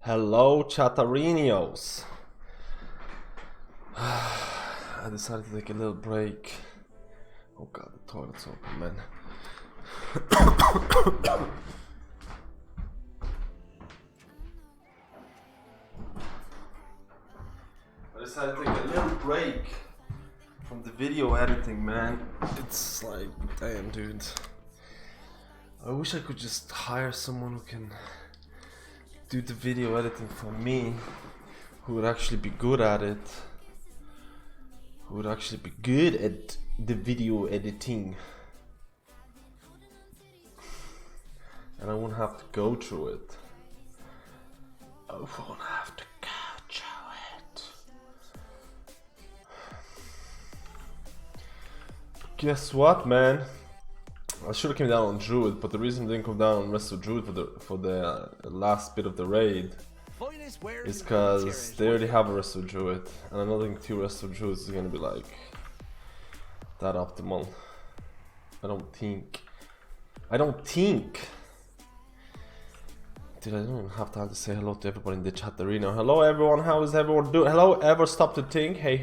Hello, Chatarinos. I decided to take a little break. Oh god, the toilet's open, man. I decided to take a little break from the video editing, man. It's like, damn, dude. I wish I could just hire someone who can do the video editing for me, who would actually be good at it, who would actually be good at the video editing, and I won't have to go through it. I won't have to go through it. Guess what, man? I should have came down on Druid, but the reason I didn't come down on rest of Druid for the last bit of the raid is because they already have a rest of Druid, and I don't think 2 rest of Druids is gonna be like that optimal. I don't think. Dude, I don't even have time to say hello to everybody in the chat arena. Hello everyone, how is everyone doing? Hello, ever stop to think? Hey.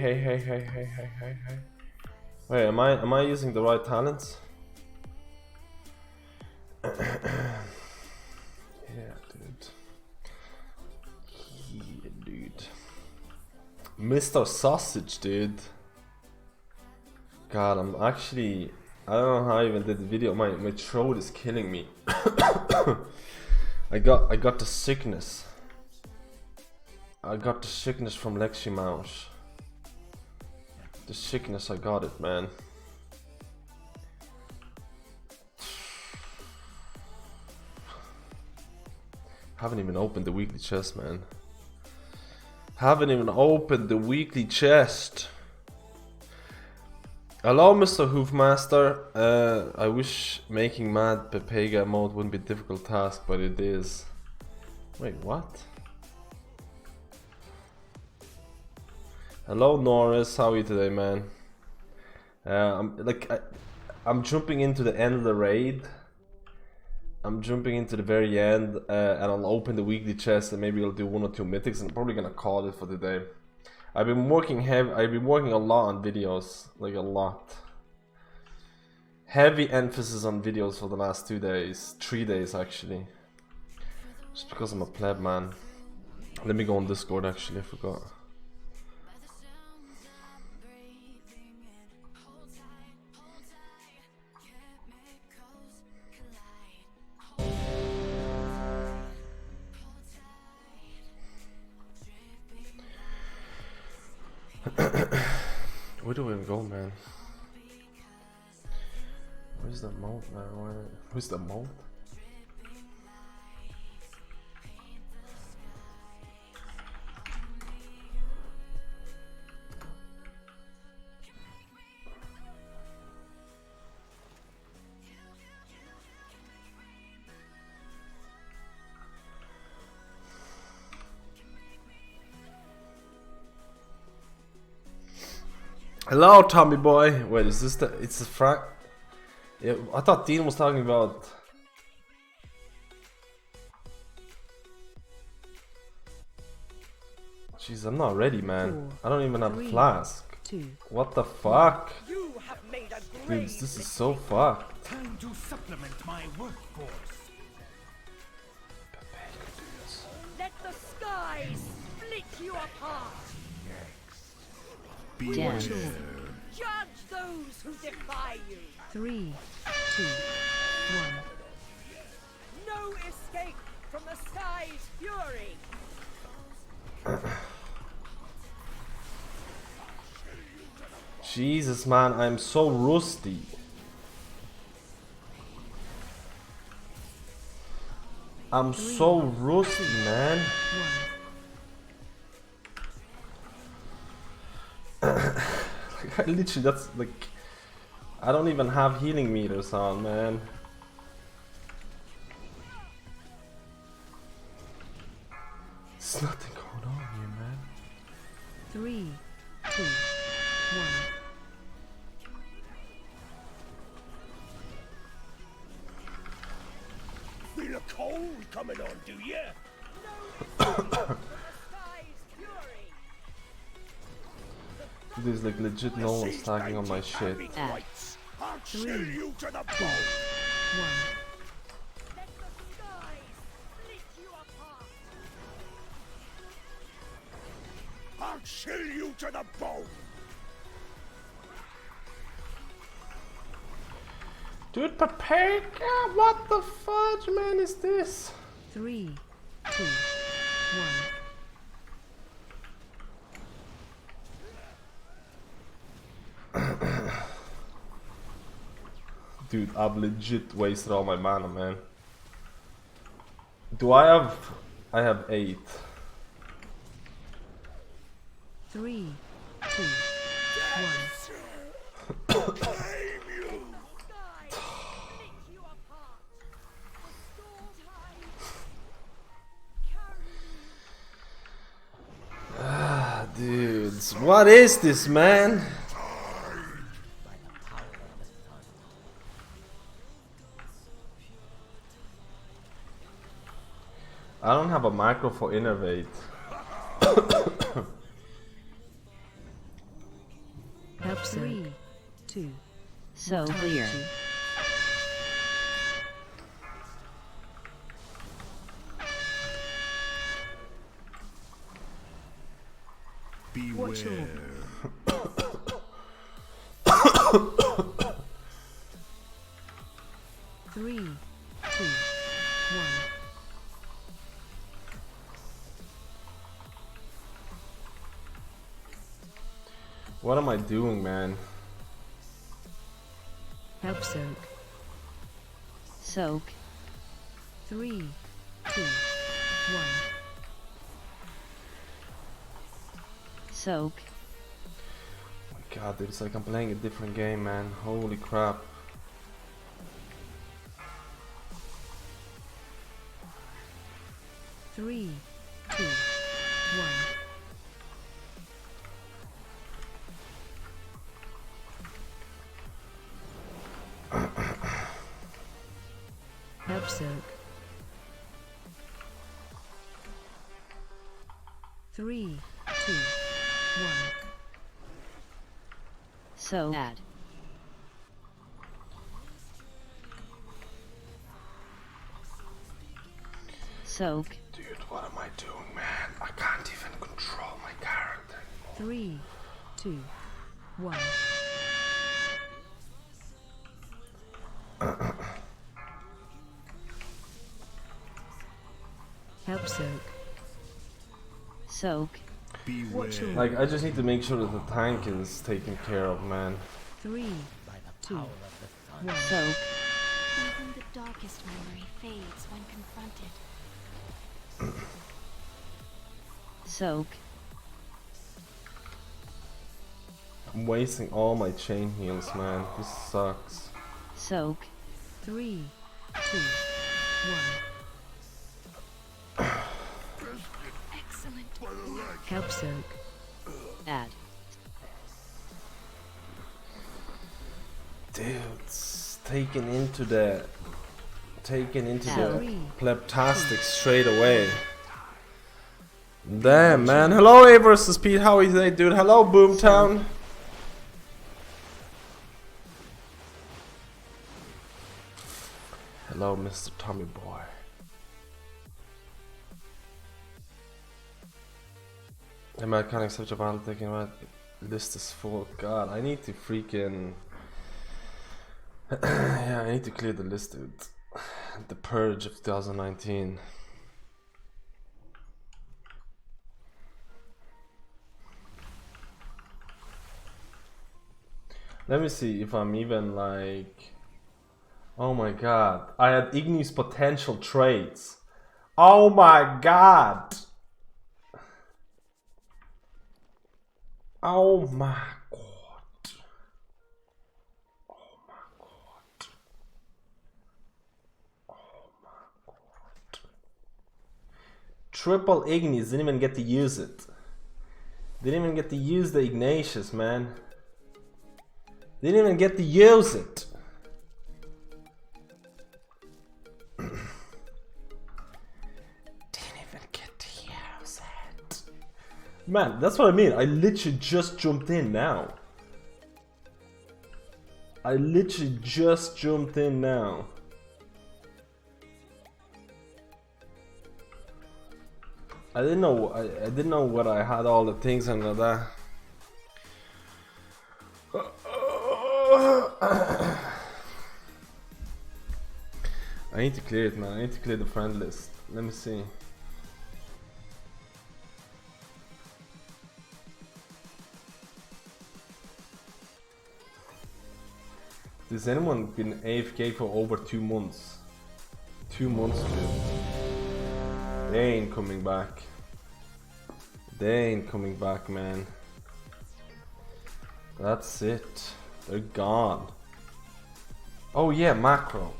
Wait, am I using the right talents? Yeah, dude. Mr. Sausage, dude. God, I don't know how I even did the video. My throat is killing me. I got the sickness. I got the sickness from Lexi Mouse. The sickness, I got it, man. Haven't even opened the weekly chest, man. Haven't even opened the weekly chest. Hello, Mr. Hoofmaster. I wish making Mad Pepega mode wouldn't be a difficult task, but it is. Wait, what? Hello, Norris. How are you today, man? I'm jumping into the end of the raid. I'm jumping into the very end, and I'll open the weekly chest, and maybe I'll do 1 or 2 mythics, and I'm probably gonna call it for today. I've been working a lot on videos, like a lot. Heavy emphasis on videos for the last 2 days, 3 days actually. Just because I'm a pleb, man. Let me go on Discord actually, I forgot. Where do we go, man? Where's the mode, man? Where's the mode? Hello, Tommy boy. Wait, is this it's the Frank? Yeah, I thought Dean was talking about. Jeez, I'm not ready, man. I don't even have a flask. What the fuck? Dude, this is so fucked. Time to supplement my workforce. Let the skies split you apart. Beware. Judge those who defy you. 3, 2, 1. No escape from the sky's fury. Jesus, man, I'm so rusty. I'm so rusty, man. I literally, that's like, I don't even have healing meters on, man. There's nothing going on here, man. 3, 2, 1. Feel a cold coming on, do ya? There's like legit no one's tagging on my shit. Add. I'll chill you to the bone. 1. Let the skies split you apart. I'll chill you to the bone. Dude, Paprika, what the fudge, man, is this? 3, 2, 1. Dude, I've legit wasted all my mana, man. Do I have... I have 8. 3, 2, 1. Blame you. Skies split you apart. The storm tides carry you. Dudes, what is this, man? I don't have a macro for innervate. Help 3, 2. So clear. Watch your Three, 2, 1. What am I doing, man? Help soak. Soak. 3, 2, 1. Soak. Oh my god, dude, it's like I'm playing a different game, man. Holy crap. Three, 2, 1. Help soak. 3, 2, 1. So add. Soak. Dude, what am I doing, man? I can't even control my character anymore. 3, 2, 1. Help soak. Soak. Watch your Like, I just need to make sure that the tank is taken care of, man. 3, 2, 1. Soak. Even the darkest memory fades when confronted. Soak. I'm wasting all my chain heals, man. This sucks. Soak. 3, 2, 1. Excellent. Help soak. Add. Dude's taken into the Three. pleptastic straight away. Damn, man. Hello, A versus Pete. How is it, dude? Hello, Boomtown. Hello, Mr. Tommy Boy. Am I can't accept your battle taking about list is full. God, I need to freaking yeah, I need to clear the list, dude. The purge of 2019. Let me see if I'm even like... Oh my god. I had Ignis potential traits. Oh my god. Oh my god. Oh my god. Oh my god. Triple Ignis, didn't even get to use it. Didn't even get to use the Ignatius, man. Didn't even get to use it. Didn't even Man, that's what I mean. I literally just jumped in now. I literally just jumped in now. I didn't know. I didn't know what I had all the things under that. I need to clear it, man. I need to clear the friend list. Let me see. Has anyone been AFK for over 2 months? 2 months, dude. They ain't coming back. They ain't coming back, man. That's it. They're gone. Oh yeah, macro.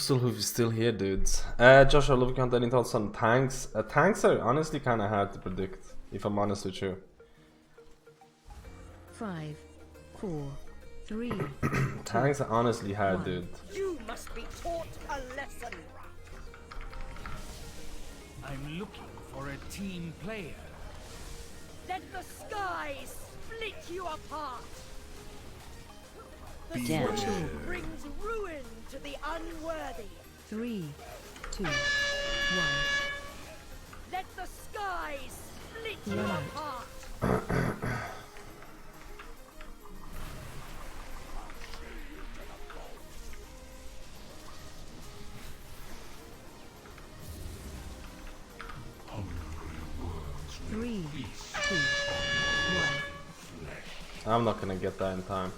Who's still here, dudes? Josh, I love count any thoughts on tanks. Tanks are honestly kind of hard to predict, if I'm honest with you. 5, 4, 3. Tanks are honestly hard, dude. You must be taught a lesson. I'm looking for a team player. Let the skies split you apart. The Damn. sword brings ruin to the unworthy. 3, 2, 1. Let the skies split you Right. apart. Three, 2, 1. I'm not gonna get that in time.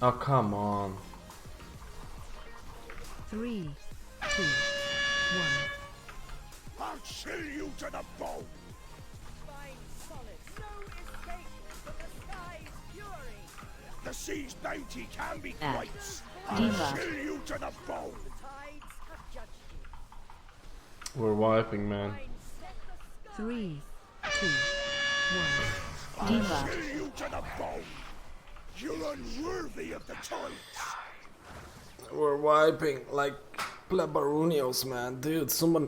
Oh, come on. 3, 2, 1. I'll chill you to the bone. Find solace. No escape from the sky's fury. The sea's bounty can be Ah. great. Diva. I'll chill you to the bone. The tides have judged you. We're wiping, man. Find set the sky. 3, 2, 1. Diva. Chill you to the bone. You're unworthy of the tides. We're wiping like plebaronios, man. Dude, somebody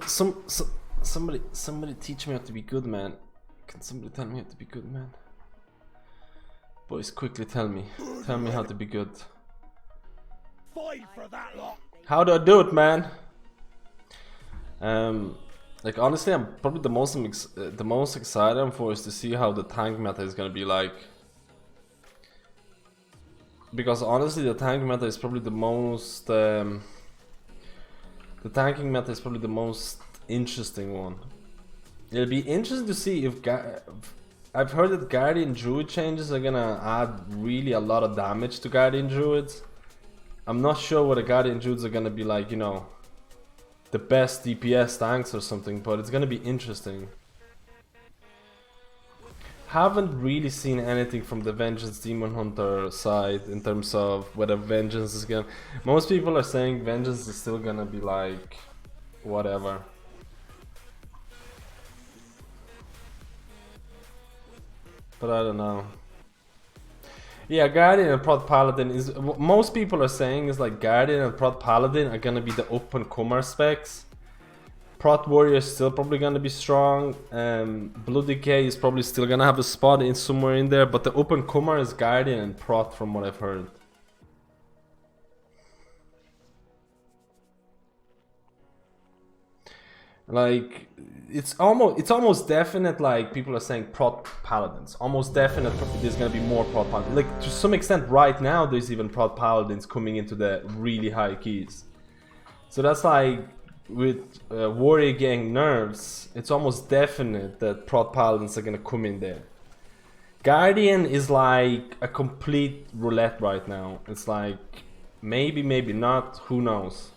teach me how to be good, man. Can somebody tell me how to be good, man? Boys, quickly tell me. Tell me how to be good. 5 for that lot. How do I do it, man? Like honestly, I'm probably the most excited I'm for is to see how the tank meta is gonna be like. Because honestly, the tank meta is probably the most. The tanking meta is probably the most interesting one. It'll be interesting to see if I've heard that Guardian Druid changes are gonna add really a lot of damage to Guardian Druids. I'm not sure what the Guardian Druids are gonna be like, you know, the best DPS tanks or something, but it's gonna be interesting. Haven't really seen anything from the Vengeance Demon Hunter side in terms of whether Vengeance is gonna. Most people are saying Vengeance is still gonna be like whatever. But I don't know. Yeah, Guardian and Prot Paladin is. Most people are saying is like Guardian and Prot Paladin are gonna be the up and comer specs. Prot Warrior is still probably gonna be strong. Blood Decay is probably still gonna have a spot in somewhere in there, but the up and comer is Guardian and Prot from what I've heard. Like it's almost definite. Like people are saying Prot Paladins. Almost definite there's gonna be more Prot Paladins. Like to some extent, right now there's even Prot Paladins coming into the really high keys. So that's like with Warrior Gang nerfs, it's almost definite that Prot Paladins are gonna come in there. Guardian is like a complete roulette right now. It's like maybe, maybe not. Who knows?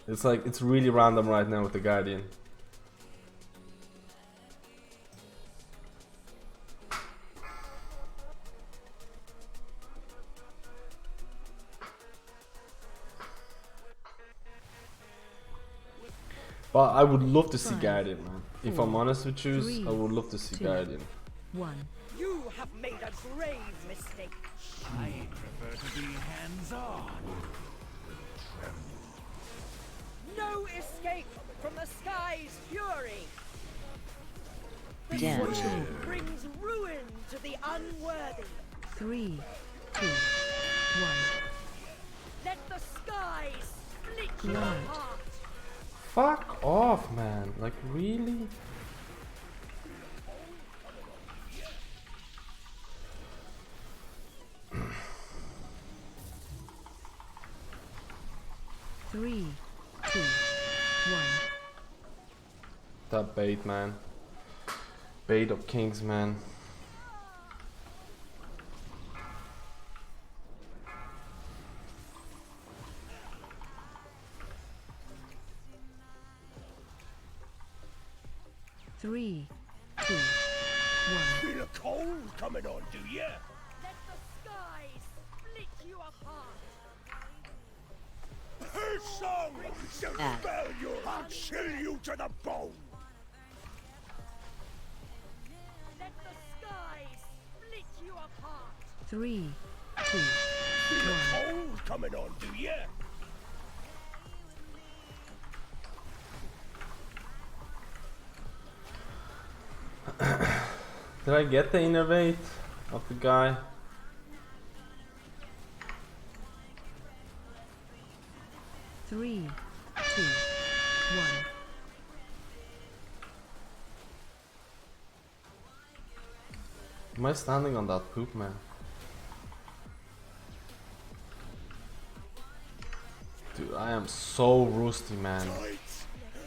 It's like it's really random right now with the Guardian. But I would love to see Five, Guardian, man. If I'm four, honest with you, three, I would love to see two. Guardian. 1. You have made a grave mistake. I prefer to be hands-on. No escape from the sky's fury. The Damn. sword brings ruin to the unworthy. 3, 2, 1. Let the sky split you Blood. apart. Fuck off, man. Like, really? Three, 2, 1. That bait, man. Bait of kings, man. Three, 2, 1. Feel a cold coming on, do ya? Let the sky split you apart. Her song shall Ah. spell you. I'll chill you to the bone. Let the sky split you apart. 3, 2, Feel a 1. cold coming on, do ya? Did I get the innervate of the guy? Three, 2, 1. Am I standing on that poop, man? Dude, I am so rusty, man.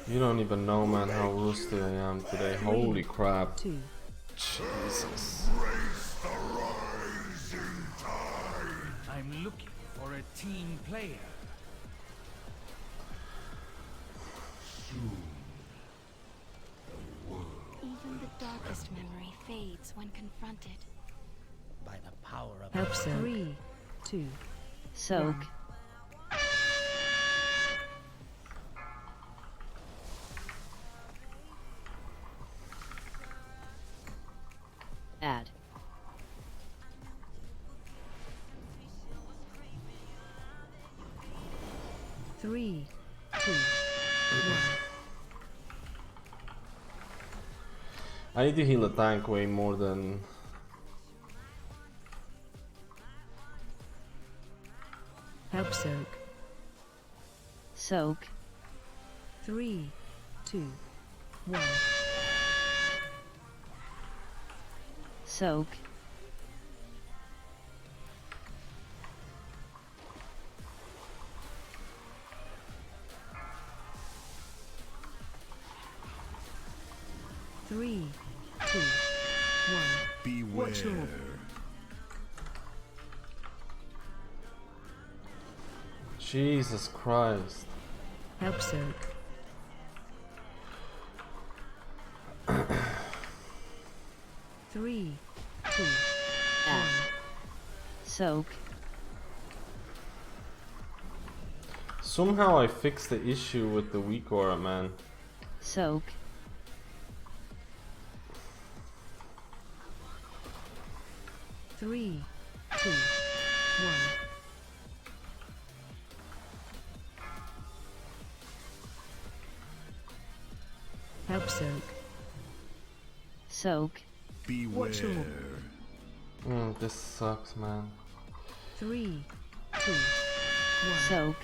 You don't even know, man, how rusty I am today. Holy crap. 2, Jesus. I'm looking for a team player. Even the darkest memory fades when confronted. By the power of help so. 3, 2, Soak. Add. Three, 2, 1. I need to heal the tank way more than... Help soak. Soak. 3, 2, 1. Soak. Three, 2, 1. beware. Watch your Jesus Christ. help soak. Three, 2, 1. Add. Soak. Somehow I fixed the issue with the weak aura, man. Soak. Three, 2, 1. Help soak. Soak. Beware. Watch your This sucks, man. 3, 2, 1. Soak.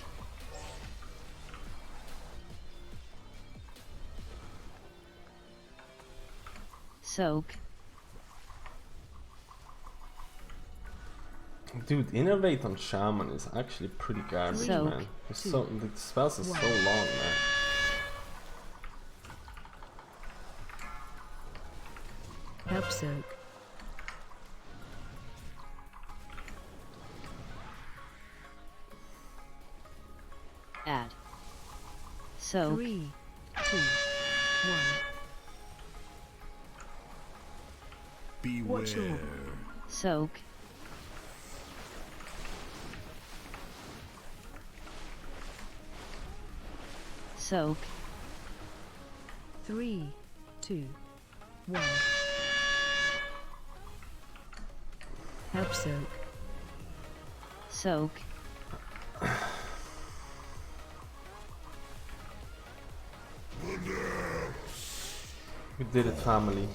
Soak. Dude, innervate on Shaman is actually pretty garbage, Soak. man. It's so, the spells are so long, man. Help soak. Add. Soak. 3, 2, 1. Beware. Watch your Soak. Soak. 3, 2, 1. Help soak. Soak. We did it, family.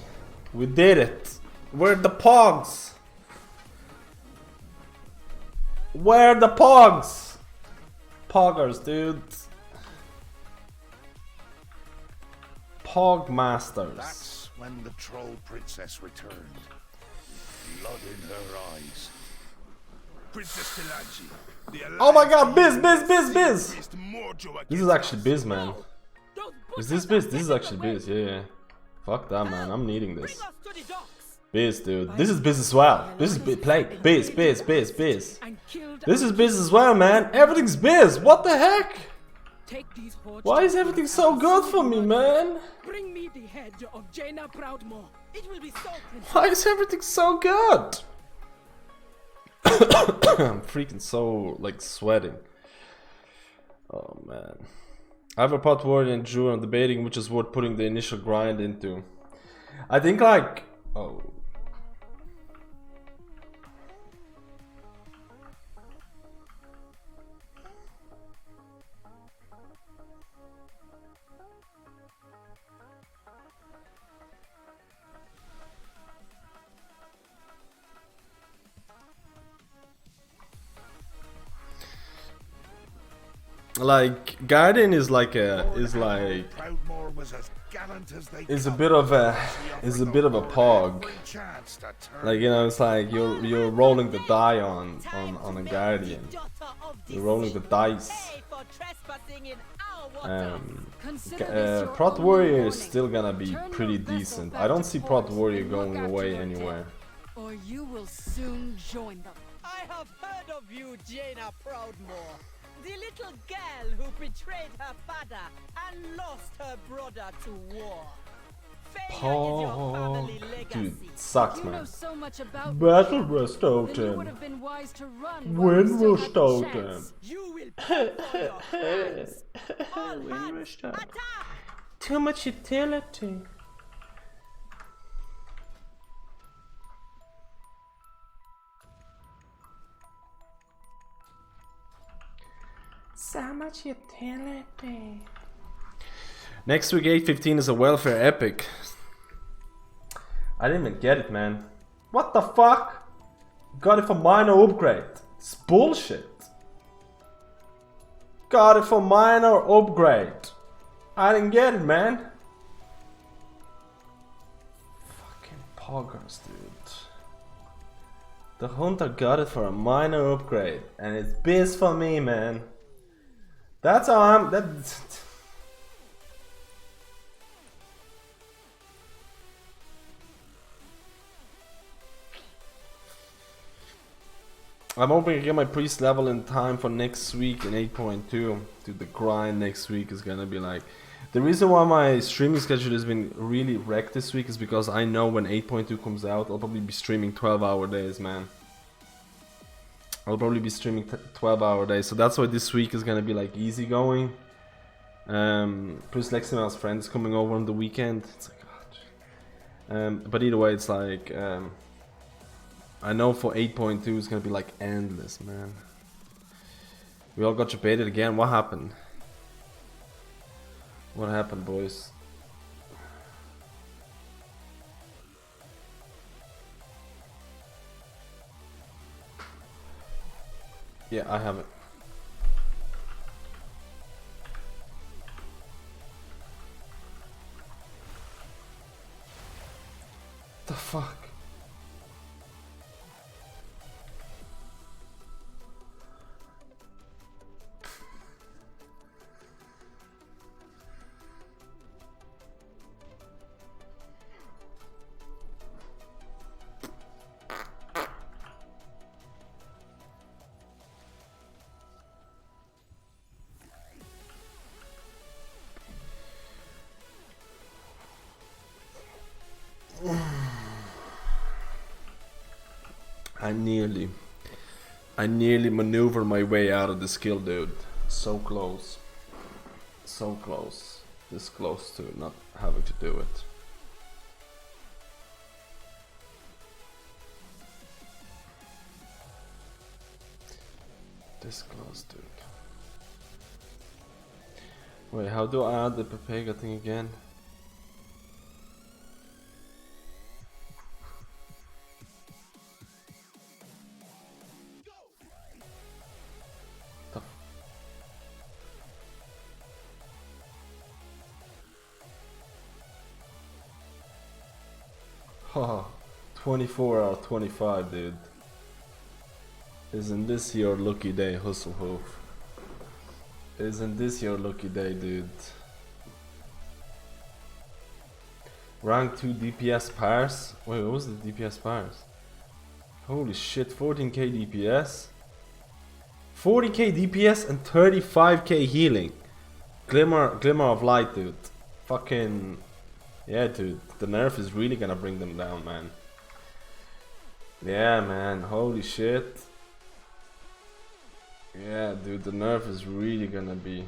We did it. Where the pogs? Where the pogs? Poggers, dude. Pog masters. That's when the troll princess returned. Blood in her eyes. Princess Tilanji, the Oh my alliance god, Biz, you Biz, Biz, seized Biz! is Morjo This is against actually us. Biz, man. Those Is this Biz? This is actually Biz, yeah. Fuck that, man. I'm needing bring this. us to the docks Biz, dude. This is Biz as well. This is Play. Biz, Biz, Biz, Biz. and killed. This is Biz as well, man. Everything's Biz. What the heck? Take these hordes. Why is everything so good for me, man? Bring me the head of Jaina Proudmore. It will be so princess. Why is everything so good? I'm freaking so, like, sweating. Oh, man. I have a pot warrior and Druid. I'm debating which is worth putting the initial grind into. I think, like... Oh. Like Guardian is like Proudmore was as gallant as they is a come. bit of a She is a offered bit of a no pog. every chance to turn Like, you know, it's like you're rolling the die on a Guardian. You're rolling the dice. Prot Warrior is still gonna be pretty decent. I don't see Prot Warrior going away anywhere. Or you will soon join them. I have heard of you, Jaina Proudmore. The little girl who betrayed her father and lost her brother to war. Failure is your family legacy. Dude, sucks, You know man. so much about Battle Then you would Restoten. have been wise to run. When while you will still had the Stoten? chance. You will pay for your crimes. All hands, attack! Too much utility. So much utility. Next week 8:15 is a welfare epic. I didn't even get it, man. What the fuck? Got it for minor upgrade. It's bullshit. Got it for minor upgrade. I didn't get it, man. Fucking poggers, dude. The hunter got it for a minor upgrade, and it's biz for me, man. That's how I'm. I'm hoping to get my priest level in time for next week in 8.2. Dude, the grind next week is gonna be like... The reason why my streaming schedule has been really wrecked this week is because I know when 8.2 comes out, I'll probably be streaming 12-hour days, man. I'll probably be streaming 12-hour days, so that's why this week is gonna be like easy going. Plus Leximel's friends coming over on the weekend. It's like, God. But either way, it's like... I know for 8.2 it's gonna be like endless, man. We all got debated again. What happened? What happened, boys? Yeah, I have it. The fuck? I nearly maneuvered my way out of the skill, dude. So close. So close. This close to not having to do it. This close, dude. Wait, how do I add the Pepega thing again? Haha, 24 out of 25, dude. Isn't this your lucky day, Husselhoof? Isn't this your lucky day, dude? Rank 2 DPS pars? Wait, what was the DPS pars? Holy shit, 14k DPS? 40k DPS and 35k healing. Glimmer of light, dude. Fucking... yeah, dude. The nerf is really gonna bring them down, man. Yeah, man. Holy shit. Yeah, dude. The nerf is really gonna be...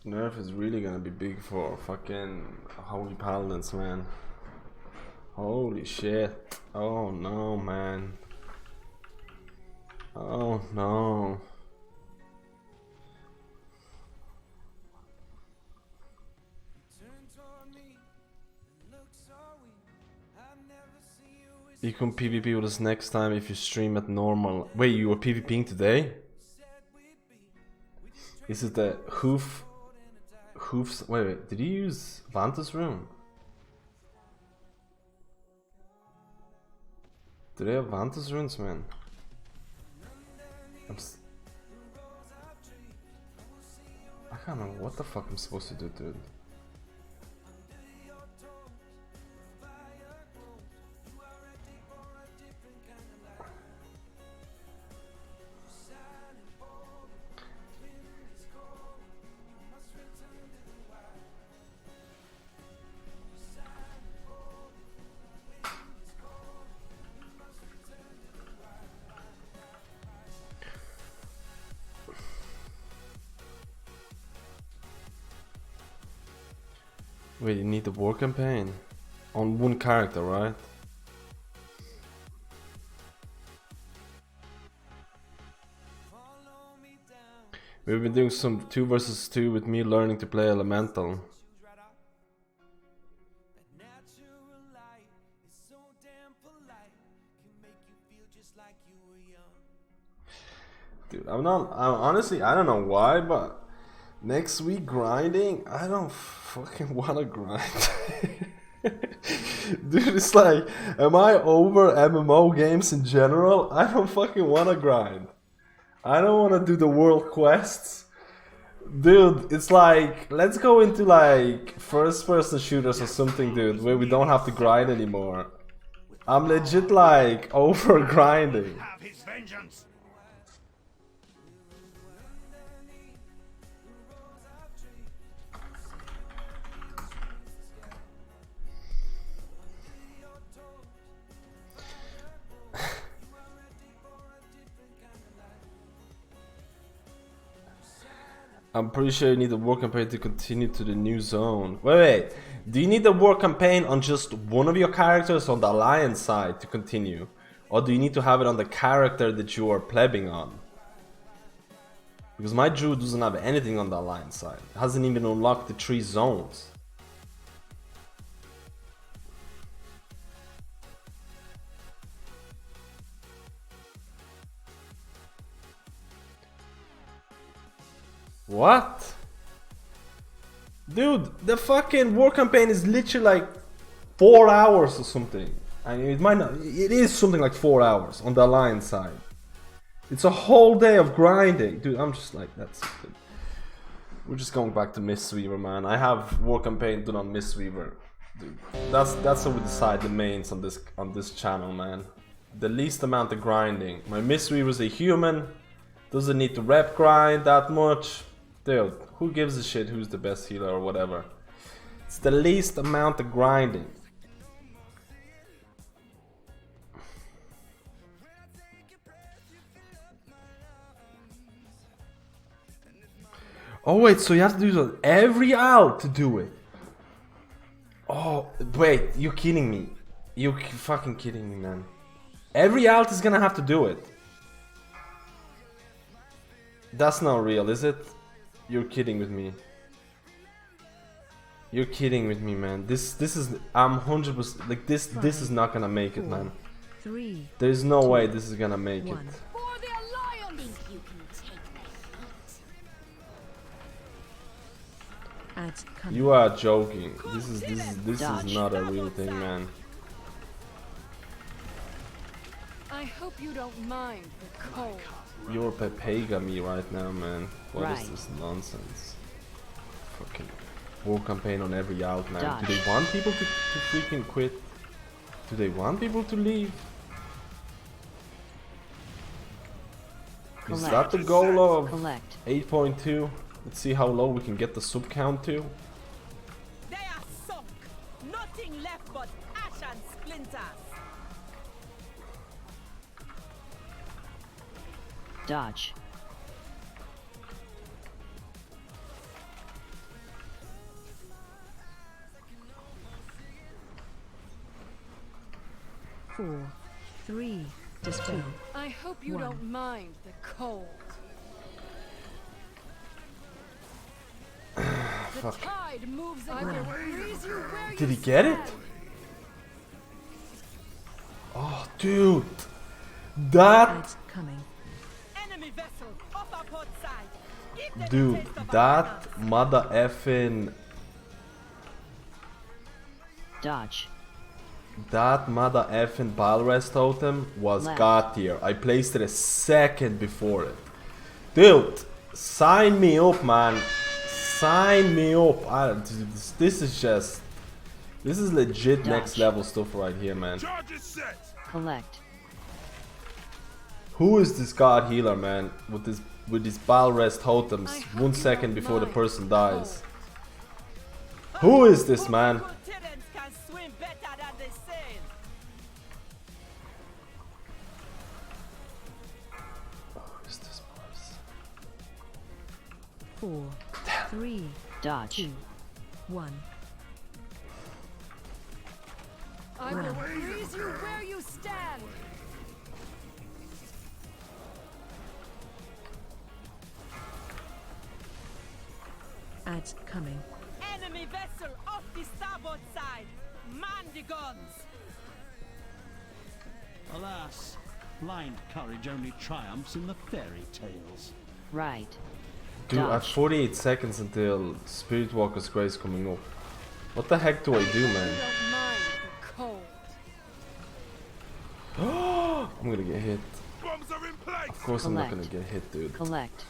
the nerf is really gonna be big for fucking holy paladins, man. Holy shit. Oh no, man. Oh no. You can PvP with us next time if you stream at normal. Wait, you were PvPing today? Is it the hoofs? Wait, did you use Vanta's rune? Do they have Vanta's runes, man? I can't remember what the fuck I'm supposed to do, dude. Wait, you need the war campaign? On one character, right? We've been doing some 2 versus 2 with me learning to play Elemental. Dude, honestly, I don't know why, but next week grinding, I don't fucking wanna grind. Dude, it's like, am I over MMO games in general? I don't fucking wanna grind. I don't wanna do the world quests. Dude, it's like, let's go into like first person shooters or something, dude, where we don't have to grind anymore. I'm legit like over grinding. Have his vengeance. I'm pretty sure you need the war campaign to continue to the new zone. Wait. Do you need the war campaign on just one of your characters on the alliance side to continue? Or do you need to have it on the character that you are plebbing on? Because my Druid doesn't have anything on the alliance side. It hasn't even unlocked the 3 zones. What? Dude, the fucking war campaign is literally like 4 hours or something. I mean, it might not, it is something like 4 hours on the alliance side. It's a whole day of grinding. Dude, I'm just like, that's it. We're just going back to Mistweaver, man. I have war campaign done on Mistweaver. Dude, that's how we decide the mains on this channel, man. The least amount of grinding. My Mistweaver is a human. Doesn't need to rep grind that much. Dude, who gives a shit who's the best healer or whatever? It's the least amount of grinding. Oh wait, so you have to do that every out to do it. Oh wait, you're kidding me. You're fucking kidding me, man. Every alt is gonna have to do it. That's not real, is it? You're kidding with me. You're kidding with me, man. This is I'm 100% like this is not gonna make it, man. 3, There's no way this is gonna make it. 1. For the Alliance! Think you can take the heat? Ads coming. You are joking. This is Dodge. not a real thing, man. I hope you don't mind the cold. You're Pepega me right now, man. What is Right. this nonsense? Fucking war campaign on every out, man. Dodge. Do they want people to freaking quit? Do they want people to leave? Is that the goal of Collect. 8.2? Let's see how low we can get the sub count to. They are sunk. Nothing left but ash and splinters. Dodge. Four, 3, dispel. I hope you 1. don't mind the cold. The Fuck. tide moves. I will freeze you where Did you he get it? stand. Oh, dude. That Ads coming. Enemy vessel off our port side. Give them a dude, taste of that abundance. mother effing Dodge. that mother effing pile rest totem was Left. god tier. I placed it a second before it. Dude, sign me up, man. Sign me up. This is legit next Dodge. level stuff right here, man. Charge is set. Collect. Who is this god healer, man? With these pile rest totems I hope 1 you second don't before the mind person the dies. cold. Who is this, man? Good Tyrants can swim better than they sail. Who is this person? 4, 3, Dodge. 2, 1. I will freeze you where you stand. Ads coming. Enemy vessel off the starboard side. Man the guns. Alas, blind courage only triumphs in the fairy tales. Right. Dude, I have Dodge. 48 seconds until Spirit Walker's Grace coming up. What the heck do I do, You man? don't mind the cold. I'm gonna get hit. Bombs are in place. Of course I'm not Collect. gonna get hit, dude. Collect.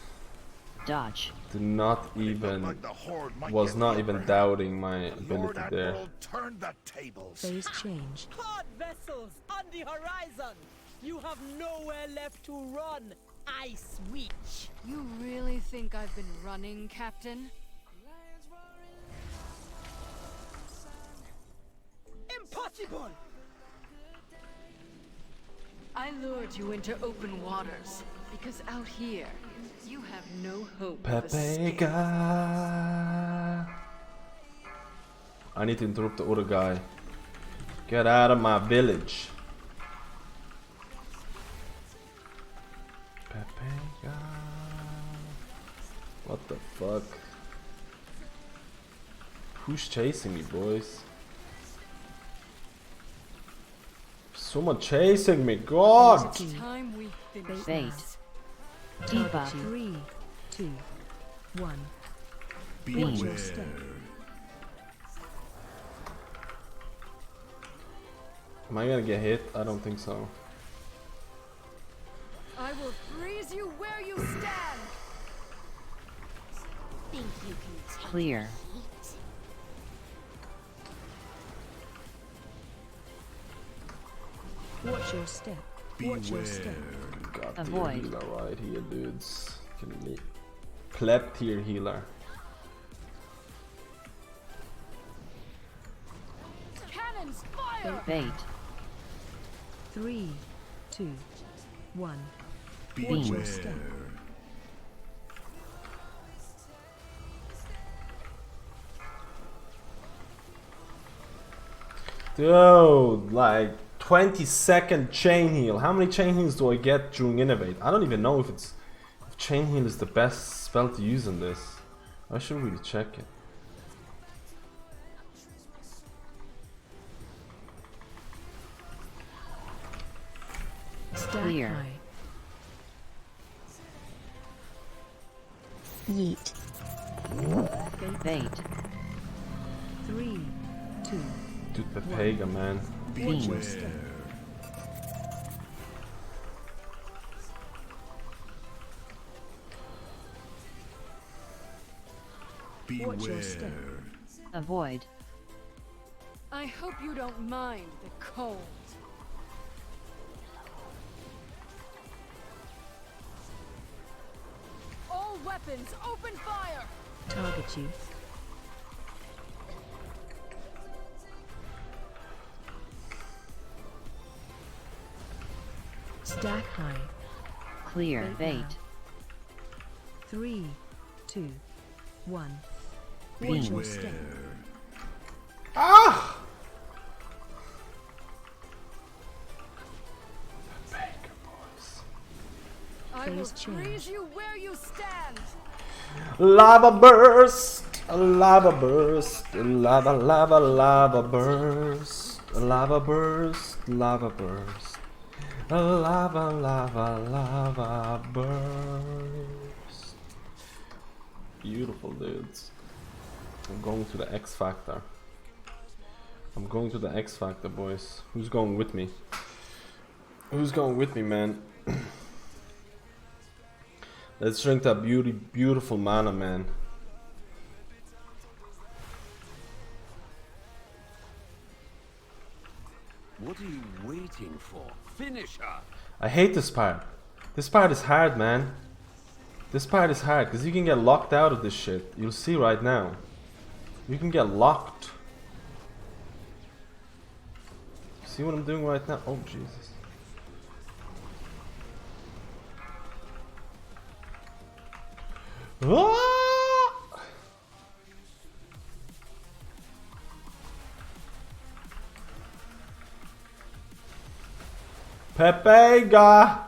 Dodge. Do not It looked even... like the horde might Was get not the even upper hand. doubting my Lord ability there. Admiral turned the tables. Phase change. Hard vessels on the horizon. You have nowhere left to run. Ice Witch. You really think I've been running, Captain? Impossible. I lured you into open waters because out here you have no hope of escape. Pepega. I need to interrupt the other guy. Get out of my village. Pepega. What the fuck? Who's chasing me, boys? Someone chasing me, God! It's time we finish Bait. this. Debuff. 3, 2, 1. Beware. Watch your step. Am I gonna get hit? I don't think so. I will freeze you where you stand. Think you can take Clear. the heat? Watch your step. Watch your step. God, Avoid. tier healer right here, dudes. Can me. Pleb tier healer. Cannons fire! Bait. 3, 2, 1. Beware. step. Dude, like 20-second chain heal. How many chain heals do I get during Innovate? I don't even know if chain heal is the best spell to use in this. I should really check it. Clear. Yeet. Bait. 3, 2. Dude, Pepega, man. Watch your step. Watch your step. Avoid. I hope you don't mind the cold. All weapons, open fire! Target you. Stack high. Clear. Bait. 3, 2, 1. Watch Beam. your step. Ah! Pepega, boys. I will Phase change. freeze you where you stand! Lava burst! A lava burst! A lava, lava, lava burst! A lava burst! Lava burst! A lava, lava, lava burst! Beautiful, dudes. I'm going to the X Factor. I'm going to the X Factor, boys. Who's going with me? Who's going with me, man? Let's drink that beautiful mana, man. What are you waiting for? Finish her! I hate this part. This part is hard, man. This part is hard because you can get locked out of this shit. You'll see right now. You can get locked. See what I'm doing right now? Oh, Jesus. Ah! Pepega!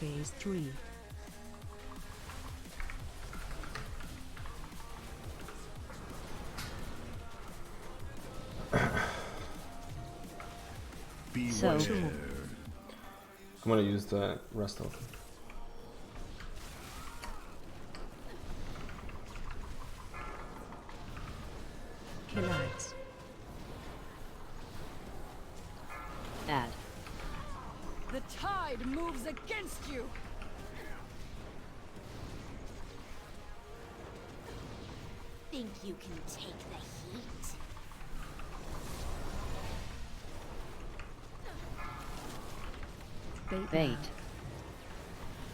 Phase 3. So I'm gonna use the rest of it. Collides. add. The tide moves against you! Think you can take the heat? Bait.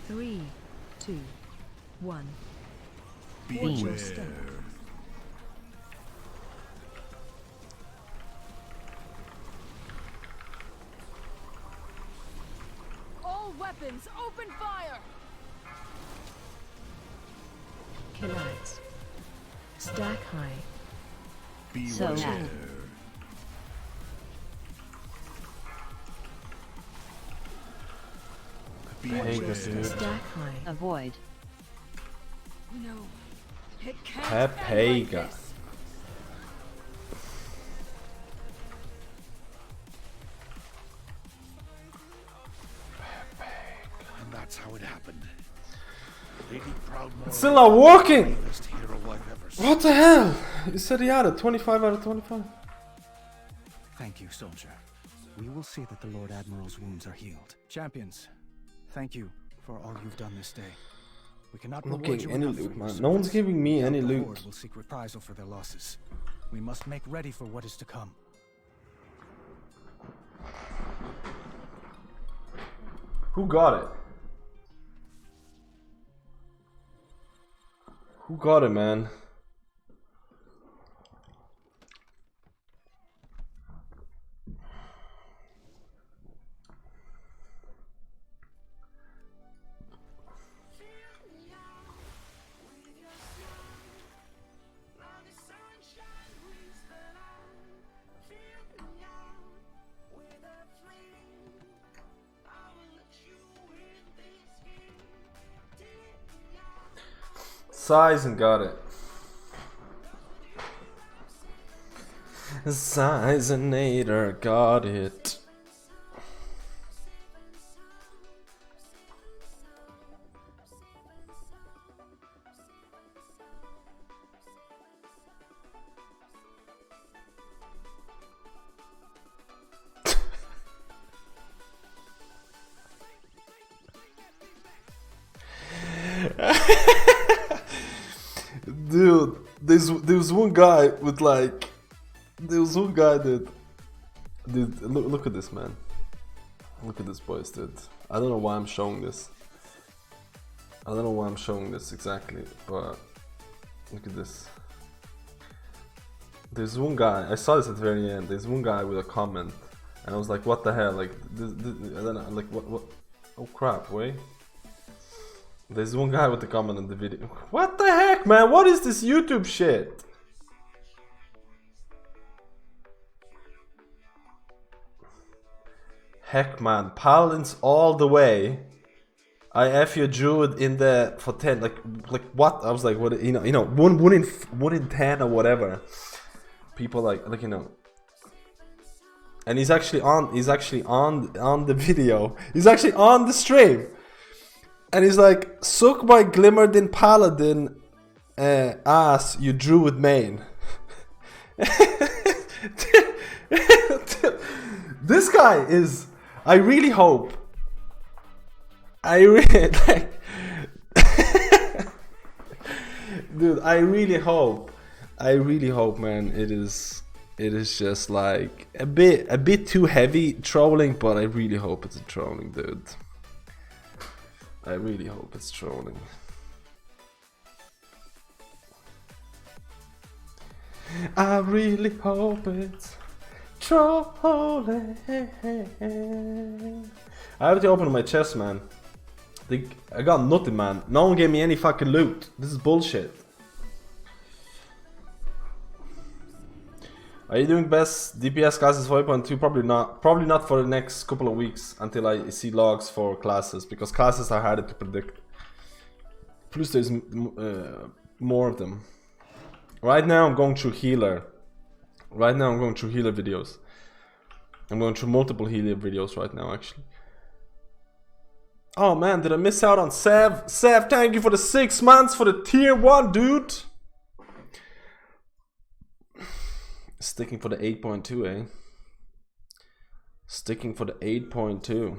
3, 2, 1. Watch Beam. your step. All weapons, open fire! Collides. Stack high. So add. Pepega, dude. Stack high. Avoid. No, it can't end like Pepega. this. And that's how it happened. Lady Proudmoore, It's still not working! the bravest hero I've ever seen. What the hell? You said he had it. 25 out of 25. Thank you, soldier. We will see that the Lord Admiral's wounds are healed. Champions, thank you for all you've done this day. We cannot I'm not reward getting you any enough for loot, your man. No one's service. giving me Without any the loot. Horde will seek reprisal for their losses. We must make ready for what is to come. Who got it? Who got it, man? Size and got it. Sizeinator got it. Dude, there's one guy with like, there was one guy that, dude, look at this, man. Look at this, boys, dude. I don't know why I'm showing this. I don't know why I'm showing this exactly, but look at this. There's one guy, I saw this at the very end. There's one guy with a comment, and I was like, what the hell? Like, and then I'm like, what? Oh crap, wait. There's one guy with the comment in the video. What the heck, man? What is this YouTube shit? Heck, man. Paladins all the way. I F your Druid in the for 10. Like what? I was like, what? You know, one in 10 or whatever. People like you know. And he's actually on the video. He's actually on the stream. And he's like, suck my Glimmerdin Paladin ass, you Druid main. This guy is, I really hope. Like, dude, I really hope, man, it is just like a bit too heavy trolling, but I really hope it's a trolling, dude. I really hope it's trolling. I really hope it's trolling. I have to open my chest, man. I got nothing, man. No one gave me any fucking loot. This is bullshit. Are you doing best? DPS classes 5.2? Probably not. Probably not for the next couple of weeks until I see logs for classes, because classes are harder to predict. Plus there's more of them. Right now I'm going through healer. Right now I'm going through healer videos. I'm going through multiple healer videos right now, actually. Oh man, did I miss out on Sev? Sev, thank you for the 6 months for the tier 1, dude. Sticking for the 8.2, eh? Sticking for the 8.2.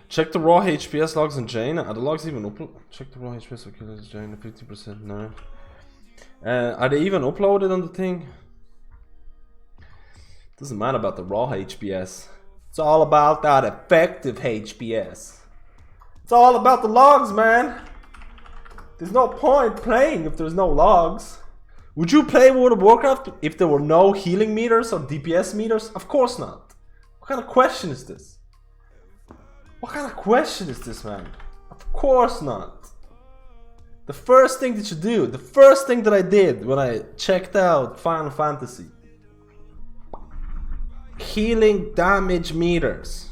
Check the raw HPS logs in Jane. Are the logs even uploaded? Check the raw HPS logs in Jane. 50%, no. Are they even uploaded on the thing? Doesn't matter about the raw HPS. It's all about that effective HPS. It's all about the logs, man. There's no point playing if there's no logs. Would you play World of Warcraft if there were no healing meters or DPS meters? Of course not. What kind of question is this? What kind of question is this, man? Of course not. The first thing that you do, the first thing that I did when I checked out Final Fantasy, healing damage meters.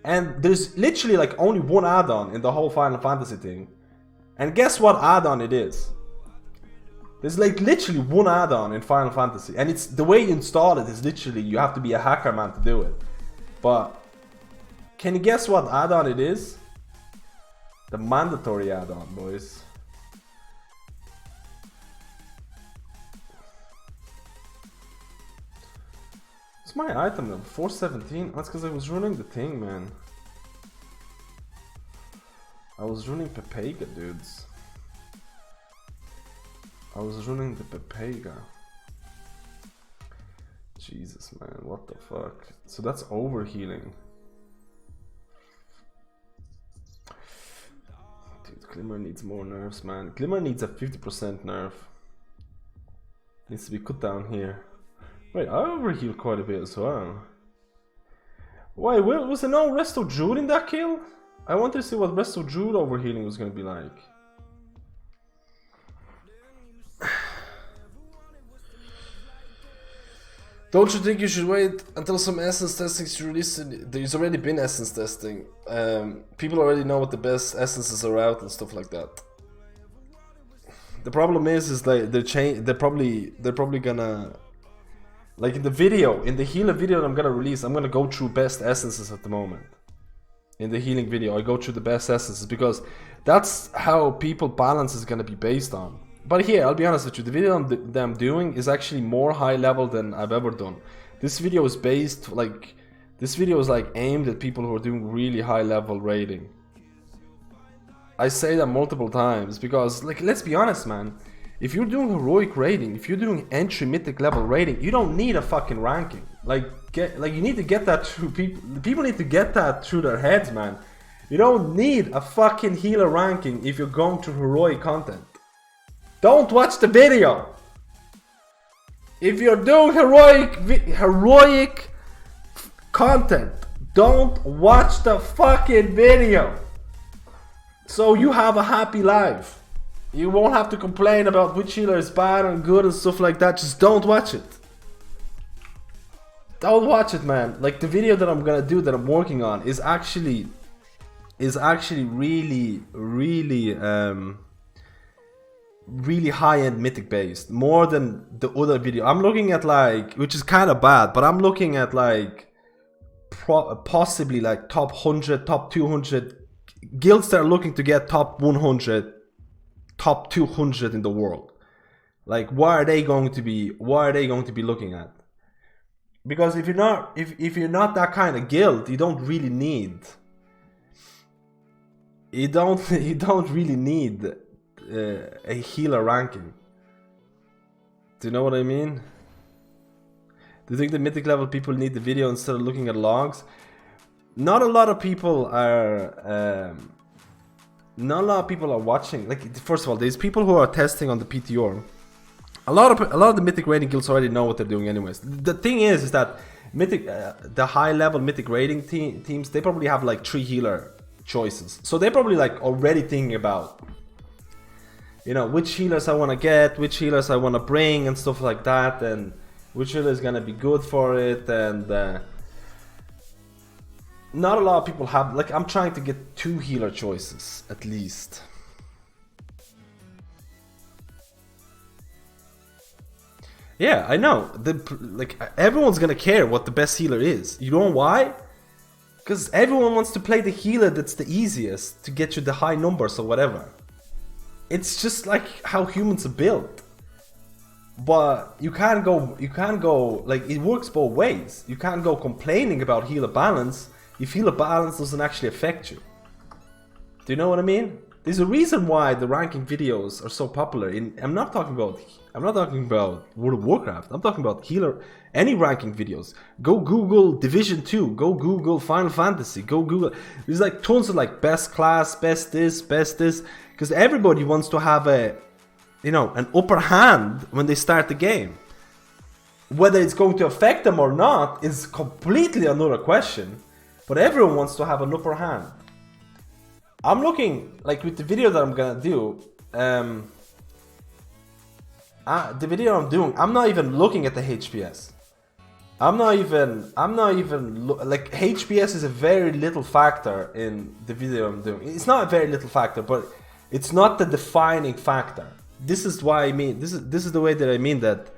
And there's literally like only one add-on in the whole Final Fantasy thing. And guess what add-on it is? There's like literally one add-on in Final Fantasy. And it's the way you install it is literally you have to be a hacker, man, to do it. But can you guess what add-on it is? The mandatory add-on, boys. What's my item number? 417? That's because I was running the thing, man. I was running Pepega, dudes. I was running the Pepega. Jesus, man, what the fuck? So that's overhealing. Dude, Glimmer needs more nerfs, man. Glimmer needs a 50% nerf. Needs to be cut down here. Wait, I overhealed quite a bit as well. Wait, was there no Resto Druid in that kill? I wanted to see what Resto Druid overhealing was gonna be like. Don't you think you should wait until some essence testing is released? There's already been essence testing. People already know what the best essences are out and stuff like that. The problem is like they're probably gonna, like in the healer video that I'm gonna release, I'm gonna go through best essences at the moment. In the healing video, I go through the best essences because that's how people balance is gonna be based on. But here, I'll be honest with you, the video that I'm doing is actually more high level than I've ever done. This video is based, like, this video is like aimed at people who are doing really high level raiding. I say that multiple times because, like, let's be honest, man. If you're doing heroic raiding, if you're doing entry mythic level raiding, you don't need a fucking ranking. Like you need to get that through people need to get that through their heads, man. You don't need a fucking healer ranking if you're going to heroic content. Don't watch the video. If you're doing heroic content, don't watch the fucking video. So you have a happy life. You won't have to complain about which healer is bad and good and stuff like that. Just don't watch it. Don't watch it, man. Like the video that I'm gonna do, that I'm working on, is actually really high-end mythic based, more than the other video. I'm looking at, like, which is kind of bad, but I'm looking at like possibly like top 100, top 200 guilds that are looking to get top 100, top 200 in the world. Like, what are they going to be looking at? Because if you're not that kind of guild, you don't really need a healer ranking. Do you know what I mean? Do you think the mythic level people need the video instead of looking at logs? Not a lot of people are watching. Like, first of all, there's people who are testing on the PTR. A lot of the mythic raiding guilds already know what they're doing anyways. The thing is that mythic, the high level mythic raiding teams, they probably have like 3 healer choices. So they're probably like already thinking about, you know, which healers I want to get, which healers I want to bring and stuff like that, and which healer is going to be good for it. And not a lot of people have, like, I'm trying to get 2 healer choices at least. Yeah, I know. Like, everyone's gonna care what the best healer is. You know why? Because everyone wants to play the healer that's the easiest to get you the high numbers or whatever. It's just like how humans are built. But you can't go, like, it works both ways. You can't go complaining about healer balance if healer balance doesn't actually affect you. Do you know what I mean? There's a reason why the ranking videos are so popular. I'm not talking about World of Warcraft. I'm talking about healer, any ranking videos. Go Google Division 2. Go Google Final Fantasy. Go Google. There's like tons of like best class, best this, because everybody wants to have a, you know, an upper hand when they start the game. Whether it's going to affect them or not is completely another question. But everyone wants to have an upper hand. I'm looking, like, with the video that I'm gonna do, the video I'm doing, I'm not even looking at the HPS. Like, HPS is a very little factor in the video I'm doing. It's not a very little factor, but it's not the defining factor. This is why I mean, this is the way that I mean that,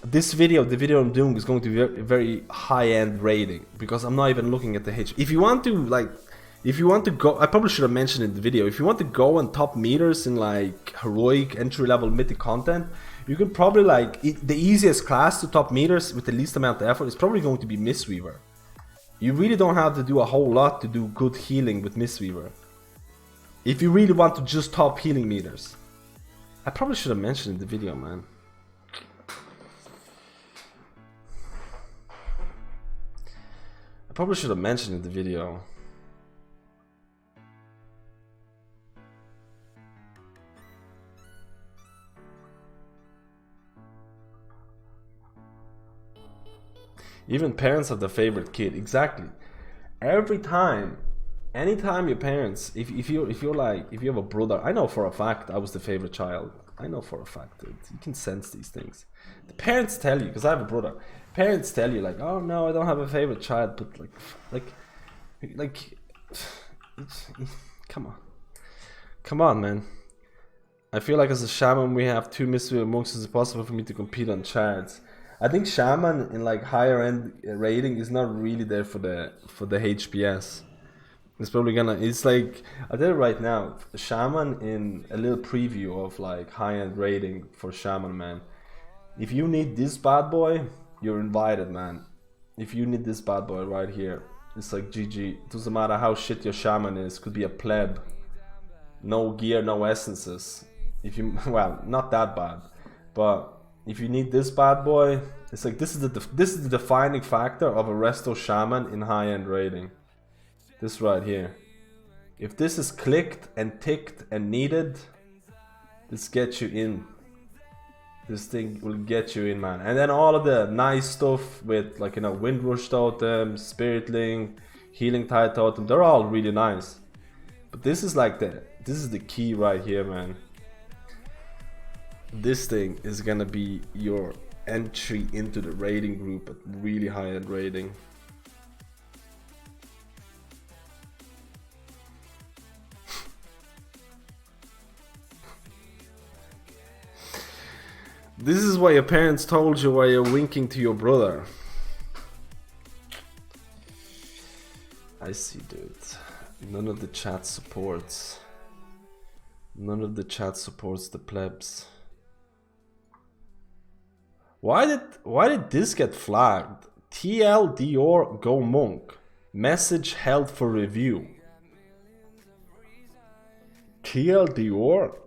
this video, the video I'm doing, is going to be very, very high-end rating, because I'm not even looking at the HP. If you want to go, I probably should have mentioned in the video, if you want to go on top meters in like heroic entry-level mythic content, you can probably, like, the easiest class to top meters with the least amount of effort is probably going to be Mistweaver. You really don't have to do a whole lot to do good healing with Mistweaver. If you really want to just top healing meters. I probably should have mentioned in the video, man. probably should have mentioned in the video. Even parents have their favorite kid. Exactly. Every time, anytime your parents, if you have a brother, I know for a fact I was the favorite child. I know for a fact, dude. You can sense these things. The parents tell you, because I have a brother. Parents tell you like, oh no, I don't have a favorite child, but come on, man. I feel like as a shaman, we have 2 mystery monks. It's possible for me to compete on charts. I think Shaman in like higher end rating is not really there for the HPS. It's probably gonna. It's like I did it right now. Shaman in a little preview of like high end rating for Shaman, man. If you need this bad boy, you're invited, man. If you need this bad boy right here, it's like GG. Doesn't matter how shit your Shaman is. Could be a pleb. No gear, no essences. If you not that bad, but. If you need this bad boy, it's like this is the defining factor of a resto shaman in high-end rating. This right here. If this is clicked and ticked and needed, this gets you in. This thing will get you in, man. And then all of the nice stuff with like, you know, Windrush Totem, Spirit Link, Healing Tide Totem, they're all really nice. But this is like this is the key right here, man. This thing is gonna be your entry into the rating group at really high-end rating. This is why your parents told you why you're winking to your brother. I see, dude. None of the chat supports. None of the chat supports the plebs. Why did this get flagged? TL Dior Go Monk. Message held for review. TL Dior?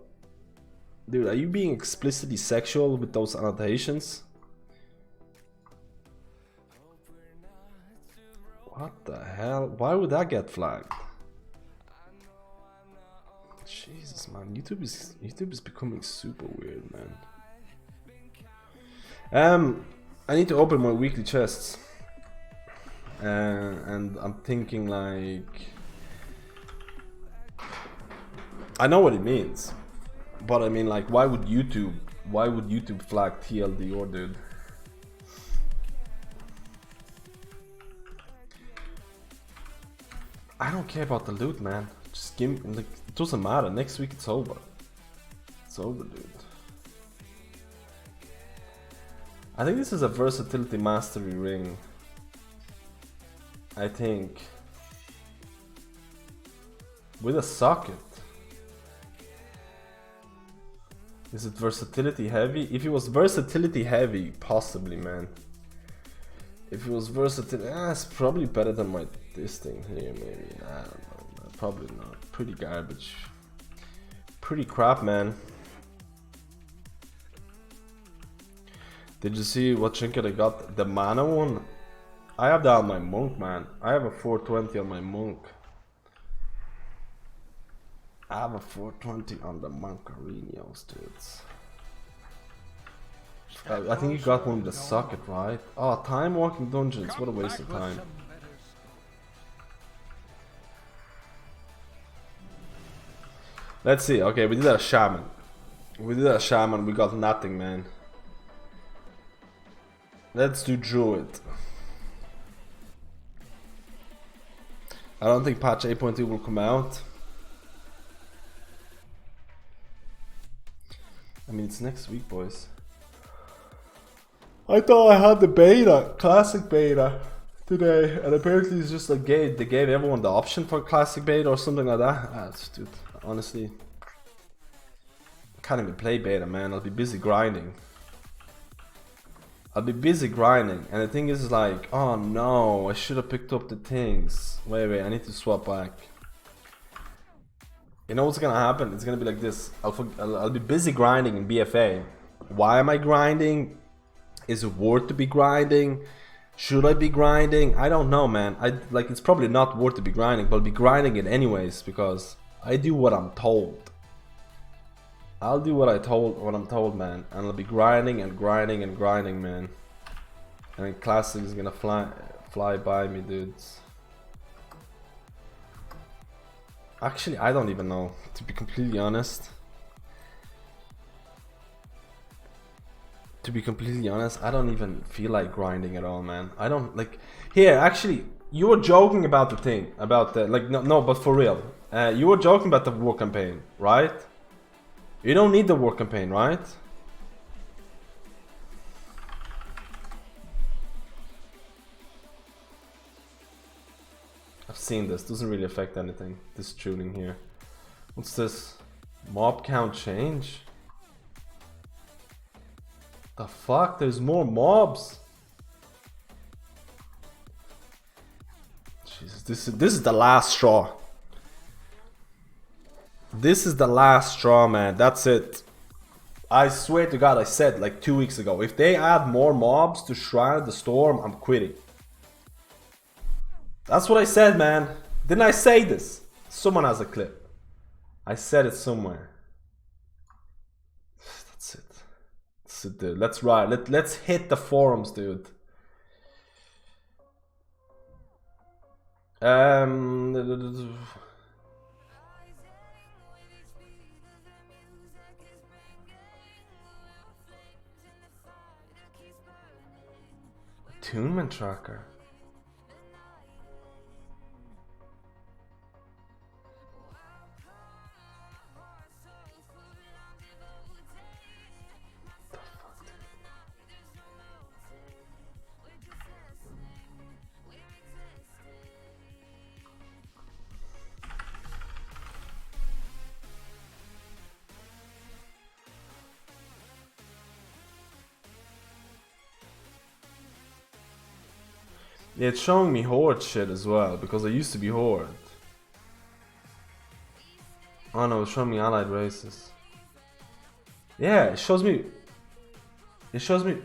Dude, are you being explicitly sexual with those annotations? What the hell? Why would that get flagged? Jesus, man, YouTube is becoming super weird, man. I need to open my weekly chests, and I'm thinking like, I know what it means, but I mean like, why would YouTube flag TLD or dude? I don't care about the loot, man. Just give me, like, it doesn't matter. Next week it's over. It's over, dude. I think this is a versatility mastery ring. I think. With a socket. Is it versatility heavy? If it was versatility heavy, possibly, man. If it was versatility, it's probably better than this thing here, maybe. I don't know, probably not. Pretty garbage. Pretty crap, man. Did you see what trinket I got? The mana one? I have that on my monk, man. I have a 420 on my monk. I have a 420 on the Moncarinios, dudes. I think you got one with the socket, right? Oh, time walking dungeons. What a waste of time. Let's see. Okay, we did a shaman. We got nothing, man. Let's do Druid. I don't think patch 8.2 will come out. I mean, it's next week, boys. I thought I had the beta, classic beta, today, and apparently it's just like they gave everyone the option for classic beta or something like that. Dude, honestly, I can't even play beta, man. I'll be busy grinding. And the thing is like, oh no, I should have picked up the things. Wait, I need to swap back. You know what's gonna happen? It's gonna be like this. I'll be busy grinding in BfA. Why am I grinding? Is it worth to be grinding? Should I be grinding? I don't know, man. It's probably not worth to be grinding, but I'll be grinding it anyways because I do what I'm told. I'll do what I'm told, man, and I'll be grinding and grinding and grinding, man. And then classic is gonna fly by me, dudes. Actually, I don't even know, to be completely honest. To be completely honest, I don't even feel like grinding at all, man. I don't like. Here, actually, you were joking about the thing about the no, but for real, you were joking about the war campaign, right? You don't need the war campaign, right? I've seen this. Doesn't really affect anything. This tuning here. What's this? Mob count change? The fuck? There's more mobs. Jesus, this is the last straw. This is the last straw, man. That's it. I swear to God, I said like 2 weeks ago, if they add more mobs to Shrine of the Storm, I'm quitting. That's what I said, man. Didn't I say this? Someone has a clip. I said it somewhere. That's it. That's it, dude. Let's ride. Let's hit the forums, dude. Attunement tracker. Yeah, it's showing me Horde shit as well, because I used to be Horde. Oh no, it's showing me allied races. Yeah, it shows me... It shows me...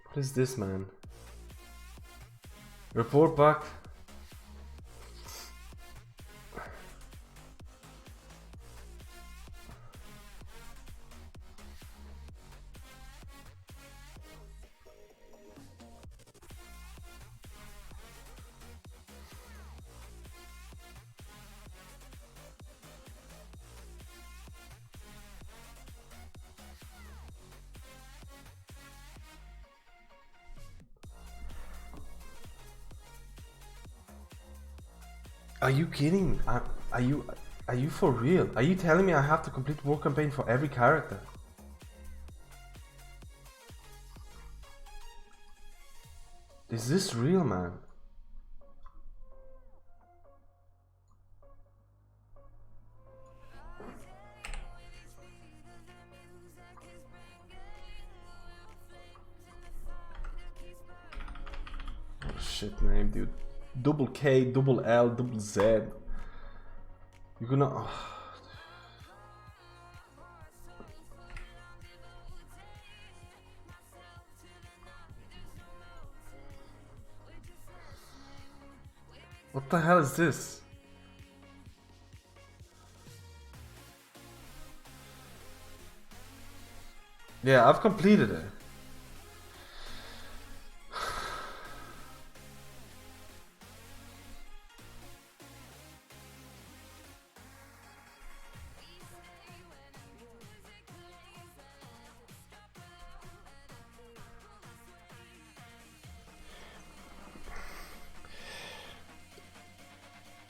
What is this, man? Report back. Are you kidding? Are you for real? Are you telling me I have to complete war campaign for every character? Is this real, man? Oh shit name, dude. Double K, double L, double Z. You're gonna... Oh. What the hell is this? Yeah, I've completed it.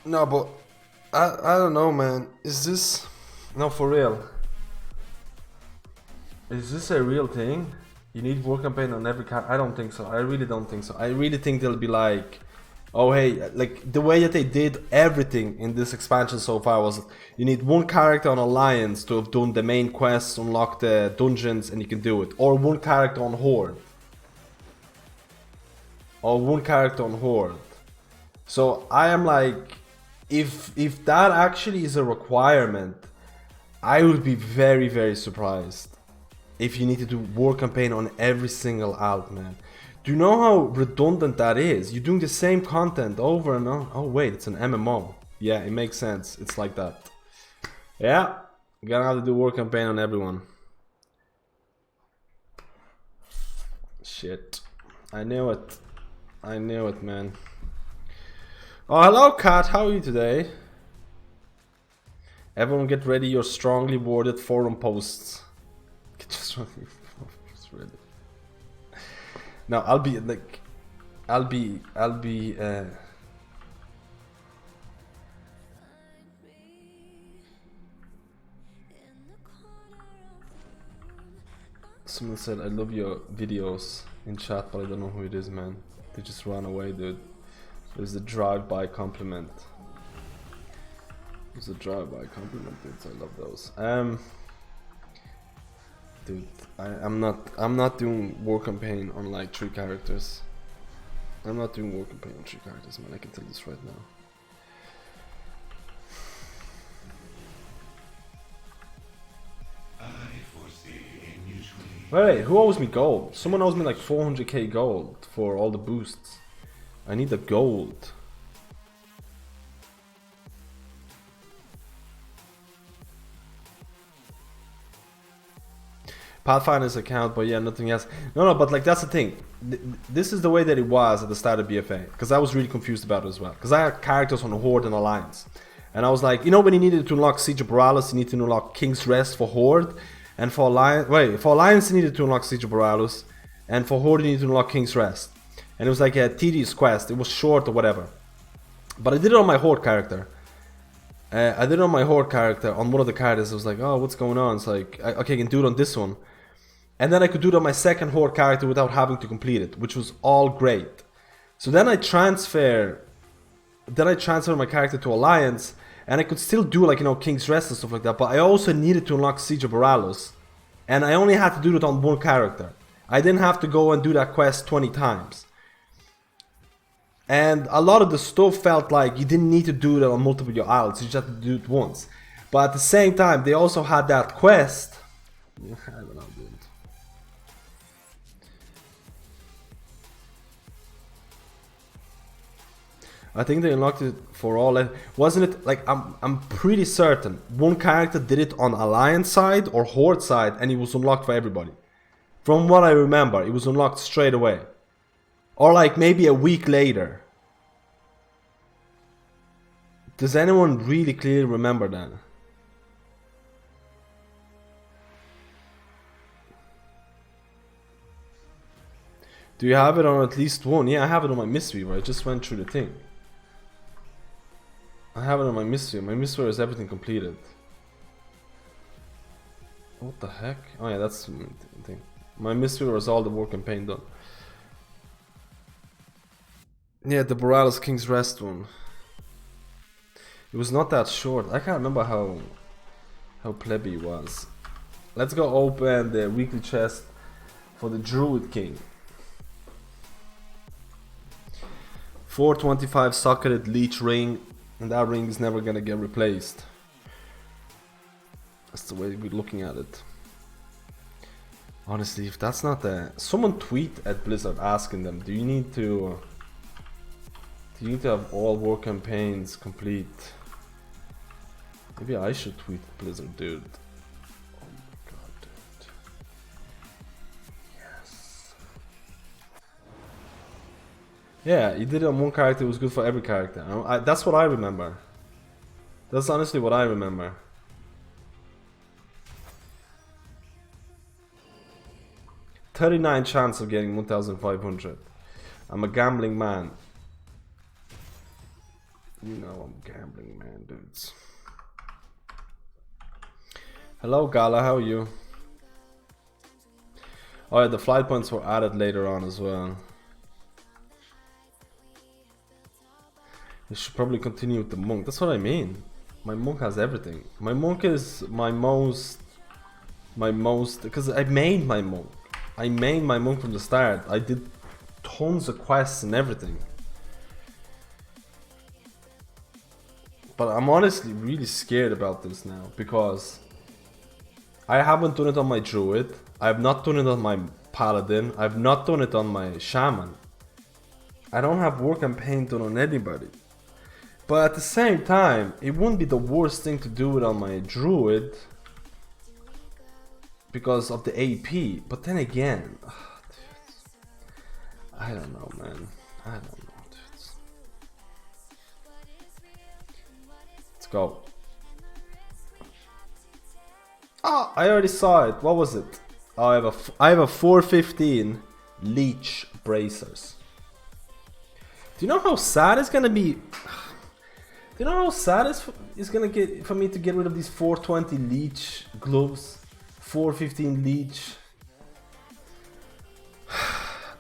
No, but I don't know, man. Is this... No, for real. Is this a real thing? You need war campaign on every I don't think so. I really don't think so. I really think they'll be like... Oh, hey, like the way that they did everything in this expansion so far was you need one character on Alliance to have done the main quests, unlock the dungeons, and you can do it. Or one character on Horde. Or one character on Horde. So I am like... If that actually is a requirement, I would be very, very surprised if you need to do war campaign on every single alt, man. Do you know how redundant that is? You're doing the same content over and over. Oh wait, it's an MMO. Yeah, it makes sense. It's like that. Yeah, you're gonna have to do war campaign on everyone. Shit. I knew it. I knew it, man. Oh, hello, Kat. How are you today? Everyone get ready your strongly worded forum posts. Get your strongly ready. Now, I'll be like... Someone said, I love your videos in chat, but I don't know who it is, man. They just ran away, dude. There's a drive-by compliment. There's a drive-by compliment, dudes. I love those. Dude, I'm not doing war campaign on like 3 characters. I'm not doing war campaign on 3 characters, man. I can tell this right now. Wait, who owes me gold? Someone owes me like 400k gold for all the boosts. I need the gold. Pathfinder's account, but yeah, nothing else. No, but like that's the thing. This is the way that it was at the start of BfA, because I was really confused about it as well. Because I had characters on Horde and Alliance, and I was like, you know, when you needed to unlock Siege of Borealis, you need to unlock King's Rest for Horde, and for Alliance, you needed to unlock Siege of Borealis, and for Horde, you needed to unlock King's Rest. And it was like a tedious quest. It was short or whatever. But I did it on my Horde character. I did it on my Horde character. On one of the characters, I was like, oh, what's going on? It's like, okay, I can do it on this one. And then I could do it on my second Horde character without having to complete it, which was all great. So then I transfer my character to Alliance, and I could still do like, you know, King's Rest and stuff like that, but I also needed to unlock Siege of Borealis, and I only had to do it on one character. I didn't have to go and do that quest 20 times. And a lot of the stuff felt like you didn't need to do it on multiple your alts, you just had to do it once. But at the same time, they also had that quest. I don't know, dude. I think they unlocked it for all. Wasn't it like I'm pretty certain one character did it on Alliance side or Horde side, and it was unlocked for everybody. From what I remember, it was unlocked straight away, or like maybe a week later. Does anyone really clearly remember that? Do you have it on at least one? Yeah, I have it on my mystery where I just went through the thing. I have it on my mystery. My mystery is everything completed. What the heck? Oh yeah, that's the thing. My mystery was all the work and pain done. Yeah, the Borealis King's Rest one. It was not that short. I can't remember how plebby it was. Let's go open the weekly chest for the Druid King. 425 socketed leech ring. And that ring is never gonna get replaced. That's the way we're looking at it. Honestly, if that's not the... Someone tweet at Blizzard asking them, do you need to have all war campaigns complete? Maybe I should tweet Blizzard, dude. Oh my god, dude. Yes. Yeah, you did it on one character, it was good for every character. That's what I remember. That's honestly what I remember. $39 chance of getting 1,500. I'm a gambling man. You know I'm a gambling man, dudes. Hello Gala, how are you? Oh yeah, the flight points were added later on as well. You should probably continue with the monk. That's what I mean. My monk has everything. My monk is my most because I made my monk. I made my monk from the start. I did tons of quests and everything. But I'm honestly really scared about this now because I haven't done it on my Druid. I have not done it on my Paladin. I've not done it on my Shaman. I don't have work and pain done on anybody. But at the same time, it wouldn't be the worst thing to do it on my Druid because of the AP. But then again, I don't know, man. I don't know, dude. Let's go. Oh, I already saw it. What was it? Oh, I have a 415 leech bracers. Do you know how sad it's gonna be? Do you know how sad it's gonna get for me to get rid of these 420 leech gloves? 415 leech.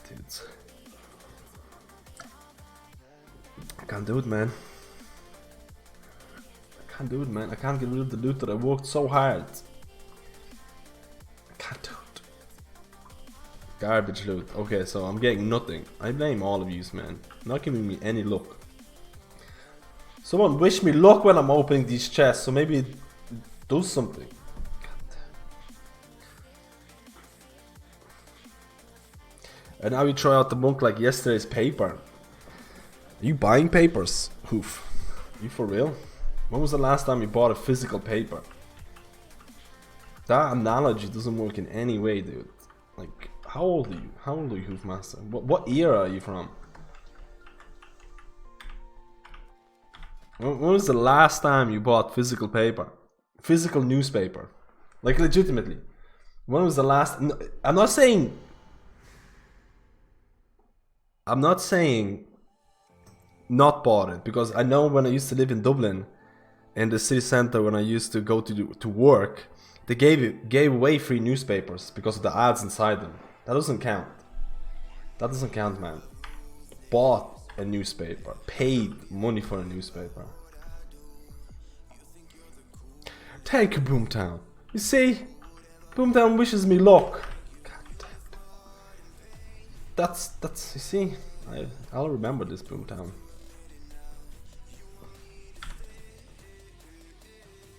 Dudes. I can't do it, man. I can't do it, man. I can't get rid of the loot that I worked so hard. I can't do it. Garbage loot. Okay, so I'm getting nothing. I blame all of yous, man. Not giving me any luck. Someone wish me luck when I'm opening these chests, so maybe it does something. And now you try out the monk like yesterday's paper. Are you buying papers? Oof. Are you for real? When was the last time you bought a physical paper? That analogy doesn't work in any way, dude. Like, how old are you? How old are you, Hoofmaster? What era are you from? When was the last time you bought physical paper? Physical newspaper? Like, legitimately. When was the last... No, I'm not saying not bought it, because I know when I used to live in Dublin, in the city center, when I used to go to work, they gave away free newspapers because of the ads inside them. That doesn't count. That doesn't count, man. Bought a newspaper, paid money for a newspaper. Thank you, Boomtown. You see, Boomtown wishes me luck. That's you see, I'll remember this, Boomtown.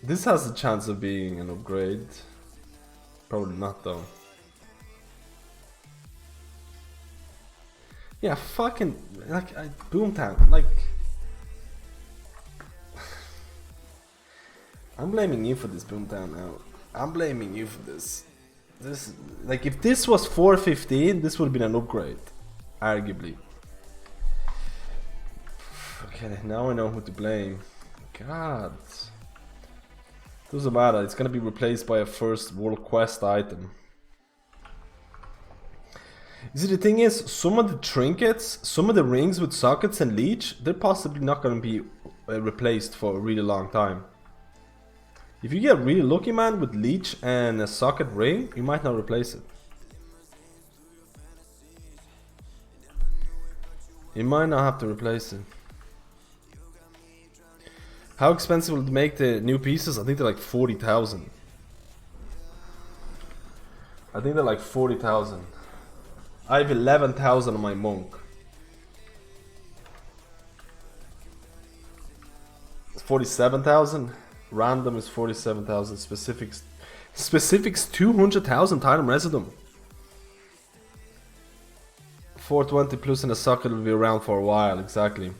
This has a chance of being an upgrade. Probably not though. Yeah, fucking like Boomtown, like I'm blaming you for this, Boomtown. Now I'm blaming you for this. This, like, if this was 415, this would have been an upgrade, arguably. Okay, now I know who to blame. God, doesn't matter. It's gonna be replaced by a first world quest item. You see, the thing is, some of the trinkets, some of the rings with sockets and leech, they're possibly not gonna be replaced for a really long time. If you get really lucky, man, with leech and a socket ring, you might not replace it. You might not have to replace it. How expensive will it make the new pieces? I think they're like 40,000. I think they're like 40,000. I have 11,000 on my monk. 47,000. Random is 47,000. Specifics 200,000 Titan Residuum. 420 plus in a socket will be around for a while, exactly.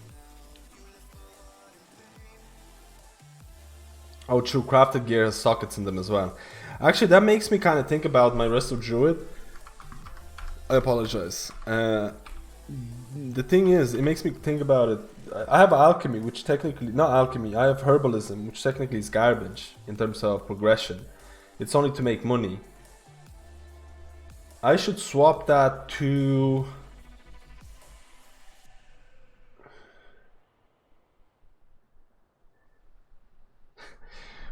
Oh, true, crafted gear has sockets in them as well. Actually, that makes me kind of think about my rest of Druid. I apologize. The thing is, it makes me think about it. I have alchemy, which technically, not alchemy, I have herbalism, which technically is garbage in terms of progression. It's only to make money. I should swap that to...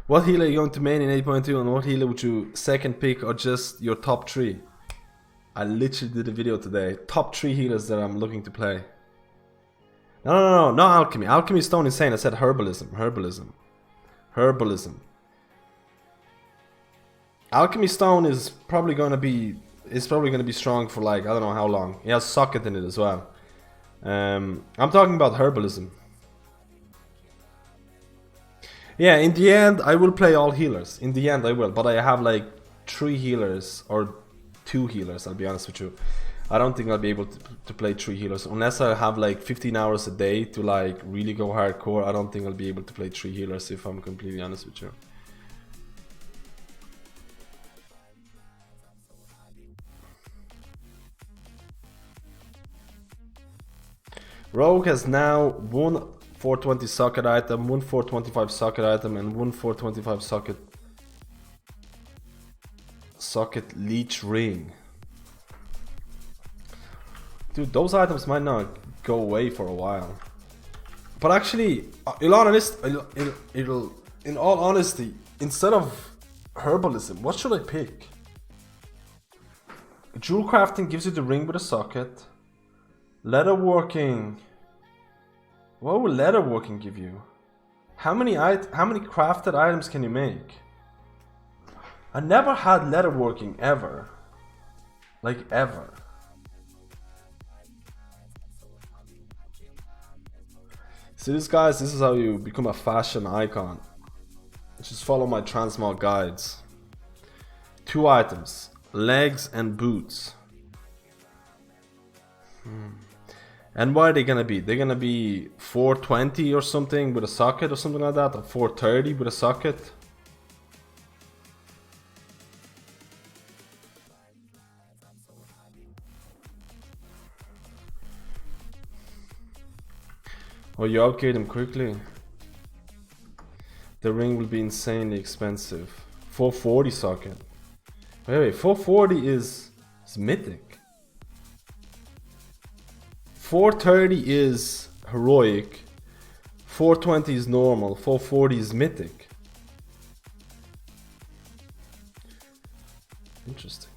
What healer are you going to main in 8.2 and what healer would you second pick or just your top 3? I literally did a video today. Top 3 healers that I'm looking to play. No, not alchemy. Alchemy is stone insane. I said herbalism. Alchemy stone is probably gonna be strong for like, I don't know how long. It has socket in it as well. I'm talking about herbalism. Yeah, in the end I will play all healers. In the end I will, but I have like 3 healers or 2 healers, I'll be honest with you. I don't think I'll be able to play 3 healers unless I have like 15 hours a day to like really go hardcore. I don't think I'll be able to play 3 healers if I'm completely honest with you. Rogue has now 1 420 socket item, 1 425 socket item, and 1 425 socket leech ring. Dude, those items might not go away for a while. But actually, in all honesty, instead of herbalism, what should I pick? Jewel crafting gives you the ring with a socket. Leatherworking. What will leatherworking give you? How many crafted items can you make? I never had leatherworking ever. Like ever. See this, guys, this is how you become a fashion icon. Just follow my transmog guides. 2 items, legs and boots. And what are they gonna be? They're gonna be 420 or something with a socket or something like that, or 430 with a socket. Oh, you upgrade them quickly. The ring will be insanely expensive. 440 socket. Wait, 440 is mythic. 430 is heroic. 420 is normal. 440 is mythic. Interesting.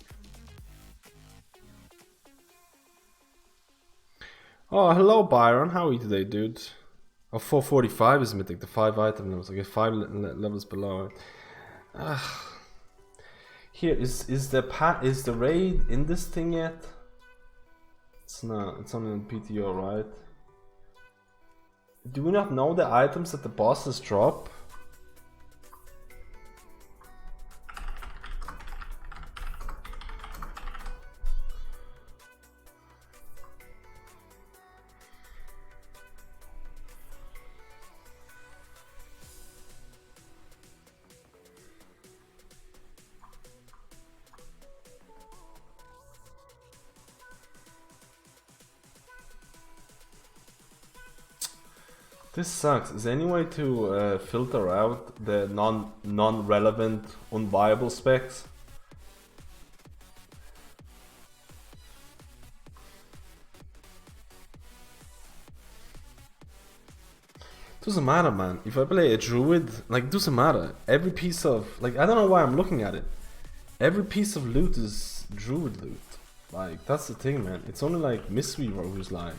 Oh, hello Byron, how are you today, dude? Oh, 445 is mythic, the 5 item levels. Okay, 5 levels below. Here, is the raid in this thing yet? It's not, it's only on PTO, right? Do we not know the items that the bosses drop? This sucks. Is there any way to filter out the non-relevant, unviable specs? Doesn't matter, man. If I play a druid, like, doesn't matter. Every piece of, like, I don't know why I'm looking at it. Every piece of loot is druid loot. Like, that's the thing, man. It's only like Mistweaver who's like,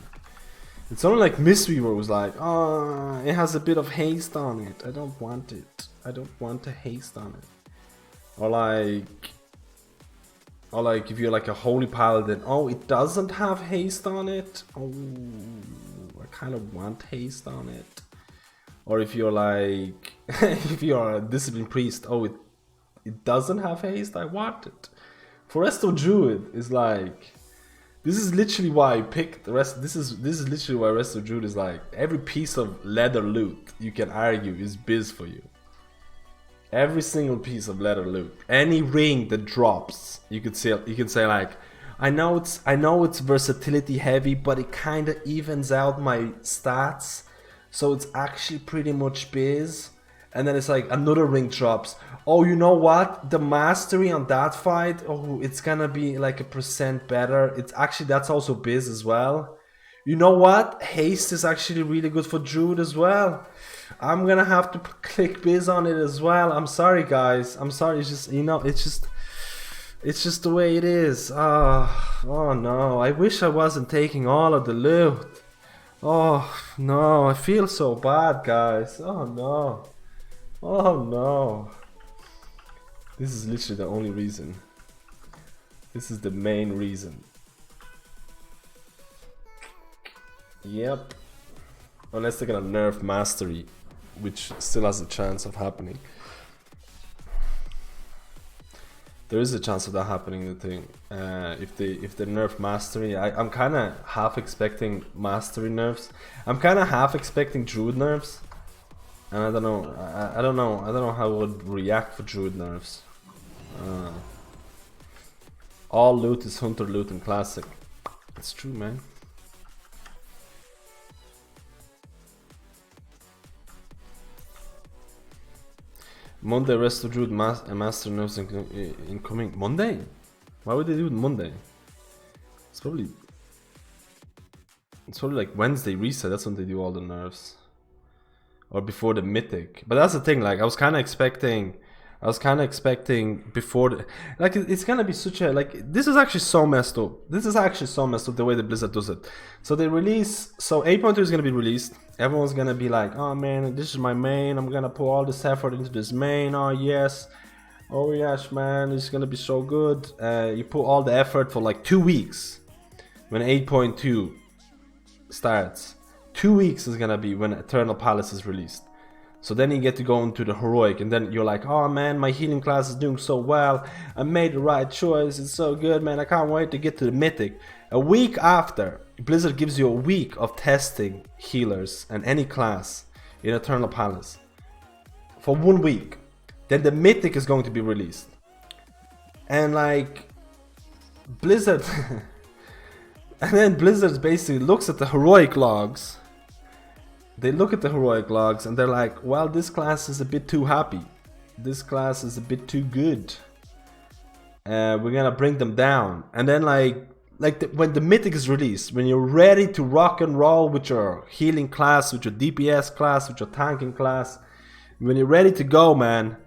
oh, it has a bit of haste on it. I don't want it. I don't want a haste on it. Or like if you're like a holy paladin, oh, it doesn't have haste on it. Oh, I kind of want haste on it. Or if you're like, if you're a disciplined priest, oh, it doesn't have haste. I want it. For Resto Druid is like, this is literally why I picked the rest. This is literally why Resto Druid is like, every piece of leather loot you can argue is biz for you. Every single piece of leather loot, any ring that drops, you can say like, I know it's versatility heavy, but it kind of evens out my stats, so it's actually pretty much biz. And then it's like another ring drops. Oh, you know what? The mastery on that fight, oh, it's gonna be like 1% better. It's actually, that's also biz as well. You know what? Haste is actually really good for Druid as well. I'm gonna have to click biz on it as well. I'm sorry, guys. I'm sorry. It's just, you know, it's just the way it is. Oh no. I wish I wasn't taking all of the loot. Oh no. I feel so bad, guys. Oh no. Oh no. This is literally the only reason. This is the main reason. Yep. Unless they're gonna nerf mastery, which still has a chance of happening. There is a chance of that happening, I think. If they nerf mastery, I'm kind of half expecting mastery nerfs. I'm kind of half expecting Druid nerfs, and I don't know. I don't know how I would react for Druid nerfs. All loot is hunter loot and classic. It's true, man. Monday rest of Druid master nerfs incoming. Monday? Why would they do it Monday? It's probably like Wednesday reset. That's when they do all the nerfs, or before the mythic. But that's the thing. Like I was kind of expecting before the, like it's gonna be such a like this is actually so messed up. This is actually so messed up the way that Blizzard does it. So they release. So 8.2 is gonna be released. Everyone's gonna be like, oh man, this is my main. I'm gonna put all this effort into this main. Oh yes, man, it's gonna be so good. You put all the effort for like 2 weeks. When 8.2 starts, 2 weeks is gonna be when Eternal Palace is released. So then you get to go into the heroic, and then you're like, oh man, my healing class is doing so well. I made the right choice. It's so good, man. I can't wait to get to the mythic. A week after, Blizzard gives you a week of testing healers and any class in Eternal Palace for 1 week. Then the mythic is going to be released. And like Blizzard and then Blizzard basically looks at the heroic logs. They look at the heroic logs and they're like, well, this class is a bit too happy. This class is a bit too good. We're gonna bring them down. And then when the mythic is released, when you're ready to rock and roll with your healing class, with your DPS class, with your tanking class, when you're ready to go, man,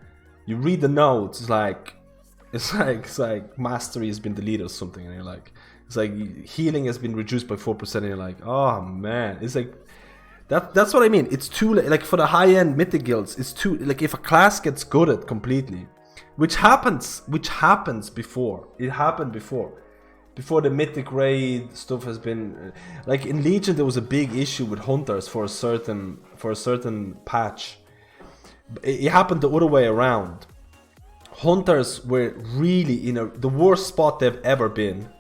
you read the notes. It's like mastery has been deleted or something, and you're like, it's like healing has been reduced by 4%, and you're like, oh man, it's like. That's what I mean. It's too like for the high-end mythic guilds. It's too like if a class gets gutted completely, which happens before. It happened before the mythic raid stuff has been like in Legion. There was a big issue with hunters for a certain patch. It happened the other way around. Hunters were really in the worst spot they've ever been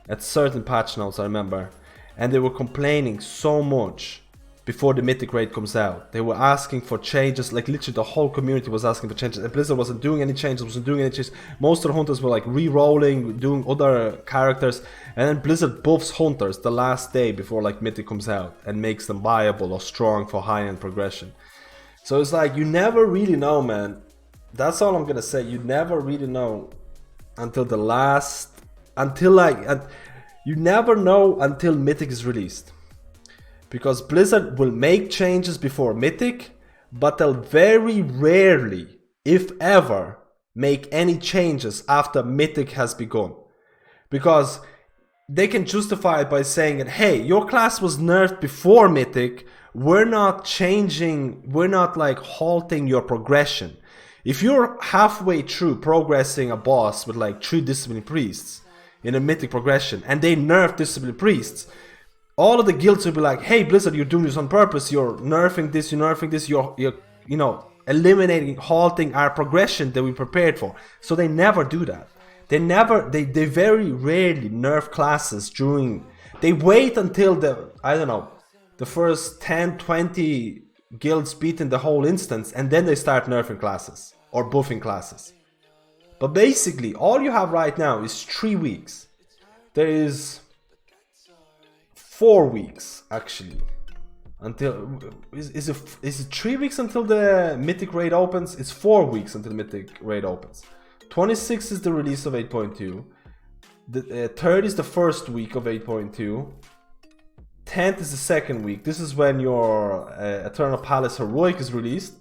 at certain patch notes. I remember, and they were complaining so much. Before the mythic raid comes out, they were asking for changes. Like literally the whole community was asking for changes, and Blizzard wasn't doing any changes, Most of the hunters were like re-rolling, doing other characters, and then Blizzard buffs hunters the last day before like mythic comes out and makes them viable or strong for high-end progression. So it's like you never really know, man. That's all I'm gonna say. You never really know until you never know until mythic is released. Because Blizzard will make changes before mythic, but they'll very rarely, if ever, make any changes after mythic has begun. Because they can justify it by saying that, hey, your class was nerfed before mythic, we're not changing, we're not like halting your progression. If you're halfway through progressing a boss with like 3 discipline priests in a mythic progression, and they nerf discipline priests, all of the guilds will be like, hey Blizzard, you're doing this on purpose, you're nerfing this, you're you know, eliminating, halting our progression that we prepared for. So they never do that. They very rarely nerf classes during, they wait until the first 10, 20 guilds beaten the whole instance, and then they start nerfing classes or buffing classes. But basically, all you have right now is 3 weeks. There is 4 weeks actually until is it 3 weeks until the mythic raid opens? It's 4 weeks until the mythic raid opens. 26 is the release of 8.2. The 3rd is the first week of 8.2. 10th is the second week. This is when your Eternal Palace Heroic is released,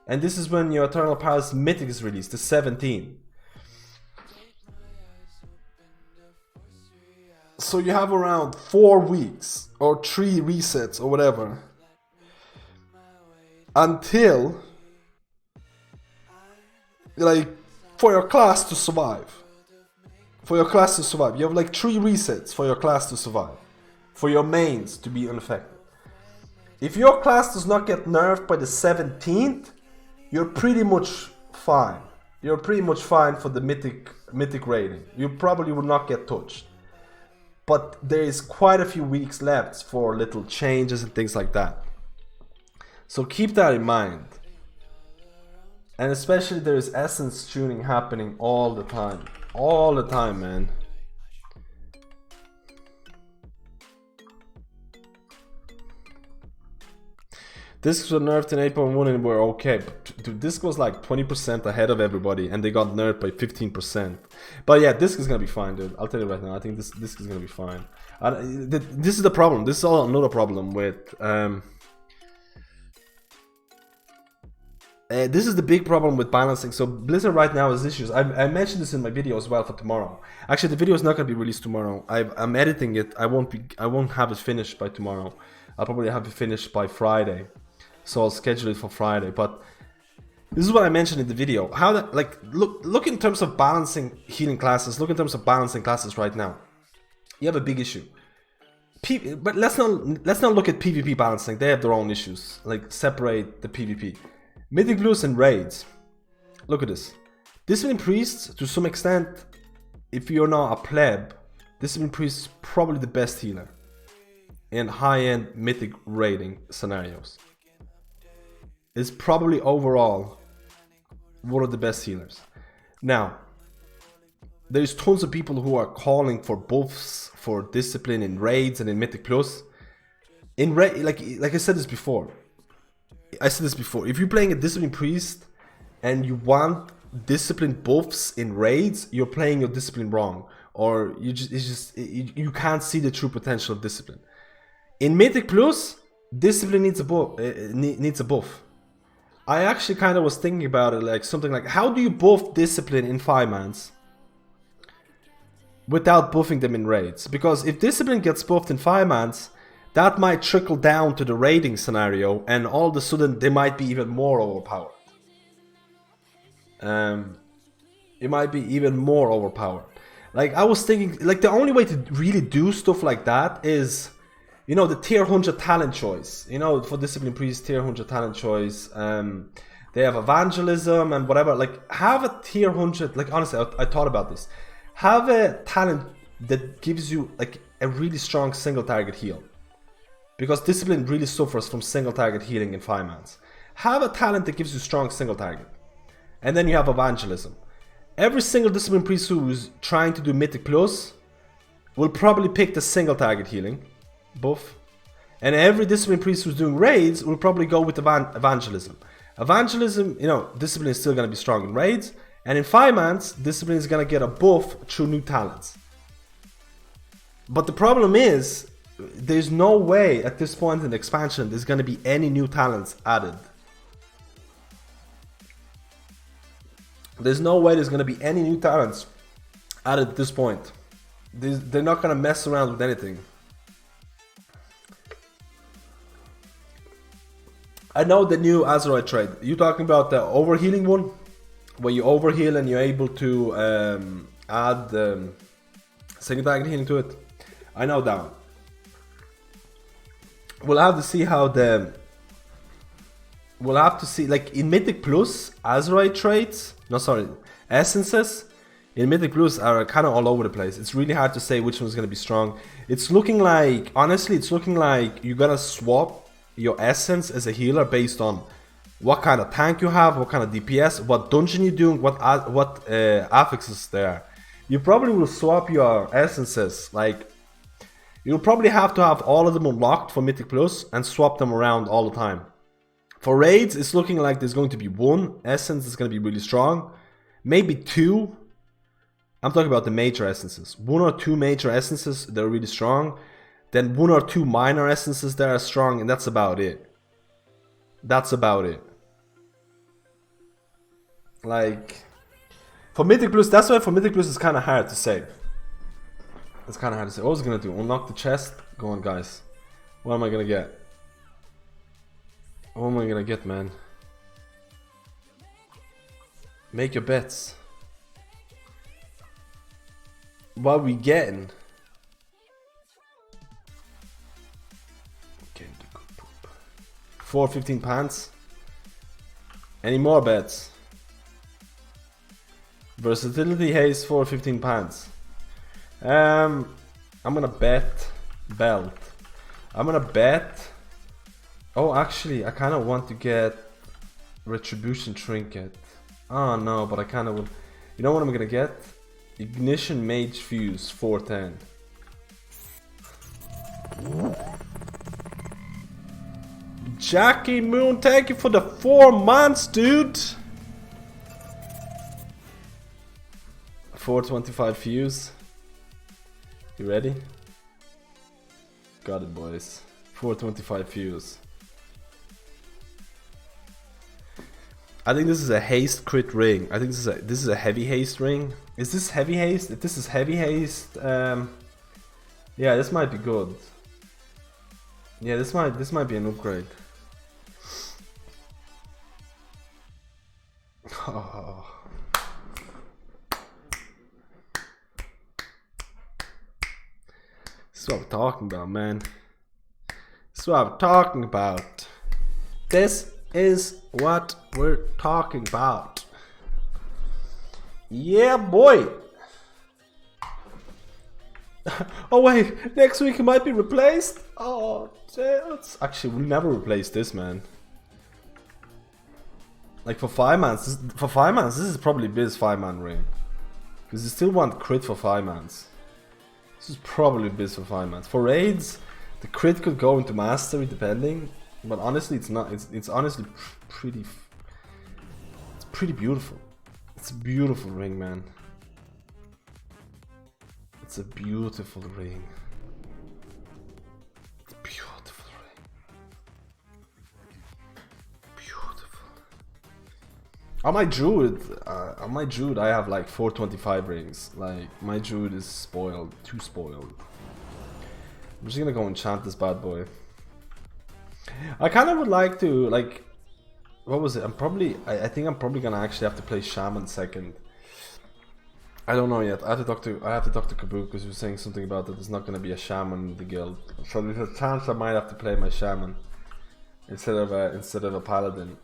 and this is when your Eternal Palace Mythic is released, the 17th. So you have around 4 weeks or 3 resets or whatever until, like, for your class to survive. You have like 3 resets for your class to survive. For your mains to be unaffected. If your class does not get nerfed by the 17th, you're pretty much fine. You're pretty much fine for the mythic mythic rating. You probably will not get touched. But there is quite a few weeks left for little changes and things like that. So keep that in mind. And especially there is essence tuning happening all the time. All the time, man. Discs were nerfed in 8.1 and were okay. But dude, Disc was like 20% ahead of everybody and they got nerfed by 15%. But yeah, Disc is gonna be fine, dude. I'll tell you right now, I think this Disc is gonna be fine. This is the problem. This is all another problem with... this is the big problem with balancing. So Blizzard right now has issues. I mentioned this in my video as well for tomorrow. Actually, the video is not gonna be released tomorrow. I'm editing it. I won't have it finished by tomorrow. I'll probably have it finished by Friday. So I'll schedule it for Friday. But this is what I mentioned in the video. How that, like, look in terms of balancing healing classes. Look in terms of balancing classes right now. You have a big issue. But let's not look at PvP balancing. They have their own issues. Like, separate the PvP. Mythic Blues and Raids. Look at this. Discipline Priests, to some extent, if you're not a pleb, Discipline Priest is probably the best healer in high-end mythic raiding scenarios. Is probably overall one of the best healers. Now, there's tons of people who are calling for buffs for discipline in raids and in Mythic Plus. In raid, like I said this before. If you're playing a discipline priest and you want discipline buffs in raids, you're playing your discipline wrong, or you can't see the true potential of discipline. In Mythic Plus, discipline needs a buff. I actually kind of was thinking about it, like something like, how do you buff discipline in 5-mans without buffing them in raids? Because if discipline gets buffed in 5-mans, that might trickle down to the raiding scenario, and all of a sudden they might be even more overpowered. It might be even more overpowered. Like, I was thinking, like, the only way to really do stuff like that is, you know, the tier 100 talent choice. You know, for Discipline Priest, tier 100 talent choice. They have evangelism and whatever. Like, have a tier 100, like, honestly, I thought about this. Have a talent that gives you, like, a really strong single target heal. Because Discipline really suffers from single target healing in 5-mans. Have a talent that gives you strong single target. And then you have evangelism. Every single Discipline Priest who's trying to do Mythic Plus will probably pick the single target healing buff. And every Discipline Priest who's doing raids will probably go with evangelism. Evangelism, you know, Discipline is still going to be strong in raids. And in 5-mans, Discipline is going to get a buff through new talents. But the problem is, there's no way at this point in the expansion there's going to be any new talents added. There's no way there's going to be any new talents added at this point. They're not going to mess around with anything. I know the new Azeroth trade. You talking about the overhealing one? Where you overheal and you're able to add single target healing to it? I know that one. We'll have to see how the... We'll have to see, like in Mythic Plus, Azeroth traits, no sorry, essences in Mythic Plus are kind of all over the place. It's really hard to say which one's going to be strong. It's looking like, honestly, it's looking like you're going to swap your essence as a healer based on what kind of tank you have, what kind of DPS, what dungeon you're doing, what affixes there are. You probably will swap your essences, like you'll probably have to have all of them unlocked for Mythic Plus and swap them around all the time. For raids, it's looking like there's going to be one essence that's going to be really strong. Maybe two. I'm talking about the major essences. 1 or 2 major essences that are really strong. Then 1 or 2 minor essences that are strong, and that's about it. That's about it. Like, for Mythic Plus, that's why for Mythic Plus it's kind of hard to say. It's kind of hard to say. What was I going to do? Unlock the chest? Go on, guys. What am I going to get? What am I gonna get, man? Make your bets. What are we getting? 415 pants. Any more bets? Versatility haste for 15 pants. I'm gonna bet belt. I'm gonna bet. Oh, actually, I kind of want to get retribution trinket. Oh no, but I kind of would. You know what I'm gonna get? Ignition mage fuse 410. Jackie Moon, thank you for the 4 months, dude. 425 fuse. You ready? Got it, boys. 425 fuse. I think this is a haste crit ring. I think this is a heavy haste ring. Is this heavy haste? If this is heavy haste, yeah, this might be good. Yeah, this might be an upgrade. Oh. This is what I'm talking about, man. This is what I'm talking about. This is what we're talking about. Yeah, boy. Oh wait, next week it might be replaced. Oh, actually, we'll never replace this, man. Like for 5 mans, this is probably Biz 5-man ring. Because you still want crit for 5 mans. This is probably Biz for 5 mans. For raids, the crit could go into mastery depending. But honestly, it's not. It's honestly pretty. It's pretty beautiful. It's a beautiful ring, man. It's a beautiful ring. It's a beautiful ring. Beautiful. On my Druid, I have like 425 rings. Like my Druid is spoiled, too spoiled. I'm just gonna go enchant this bad boy. I kind of would like to, like, what was it? I think I'm probably gonna actually have to play Shaman second. I don't know yet. I have to talk to Kabuk because he was saying something about that there's not gonna be a Shaman in the guild. So there's a chance I might have to play my Shaman instead of a Paladin.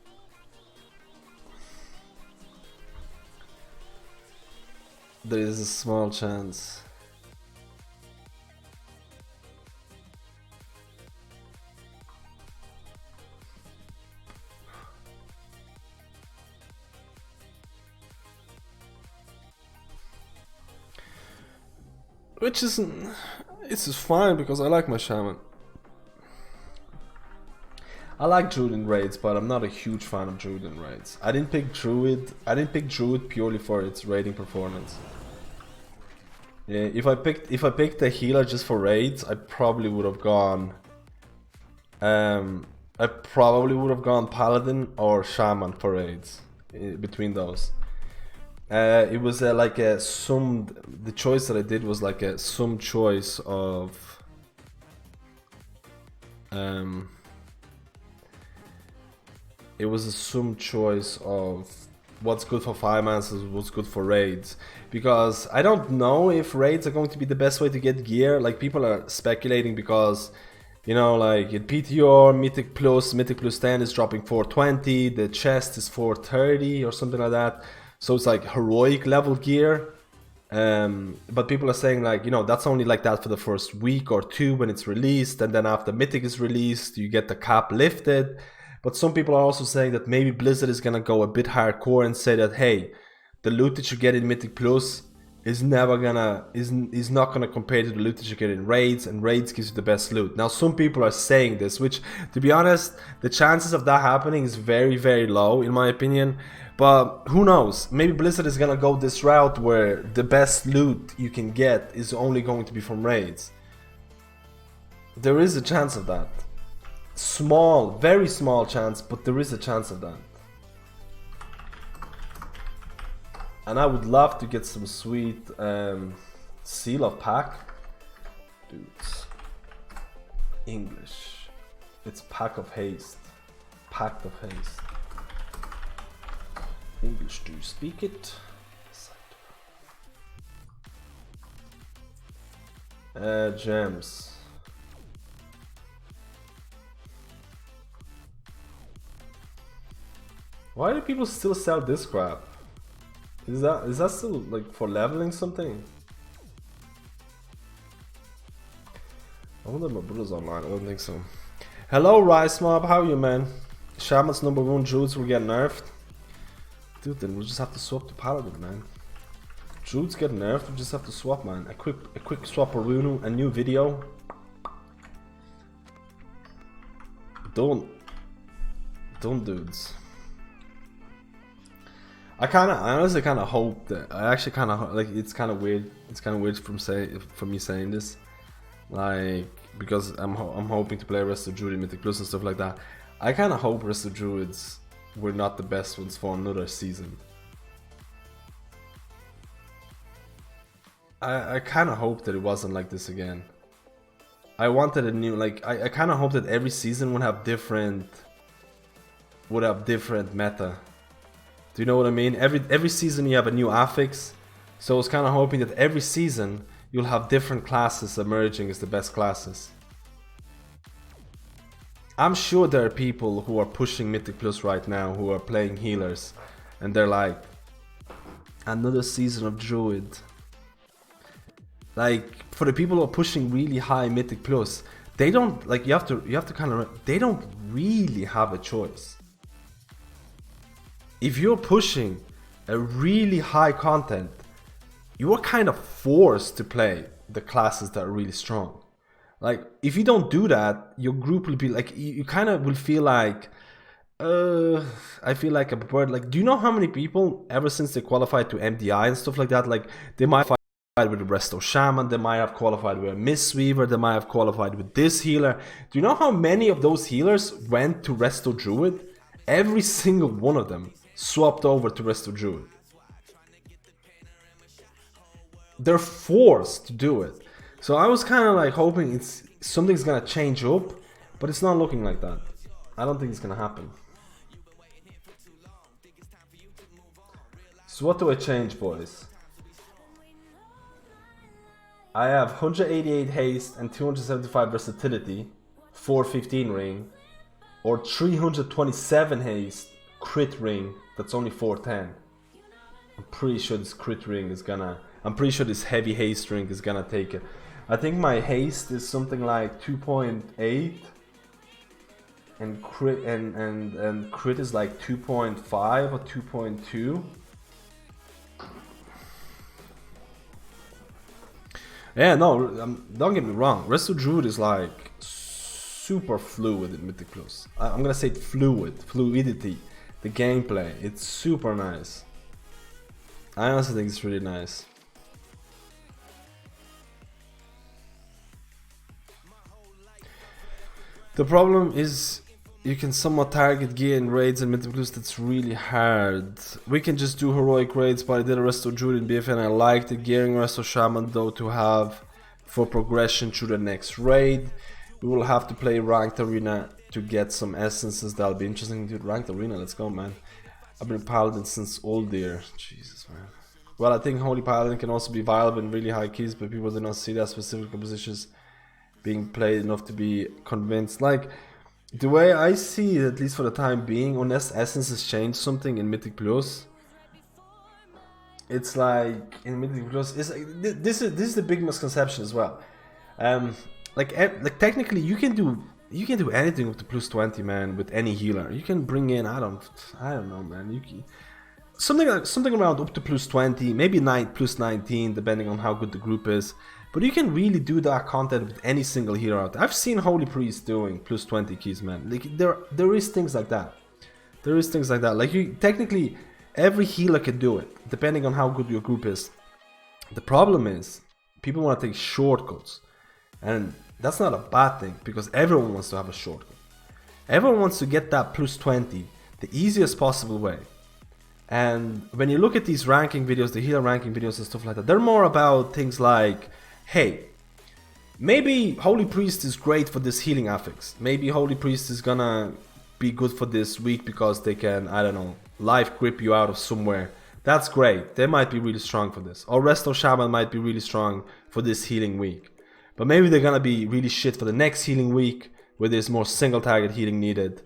There is a small chance. Which isn't. It's just fine because I like my Shaman. I like Druid in raids, but I'm not a huge fan of Druid in raids. I didn't pick Druid purely for its raiding performance. Yeah, if I picked a healer just for raids, I probably would have gone. I probably would have gone Paladin or Shaman for raids. Between those. It was like a sum. The choice that I did was like a sum choice of. It was a sum choice of what's good for 5 mans and what's good for raids. Because I don't know if raids are going to be the best way to get gear. Like people are speculating because, you know, like in PTR, Mythic Plus 10 is dropping 420, the chest is 430 or something like that. So it's like heroic level gear. But people are saying like, you know, that's only like that for the first week or two when it's released. And then after Mythic is released, you get the cap lifted. But some people are also saying that maybe Blizzard is gonna go a bit hardcore and say that, hey, the loot that you get in Mythic Plus is not gonna compare to the loot that you get in raids, and raids gives you the best loot. Now some people are saying this, which to be honest, the chances of that happening is very, very low in my opinion. But who knows? Maybe Blizzard is gonna go this route where the best loot you can get is only going to be from raids. There is a chance of that. Small, very small chance, but there is a chance of that. And I would love to get some sweet seal of pack. Dudes. English. It's pack of haste. Pact of haste. English, do you speak it? Gems. Why do people still sell this crap? Is that still like for leveling something? I wonder if my brother's online. I don't think so. Hello, Rice Mob. How are you, man? Shaman's #1 Druids will get nerfed. Dude, then we'll just have to swap to Paladin, man. Druids get nerfed. We just have to swap, man. A quick swap of Runu, a new video. Don't, dudes. I honestly kind of hope that I actually kind of like. It's kind of weird. It's kind of weird from me saying this, like because I'm hoping to play Rest of Druid, Mythic Plus and stuff like that. I kind of hope Rest of Druids were not the best ones for another season. I kind of hope that it wasn't like this again. I wanted a new, like I kind of hope that every season would have different meta. Do you know what I mean? Every season you have a new affix, so I was kind of hoping that every season you'll have different classes emerging as the best classes. I'm sure there are people who are pushing Mythic Plus right now who are playing healers, and they're like, another season of Druid. Like for the people who are pushing really high Mythic Plus, they don't like. You have to kind of. They don't really have a choice. If you're pushing a really high content, you are kind of forced to play the classes that are really strong. Like if you don't do that, your group will be like, you kind of will feel like, I feel like a bird. Like, do you know how many people ever since they qualified to MDI and stuff like that, like they might have qualified with the Resto Shaman, they might have qualified with a Mistweaver, they might have qualified with this healer. Do you know how many of those healers went to Resto Druid? Every single one of them swapped over to Resto Druid. They're forced to do it. So I was kind of like hoping something's gonna change up, but it's not looking like that. I don't think it's gonna happen. So what do I change, boys? I have 188 haste and 275 versatility, 415 ring, or 327 haste, crit ring, that's only 410. I'm pretty sure this crit ring is gonna, I'm pretty sure this heavy haste ring is gonna take it. I think my haste is something like 2.8 and crit and crit is like 2.5 or 2.2. Yeah, no, don't get me wrong. Resto Druid is like super fluid in Mythic Plus. I'm gonna say fluidity, the gameplay. It's super nice. I honestly think it's really nice. The problem is you can somewhat target gear in raids and Mythic Plus. That's really hard. We can just do heroic raids, but I did a Resto Druid in BfA and I liked the gearing Resto Shaman though to have for progression through the next raid. We will have to play ranked arena to get some essences. That'll be interesting. Dude, ranked arena, let's go, man. I've been Paladin since old year. Jesus, man. Well, I think Holy Paladin can also be viable in really high keys, but people do not see that specific compositions being played enough to be convinced. Like, the way I see it, at least for the time being, unless essences change something in Mythic Plus, it's like in Mythic Plus, it's like, this is the big misconception as well. Like technically, you can do anything up to plus 20, man, with any healer. You can bring in I don't know, man. You can, something around up to plus 20, maybe plus 19, depending on how good the group is. But you can really do that content with any single healer out there. I've seen Holy Priest doing plus 20 keys, man. Like there is things like that. There is things like that. Like you technically every healer can do it, depending on how good your group is. The problem is people want to take shortcuts, and that's not a bad thing because everyone wants to have a shortcut. Everyone wants to get that plus 20 the easiest possible way. And when you look at these ranking videos, the healer ranking videos and stuff like that, they're more about things like, hey, maybe Holy Priest is great for this healing affix. Maybe Holy Priest is gonna be good for this week because they can, I don't know, life grip you out of somewhere. That's great. They might be really strong for this. Or Resto Shaman might be really strong for this healing week. But maybe they're gonna be really shit for the next healing week where there's more single target healing needed.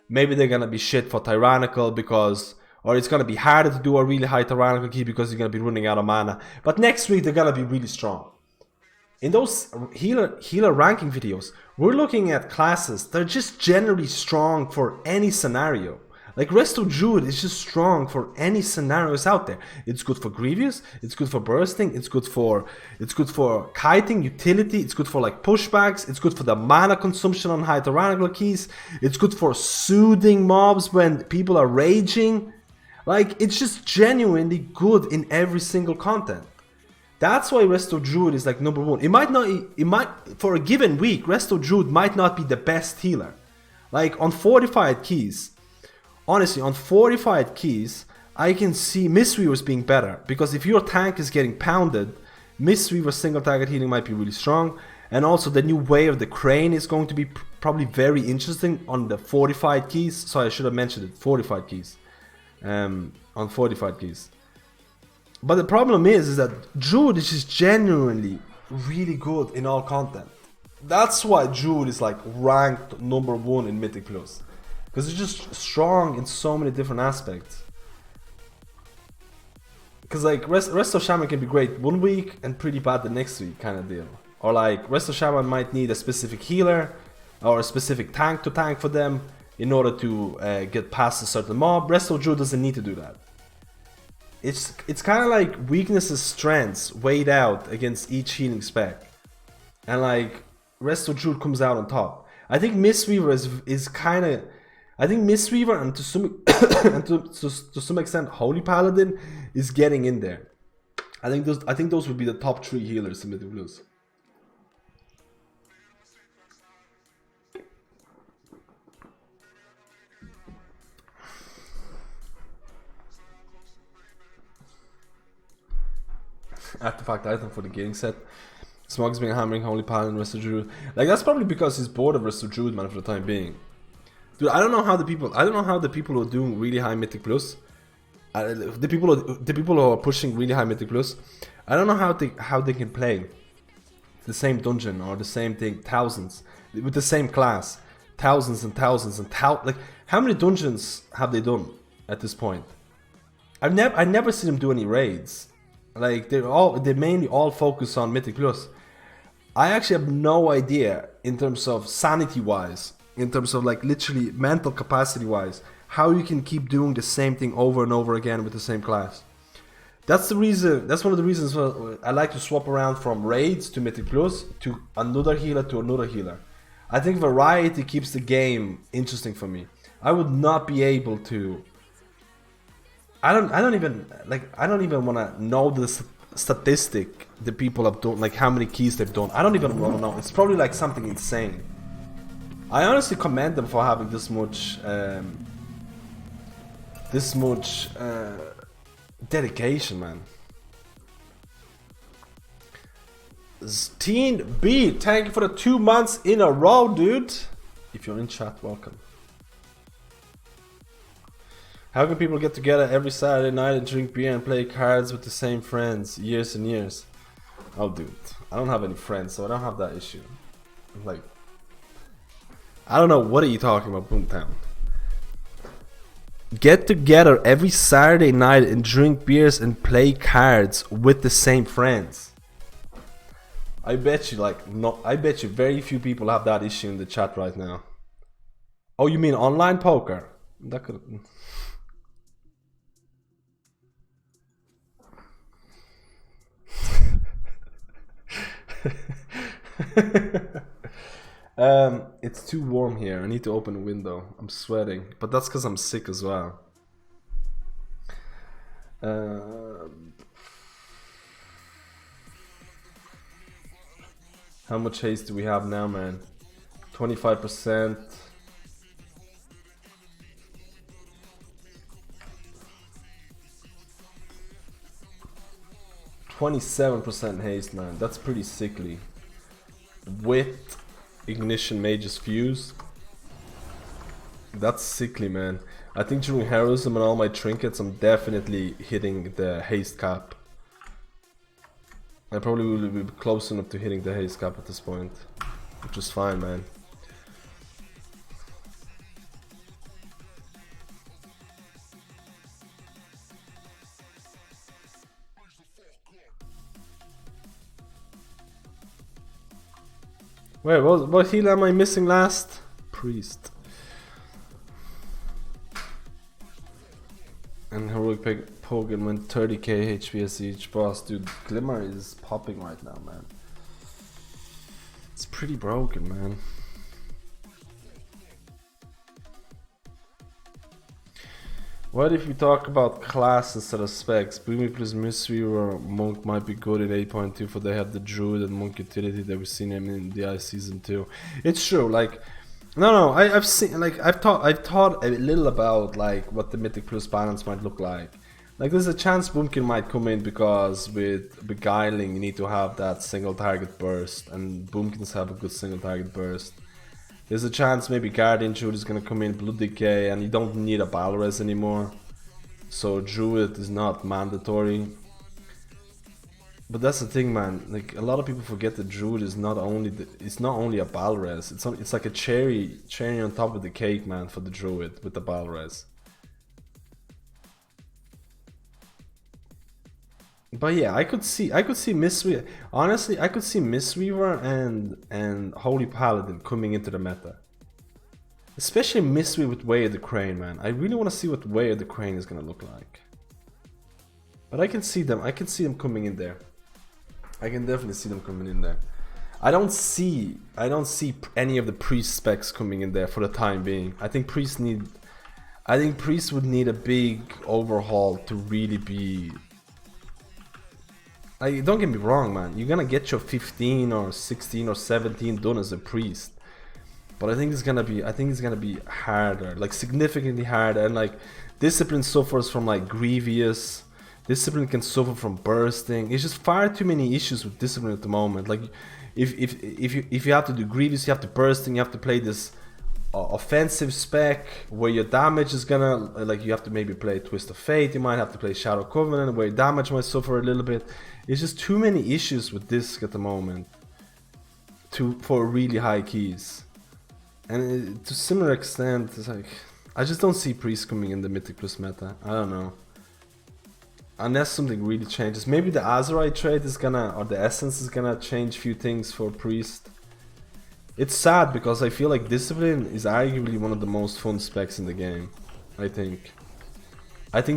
Maybe they're gonna be shit for Tyrannical because or it's gonna be harder to do a really high tyrannical key because you're gonna be running out of mana. But next week they're gonna be really strong. In those healer ranking videos, we're looking at classes that are just generally strong for any scenario. Like Resto Druid is just strong for any scenarios out there. It's good for Grievous, it's good for bursting, it's good for kiting, utility, it's good for like pushbacks, it's good for the mana consumption on high tyrannical keys, it's good for soothing mobs when people are raging. Like, it's just genuinely good in every single content. That's why Resto Druid is like number one. It might for a given week, Resto Druid might not be the best healer. Like on fortified keys, honestly, on fortified keys, I can see Mistweavers being better. Because if your tank is getting pounded, Mistweaver single target healing might be really strong. And also the new way of the Crane is going to be probably very interesting on the fortified keys. So I should have mentioned it, fortified keys. On fortified keys. But the problem is that Druid is just genuinely really good in all content. That's why Druid is like ranked number one in Mythic Plus. Because it's just strong in so many different aspects. Because like Resto Shaman can be great one week and pretty bad the next week kind of deal. Or like Resto Shaman might need a specific healer or a specific tank to tank for them in order to get past a certain mob. Resto Druid doesn't need to do that. It's kind of like weaknesses, strengths weighed out against each healing spec. And like Resto Druid comes out on top. I think Mistweaver is kind of... I think Mistweaver and to some extent Holy Paladin is getting in there. I think those would be the top 3 healers in Mythic Plus. Artifact item for the gating set. Smog's being hammering Holy Paladin, Resto Druid. Like that's probably because he's bored of Resto Druid, man, for the time being. Dude, I don't know how the people who are doing really high Mythic Plus, the people who are pushing really high Mythic Plus, I don't know how they can play the same dungeon or the same thing thousands with the same class, thousands and thousands and like how many dungeons have they done at this point? I've never seen them do any raids. Like they mainly all focus on Mythic Plus. I actually have no idea in terms of sanity wise, in terms of like literally mental capacity wise, how you can keep doing the same thing over and over again with the same class. That's the reason. That's one of the reasons why I like to swap around from raids to Mythic Plus to another healer to another healer. I think variety keeps the game interesting for me. I would not be able to. I don't even want to know the statistic the people have done, like how many keys they've done. I don't even want to know. It's probably like something insane. I honestly commend them for having this much dedication, man. Teen B, thank you for the 2 months in a row, dude. If you're in chat, welcome. How can people get together every Saturday night and drink beer and play cards with the same friends years and years? Oh, dude, I don't have any friends, so I don't have that issue. Like, I don't know, what are you talking about, Boomtown? Get together every Saturday night and drink beers and play cards with the same friends. I bet you, I bet you very few people have that issue in the chat right now. Oh, you mean online poker? That could. It's too warm here. I need to open a window. I'm sweating, but that's because I'm sick as well. How much haste do we have now, man? 25%. 27% haste, man. That's pretty sickly. With Ignition Mage's Fuse. That's sickly, man. I think during Heroism and all my trinkets, I'm definitely hitting the haste cap. I probably will be close enough to hitting the haste cap at this point. Which is fine, man. Wait, what heal am I missing last? Priest. And heroic Pogan went 30k HPS each. Boss, dude, Glimmer is popping right now, man. It's pretty broken, man. What if we talk about class instead of specs? Boomy plus Mistweaver Monk might be good in 8.2 for they have the Druid and Monk utility that we've seen him in the Ice Season 2. It's true, like I've seen, like I've thought a little about like what the Mythic plus balance might look like. Like there's a chance Boomkin might come in because with Beguiling you need to have that single target burst, and Boomkins have a good single target burst. There's a chance maybe Guardian Druid is gonna come in, Blood Decay, and you don't need a Balres anymore. So Druid is not mandatory. But that's the thing, man. Like a lot of people forget that Druid is not only a Balres. It's like a cherry on top of the cake, man, for the Druid with the Balres. But yeah, I could see Mistweaver. Honestly, I could see Mistweaver and Holy Paladin coming into the meta. Especially Mistweaver with Way of the Crane, man. I really want to see what Way of the Crane is gonna look like. But I can see them coming in there. I can definitely see them coming in there. I don't see any of the priest specs coming in there for the time being. I think priest would need a big overhaul to really be. Like, don't get me wrong, man. You're gonna get your 15 or 16 or 17 done as a priest, but I think it's gonna be harder, like significantly harder. And like, discipline suffers from like grievous. Discipline can suffer from bursting. It's just far too many issues with discipline at the moment. Like, if you have to do grievous, you have to bursting. You have to play this offensive spec where your damage is gonna, like, you have to maybe play Twist of Fate. You might have to play Shadow Covenant where your damage might suffer a little bit. It's just too many issues with Disc at the moment for really high keys. And to similar extent, it's like, I just don't see Priest coming in the Mythic Plus meta. I don't know. Unless something really changes. Maybe the Azerite trait is gonna, or the Essence is gonna change a few things for Priest. It's sad because I feel like Discipline is arguably one of the most fun specs in the game. I think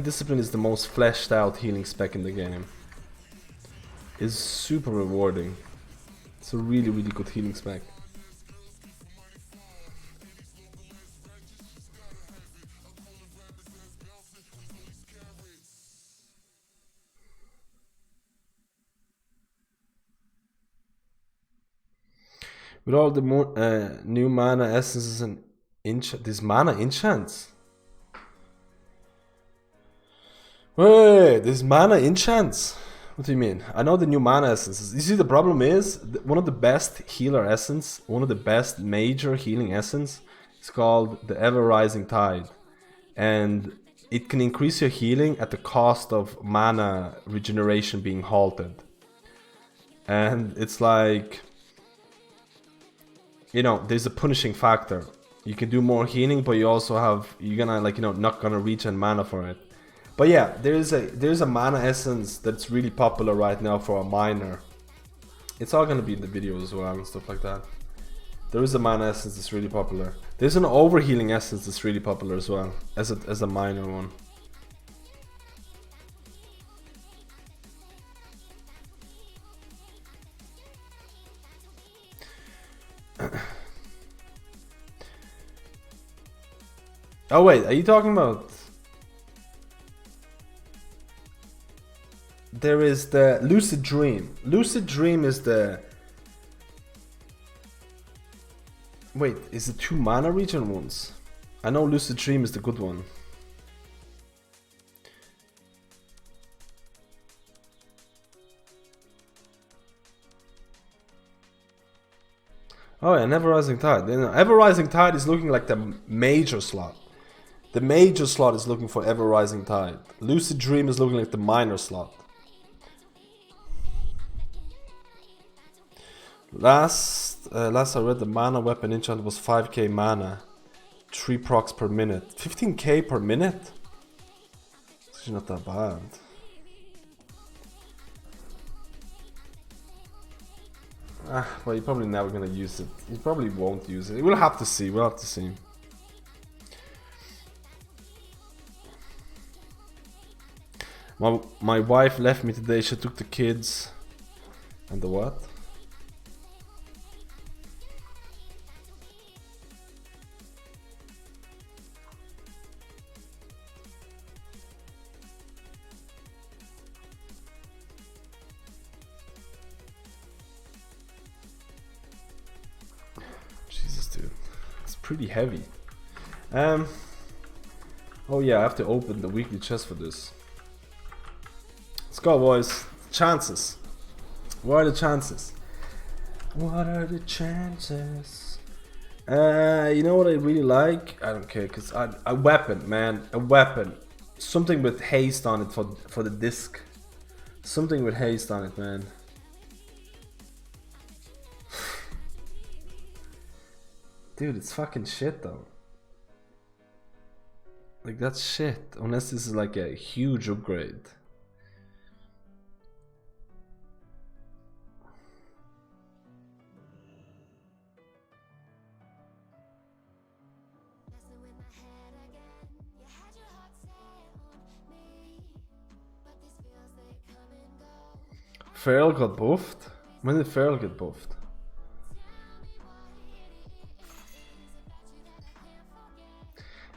Discipline is the most fleshed out healing spec in the game. It's super rewarding. It's a really, really good healing spec. With all the new mana essences and this mana enchants. Wait, this mana enchants? What do you mean? I know the new mana essences. You see, the problem is one of the best healer essence, one of the best major healing essence is called the Ever Rising Tide, and it can increase your healing at the cost of mana regeneration being halted. And it's like, you know, there's a punishing factor. You can do more healing, but you also have, you're gonna, like, you know, not gonna regen mana for it. But yeah, there's a mana essence that's really popular right now for a miner. It's all gonna be in the video as well and stuff like that. There is a mana essence that's really popular. There's an overhealing essence that's really popular as well, as a minor one. Oh wait, are you talking about? There is the Lucid Dream. Lucid Dream is the... Wait, is it 2 mana regen ones? I know Lucid Dream is the good one. Oh yeah, Ever Rising Tide. Ever Rising Tide is looking like the major slot. The major slot is looking for Ever Rising Tide. Lucid Dream is looking like the minor slot. Last I read, the mana weapon enchant was 5k mana, 3 procs per minute, 15k per minute. It's actually not that bad. Well, you're probably never gonna use it. You probably won't use it. We'll have to see. We'll have to see. My wife left me today. She took the kids. And the what? Jesus, dude. It's pretty heavy. Oh yeah, I have to open the weekly chest for this. Let's go, boys. Chances. What are the chances? What are the chances? You know what I really like? I don't care, cause a weapon, man, a weapon. Something with haste on it for the disc. Something with haste on it, man. Dude, it's fucking shit though. Like that's shit. Unless this is like a huge upgrade. Feral got buffed? When did Feral get buffed?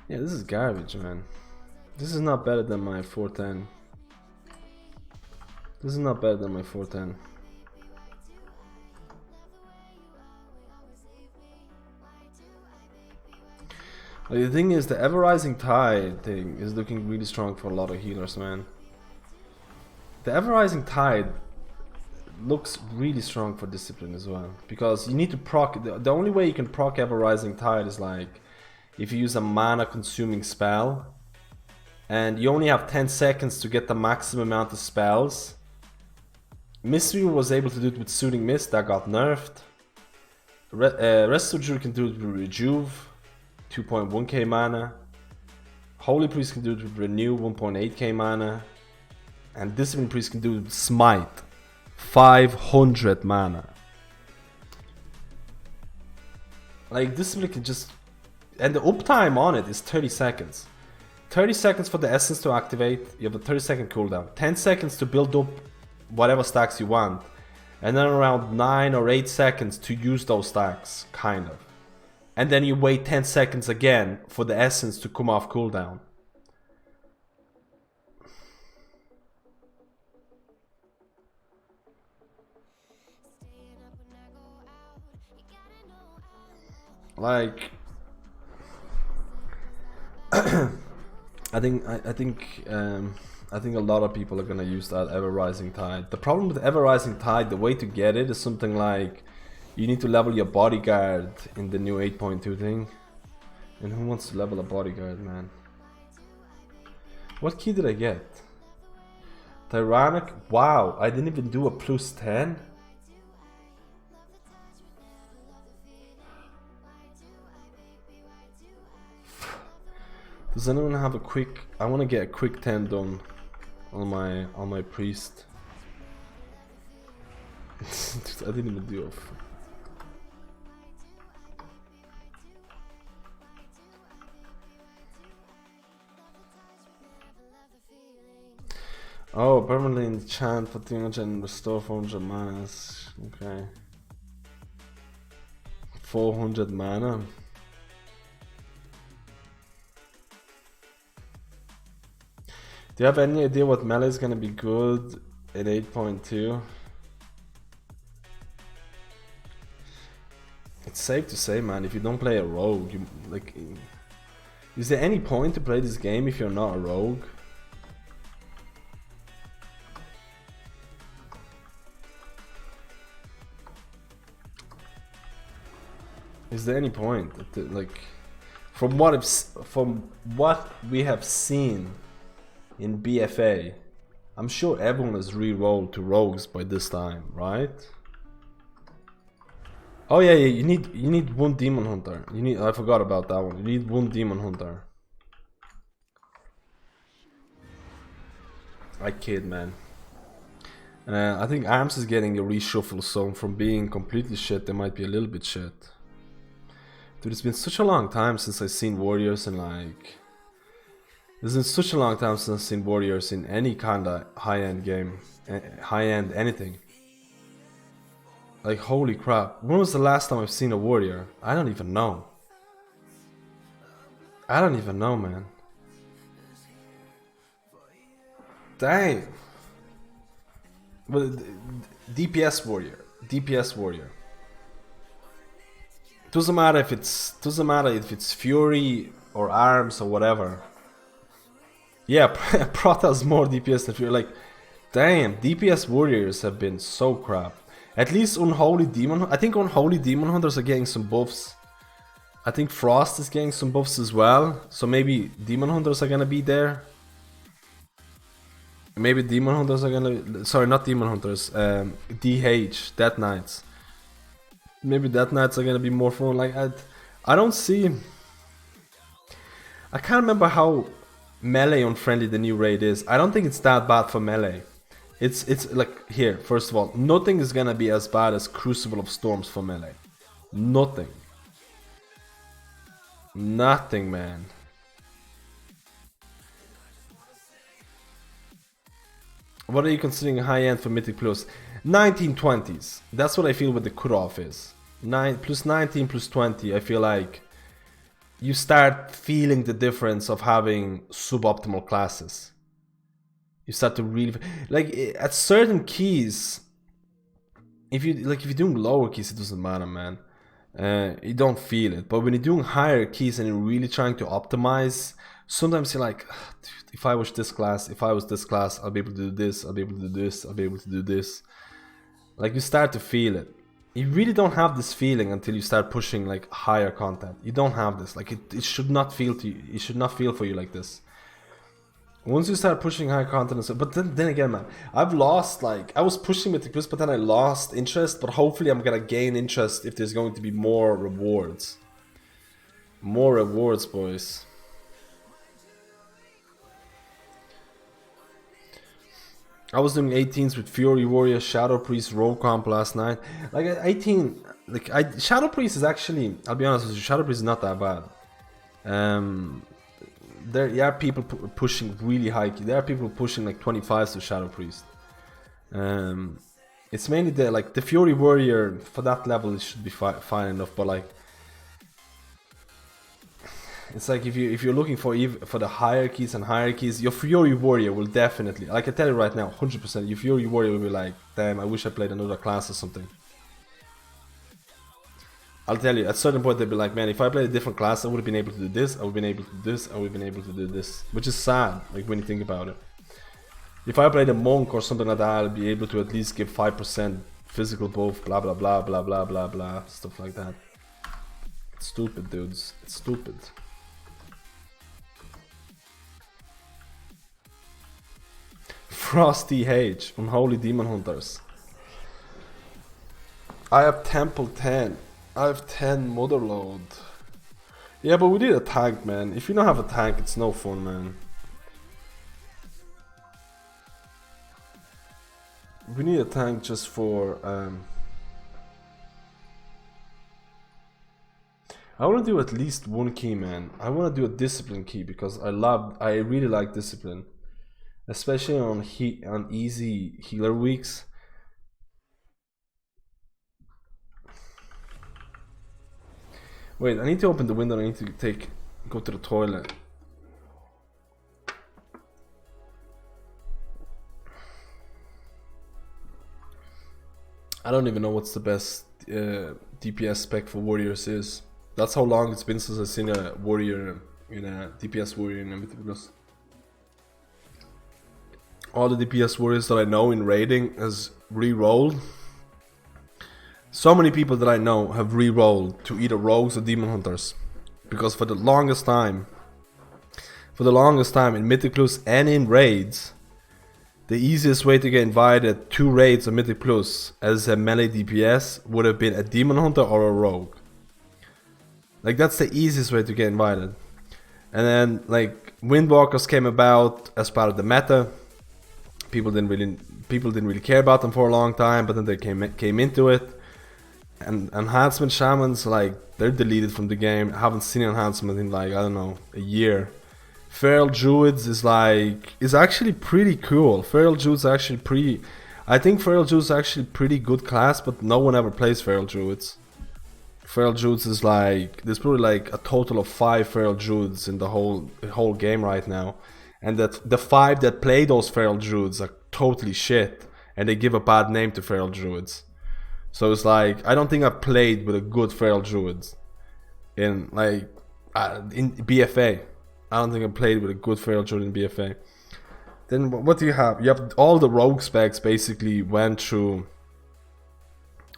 Yeah, this is garbage, man. This is not better than my 410. This is not better than my 410. Like, the thing is, the Ever Rising Tide thing is looking really strong for a lot of healers, man. The Ever Rising Tide looks really strong for discipline as well, because you need to proc. The only way you can proc Ever Rising Tide is like if you use a mana consuming spell and you only have 10 seconds to get the maximum amount of spells. Mystery was able to do it with Soothing Mist, that got nerfed. Resto Druid can do it with Rejuve, 2.1k mana. Holy Priest can do it with Renew, 1.8k mana. And Discipline Priest can do it with Smite, 500 mana. Like, Discipline can just... And the uptime on it is 30 seconds. 30 seconds for the essence to activate, you have a 30 second cooldown. 10 seconds to build up whatever stacks you want. And then around 9 or 8 seconds to use those stacks, kind of. And then you wait 10 seconds again for the essence to come off cooldown. Like, I think a lot of people are gonna use that Ever Rising Tide. The problem with Ever Rising Tide, the way to get it is something like you need to level your bodyguard in the new 8.2 thing. And who wants to level a bodyguard, man? What key did I get? Tyrannic? Wow, I didn't even do a plus 10. Does anyone have a quick... I want to get a quick 10 done on my priest. I didn't even do it. Oh, permanently enchant for 300 and restore 400 mana. Okay. 400 mana. Do you have any idea what melee is gonna be good in 8.2? It's safe to say, man, if you don't play a rogue, you, like, is there any point to play this game if you're not a rogue? Is there any point? Like, from what we have seen in BfA, I'm sure everyone has re-rolled to rogues by this time, right? Oh yeah, you need one demon hunter. I forgot about that one. You need one demon hunter. I kid, man. I think Arms is getting a reshuffle, so from being completely shit, they might be a little bit shit. Dude, it's been such a long time since I've seen Warriors in like... It's been such a long time since I've seen Warriors in any kind of high-end game. High-end anything. Like, holy crap. When was the last time I've seen a Warrior? I don't even know. I don't even know, man. Dang. But DPS Warrior. DPS Warrior. Doesn't matter if it's Fury or Arms or whatever. Yeah, Protoss more DPS than Fury. Like, damn, DPS Warriors have been so crap. At least Unholy Demon... I think Unholy Demon Hunters are getting some buffs. I think Frost is getting some buffs as well. So maybe Demon Hunters are gonna be there. Maybe Demon Hunters are gonna... Sorry, not Demon Hunters. DH, Death Knights. Maybe Death Knights are gonna be more fun. Like, I don't see... I can't remember how melee unfriendly the new raid is. I don't think it's that bad for melee. It's like, here, first of all, nothing is gonna be as bad as Crucible of Storms for melee. Nothing. Nothing, man. What are you considering high-end for Mythic Plus? 1920s. That's what I feel what the cutoff is. 9 plus 19 plus 20. I feel like you start feeling the difference of having suboptimal classes. You start to really like at certain keys. If you're doing lower keys, it doesn't matter, man. You don't feel it. But when you're doing higher keys and you're really trying to optimize, sometimes you're like, dude, if I was this class, I'll be able to do this, I'll be able to do this, I'll be able to do this. Like, you start to feel it. You really don't have this feeling until you start pushing like higher content. You don't have this. Like, it should not feel to you. It should not feel for you like this. Once you start pushing higher content, but then again, man, I've lost, like, I was pushing Mythic Plus, but then I lost interest. But hopefully, I'm gonna gain interest if there's going to be more rewards. More rewards, boys. I was doing 18s with Fury Warrior, Shadow Priest, Rogue Comp last night. Like, 18, like, Shadow Priest is actually, I'll be honest with you, Shadow Priest is not that bad. There are people pushing really high. There are people pushing like 25s to Shadow Priest. It's mainly the Fury Warrior for that level. It should be fine enough, but like, it's like if you're looking for the higher keys and higher keys, your Fury Warrior will definitely, like I tell you right now, 100%, your Fury Warrior will be like, damn, I wish I played another class or something. I'll tell you, at a certain point they'll be like, man, if I played a different class, I would have been able to do this, I would have been able to do this, I would have been able to do this. Which is sad, like, when you think about it. If I played a monk or something like that, I'll be able to at least give 5% physical buff, blah blah blah blah blah blah blah, stuff like that. It's stupid, dudes. It's stupid. Frosty H, Unholy Demon Hunters. I have Temple 10. I have 10 Motherload. Yeah, but we need a tank, man. If you don't have a tank, it's no fun, man. We need a tank just for... I want to do at least one key, man. I want to do a discipline key because I really like discipline. Especially on easy healer weeks. Wait, I need to open the window. I need to go to the toilet. I don't even know what's the best DPS spec for warriors is. That's how long it's been since I've seen a warrior in a DPS warrior in Mythic Plus. All the DPS warriors that I know in raiding has re-rolled. So many people that I know have re-rolled to either rogues or demon hunters, because for the longest time in Mythic Plus and in raids, the easiest way to get invited to raids of Mythic Plus as a melee DPS would have been a demon hunter or a rogue. Like, that's the easiest way to get invited. And then like Windwalkers came about as part of the meta. People didn't really care about them for a long time, but then they came into it. And enhancement shamans, like, they're deleted from the game. I haven't seen enhancement in like, I don't know, a year. Feral Druids is actually pretty cool. Feral Druids are actually I think Feral Druids are actually pretty good class, but no one ever plays Feral Druids. Feral Druids is like, there's probably like a total of 5 Feral Druids in the whole game right now. And that the 5 that play those Feral Druids are totally shit. And they give a bad name to Feral Druids. So it's like, I don't think I've played with a good Feral Druid in BfA. I don't think I played with a good Feral Druid in BfA. Then what do you have? You have all the rogue specs basically went through.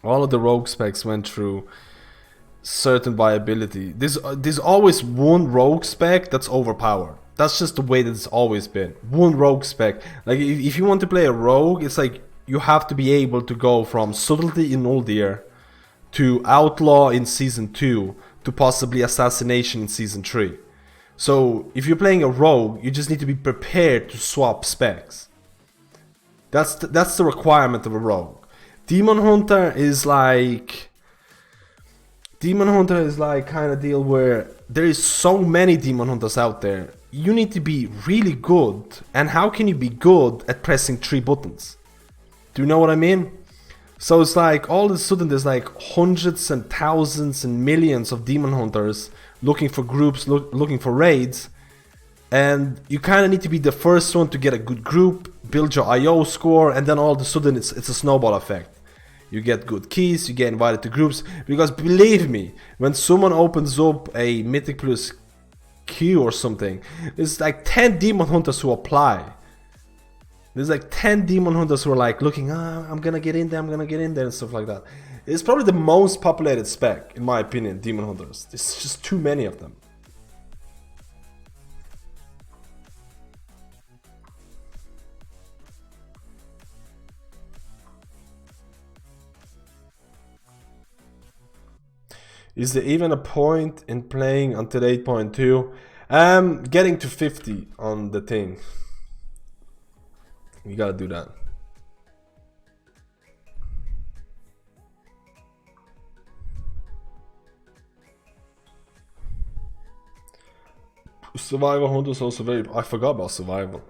All of the rogue specs went through certain viability. There's always one rogue spec that's overpowered. That's just the way that it's always been. One rogue spec. Like if you want to play a rogue, it's like you have to be able to go from subtlety in Uldir to outlaw in season 2 to possibly assassination in season 3. So if you're playing a rogue, you just need to be prepared to swap specs. That's the requirement of a rogue. Demon Hunter is like kind of deal where there is so many Demon Hunters out there. You need to be really good. And how can you be good at pressing 3 buttons? Do you know what I mean? So it's like all of a sudden there's like hundreds and thousands and millions of Demon Hunters looking for groups, looking for raids, and you kind of need to be the first one to get a good group, build your IO score, and then all of a sudden it's a snowball effect. You get good keys, you get invited to groups, because believe me, when someone opens up a Mythic plus Q or something, there's like 10 Demon Hunters who apply. There's like 10 Demon Hunters who are like looking, I'm gonna get in there, and stuff like that. It's probably the most populated spec, in my opinion, Demon Hunters. There's just too many of them. Is there even a point in playing until 8.2? Getting to 50 on the thing. You gotta do that. Survival Hunter is also very... I forgot about survival.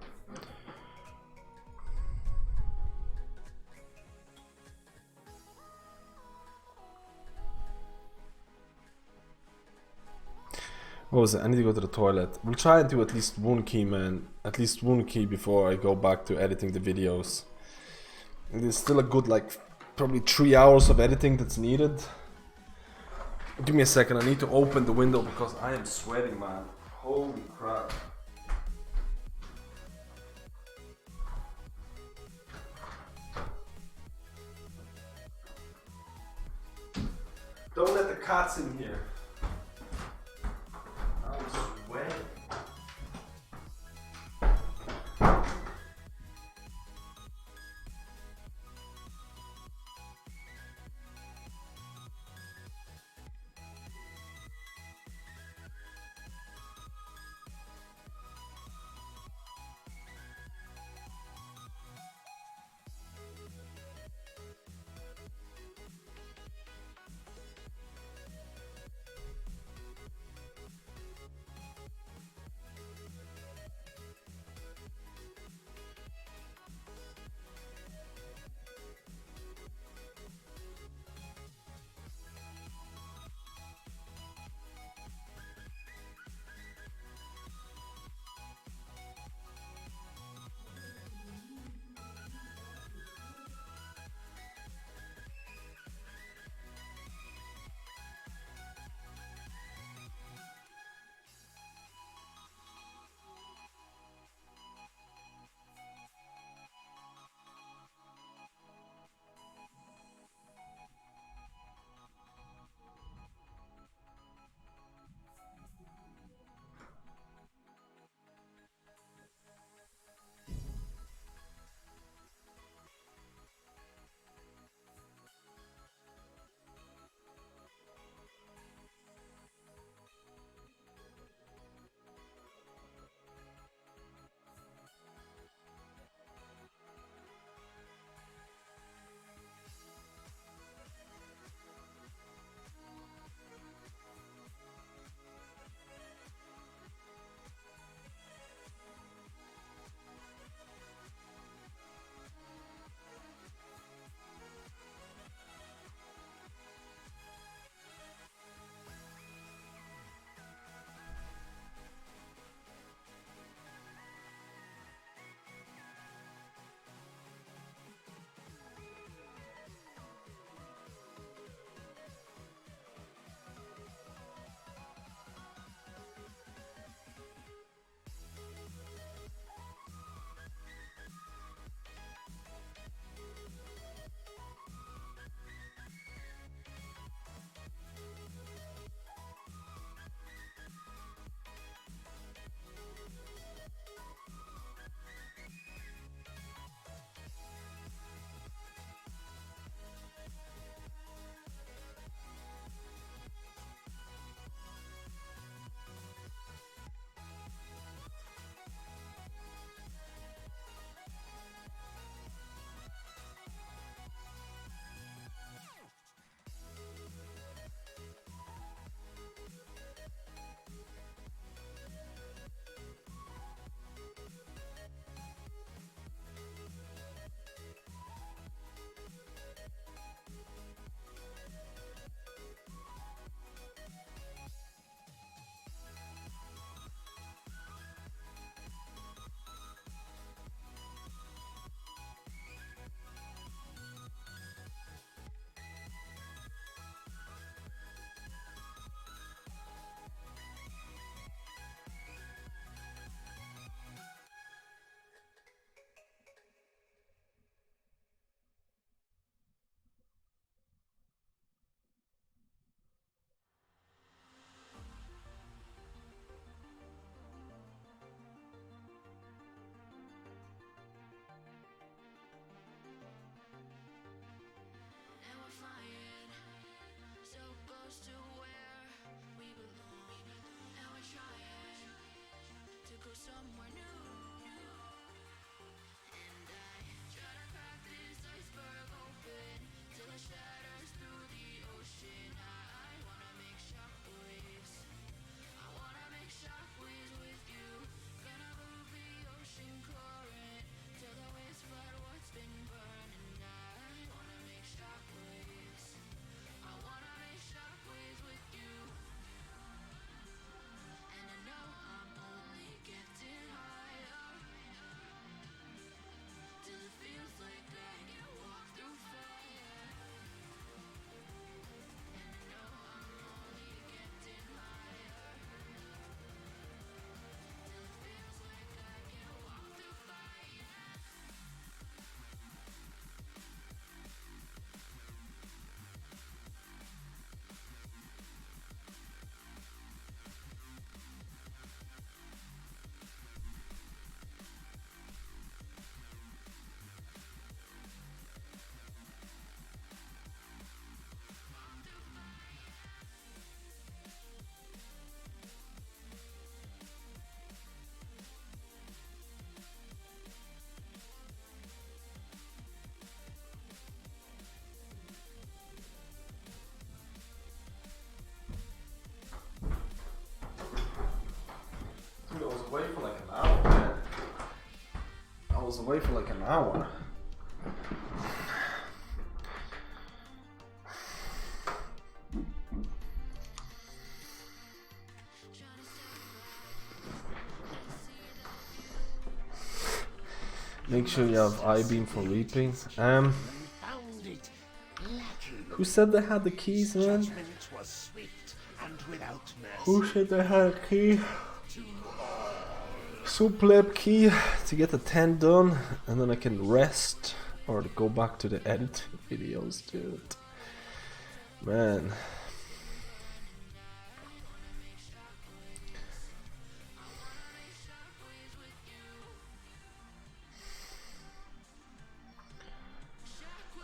What was it? I need to go to the toilet. We'll try and do at least one key, man. At least one key before I go back to editing the videos. There's still a good, like, probably 3 hours of editing that's needed. Give me a second. I need to open the window because I am sweating, man. Holy crap. Don't let the cats in here. I'm sweating. was away for like an hour. Make sure you have I-beam for reaping. Who said they had the keys, man? Who said they had a key? Supleb key to get the 10 done, and then I can rest or to go back to the editing videos, dude. Man.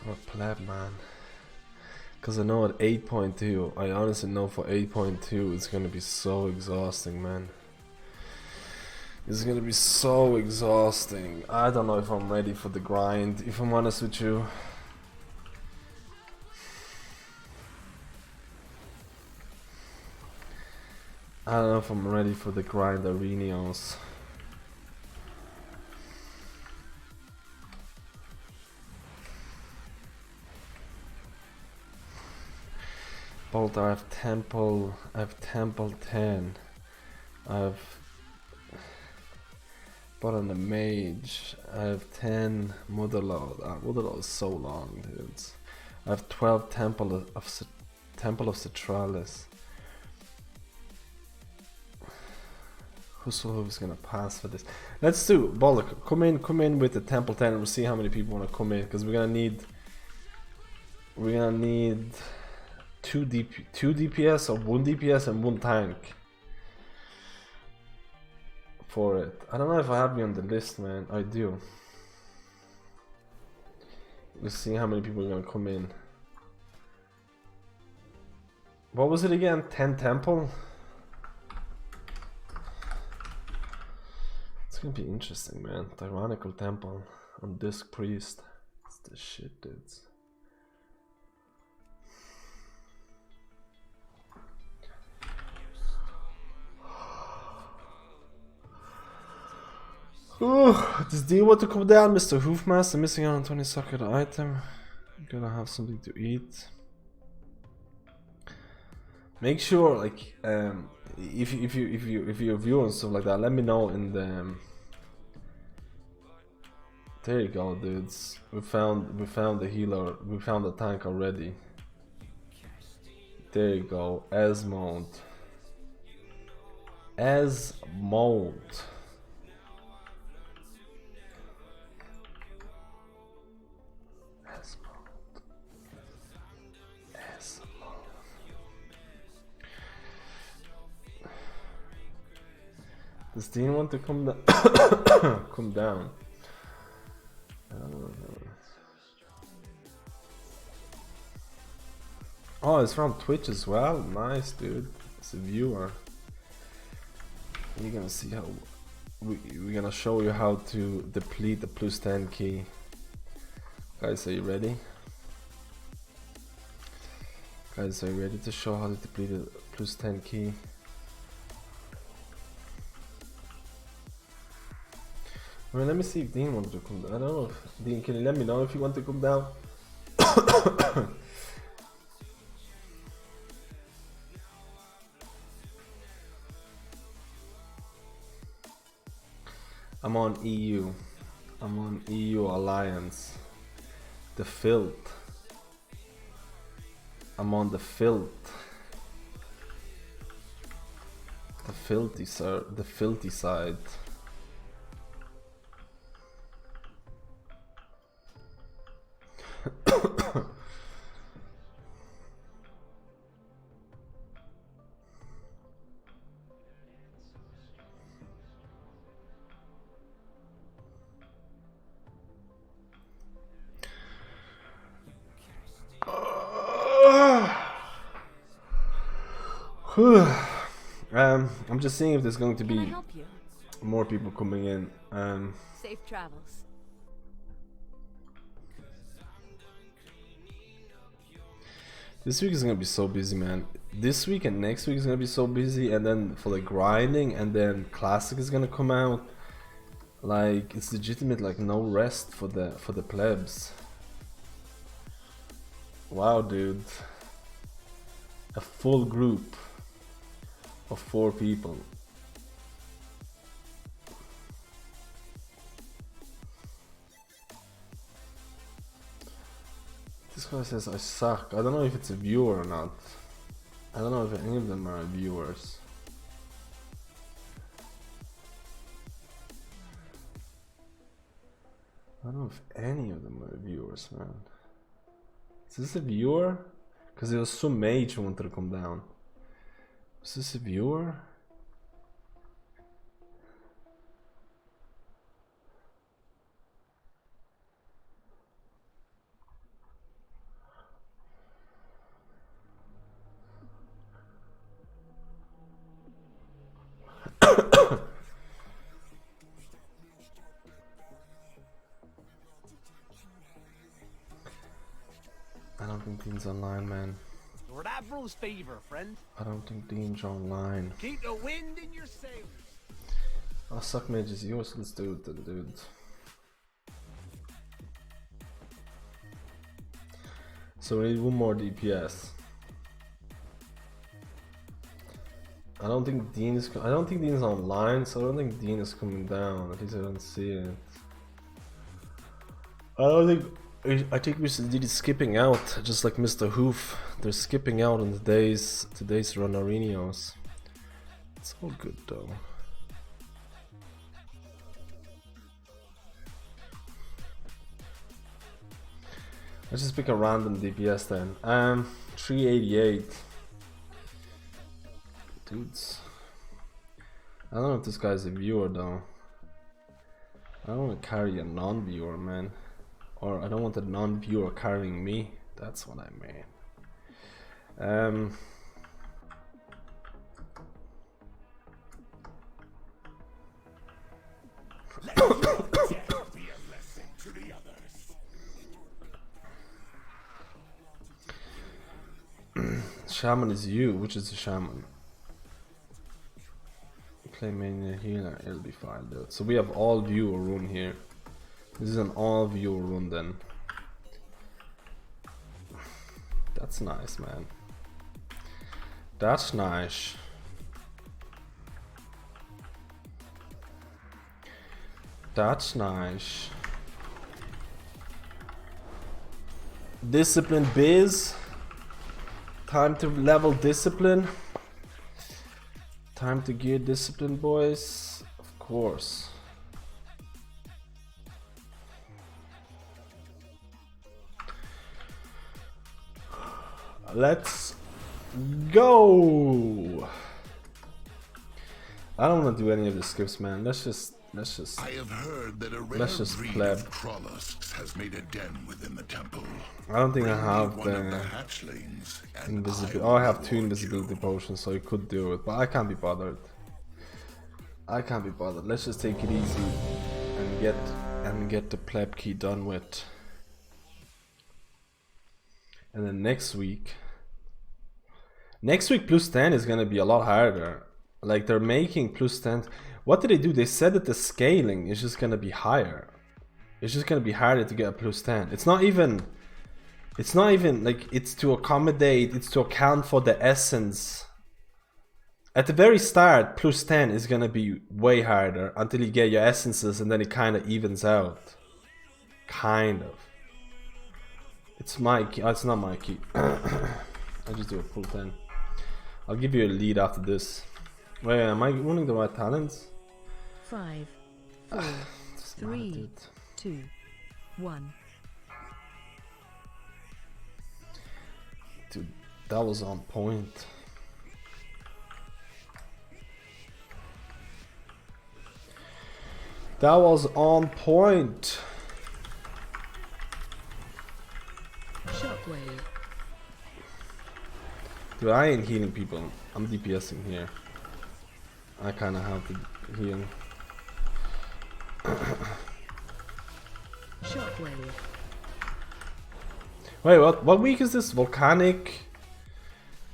I'm a pleb, man. Because I know at 8.2, I honestly know for 8.2 it's gonna be so exhausting, man. It's gonna be so exhausting. I don't know if I'm ready for the grind, if I'm honest with you. I don't know if I'm ready for the grind arenas. Bolt, I have temple 10. I have but on the mage, I have 10 Motherlode. Motherlode is so long, dudes. I have 12 Temple of Citralis. Who's gonna pass for this? Let's do Bollock. Come in with the Temple 10 and we'll see how many people wanna come in, because we're gonna need 2 DPS or 1 DPS and 1 tank for it. I don't know if I have you on the list, man. I do. Let's see how many people are gonna come in. What was it again? 10 Temple? It's gonna be interesting, man. Tyrannical Temple on Disc Priest. It's the shit, dudes. Does D want to come down, Mr. Hoofmaster? Missing out on 20 socket item. Gotta have something to eat. Make sure, like, if you're viewing stuff like that, let me know in the. There you go, dudes. We found the healer. We found the tank already. There you go, Esmond. Does Dean want to come down? Come down. Oh, it's from Twitch as well. Nice, dude. It's a viewer. You're gonna see how we're gonna show you how to deplete the plus 10 key. Guys, are you ready? Guys, are you ready to show how to deplete the plus 10 key? I mean, let me see if Dean wants to come down. I don't know if Dean, can you let me know if you want to come down? I'm on EU. I'm on EU Alliance. The filth. I'm on the filth. The filthy sir. The filthy side. I'm just seeing if there's going to be more people coming in. Safe travels. This week is gonna be so busy, man. This week and next week is gonna be so busy, and then for the grinding, and then classic is gonna come out. Like, it's legitimate, like no rest for the plebs. Wow, dude. A full group of 4 people. This guy says I suck. I don't know if it's a viewer or not. I don't know if any of them are viewers. I don't know if any of them are viewers, man. Is this a viewer? Because it was some mage who wanted to come down. Is this a viewer? I don't think Dean's online, man. Lord Admiral's favor, friend. I don't think Dean's online. Keep the wind in your sails. Oh, suck mage is yours. Let's do it then, dude. So we need one more DPS. I don't think Dean is online, so I don't think Dean is coming down. At least I don't see it. I think we did skipping out, just like Mr. Hoof. They're skipping out on today's Runarinos. It's all good though. Let's just pick a random DPS then. 388. Dudes. I don't know if this guy's a viewer though. I don't want to carry a non-viewer, man. Or I don't want a non-viewer carrying me. That's what I mean. Shaman is you. Which is the Shaman? Play main healer. It'll be fine, dude. So we have all viewer run here. This is an all viewer run then. That's nice, man. That's nice. That's nice. Discipline biz. Time to level discipline. Time to gear discipline, boys. Of course. Let's go. I don't want to do any of the skips, man. Let's just. I have heard that a rare breed of Trollusks has made a den within the temple. I don't think I have the invisibility. Oh, I have 2 invisibility potions, so I could do it, but I can't be bothered. I can't be bothered. Let's just take it easy and get the pleb key done with. And then next week plus 10 is gonna be a lot harder. Like, they're making plus 10. What did they do? They said that the scaling is just gonna be higher. It's just gonna be harder to get a plus 10. It's not even like it's to accommodate, it's to account for the essence. At the very start, plus 10 is gonna be way harder until you get your essences, and then it kind of evens out. Kind of. It's my key. Oh, it's not my key. I'll just do a full 10. I'll give you a lead after this. Wait, am I running the right talents? 5, 4, 3, 2, 1. Dude, that was on point. That was on point. Shockwave. Dude, I ain't healing people. I'm DPSing here. I kind of have to heal. Shockwave. Wait, what week is this? Volcanic?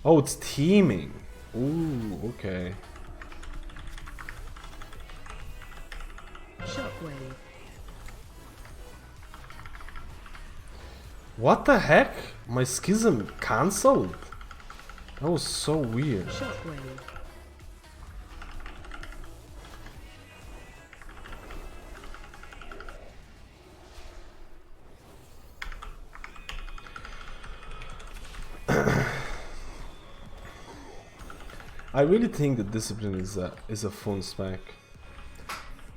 Oh, it's teaming. Ooh, okay. Shockwave. Shockwave. What the heck? My schism cancelled? That was so weird. Shockwave. I really think that discipline is a fun spec.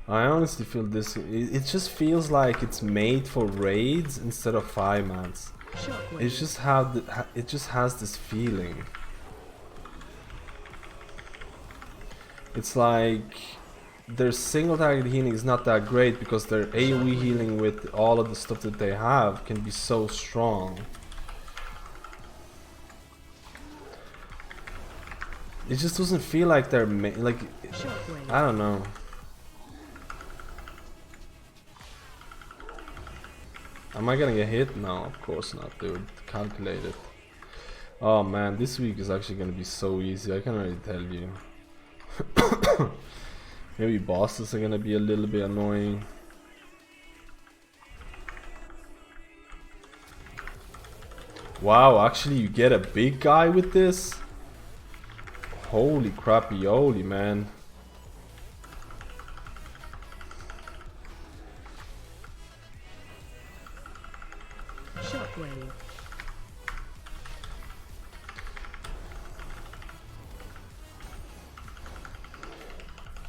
I honestly feel this. It just feels like it's made for raids instead of 5-mans. It's just how it just has this feeling. It's like their single target healing is not that great because their AoE healing with all of the stuff that they have can be so strong. It just doesn't feel like they're like, I don't know. Am I gonna get hit? No, of course not, dude. Calculate it. Oh man, this week is actually gonna be so easy. I can already tell you. Maybe bosses are gonna be a little bit annoying. Wow, actually you get a big guy with this? Holy crappy-oli, man. Shockwave.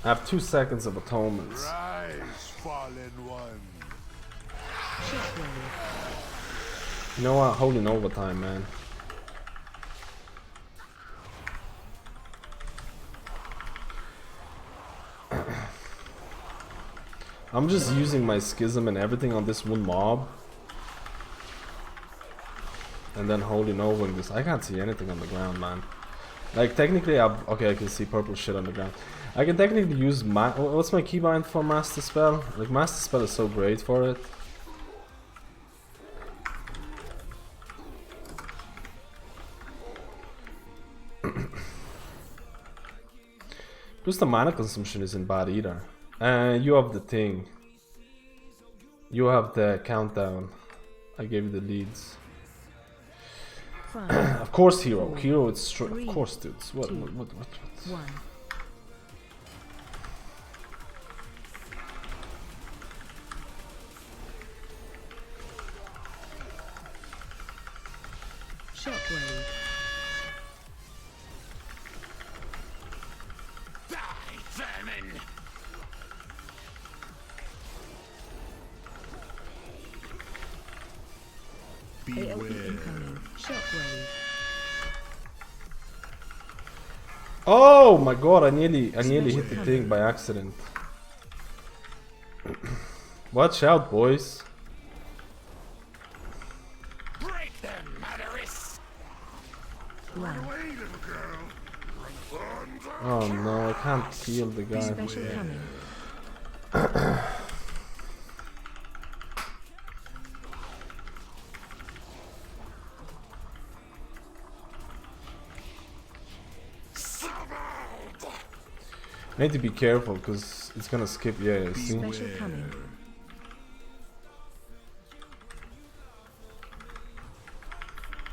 I have 2 seconds of atonements. Rise, fallen one. Shockwave. You know what? Holding overtime, man. I'm just using my schism and everything on this one mob. And then holding over in this. I can't see anything on the ground, man. Like, technically, okay, I can see purple shit on the ground. I can technically use what's my keybind for Master Spell? Like, Master Spell is so great for it. Plus the mana consumption isn't bad either. You have the thing. You have the countdown. I gave you the leads. Of course, hero. Hero, it's true. Of course, dudes. What? 1. Shockwave. Die, vermin! AoE incoming. Shockwave. Oh my god! I nearly hit the thing by accident. Watch out, boys. Break them, motheress! Run away, little girl. Oh no, I can't heal the guy. Special coming. I need to be careful because it's gonna skip. Yeah, see? Special coming.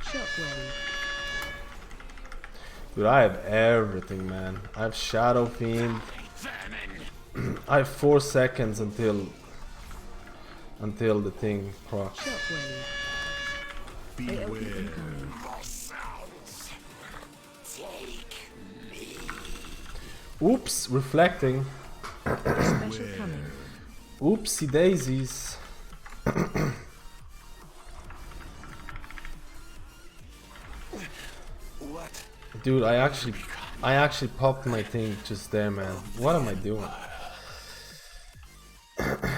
Shockwave. Dude, I have everything, man. I have Shadow Fiend. I have 4 seconds until the thing procs. Shockwave. AoE incoming. Oops, reflecting. Special coming. Oopsie daisies. What? Dude, I actually popped my thing just there, man. What am I doing? God damn it.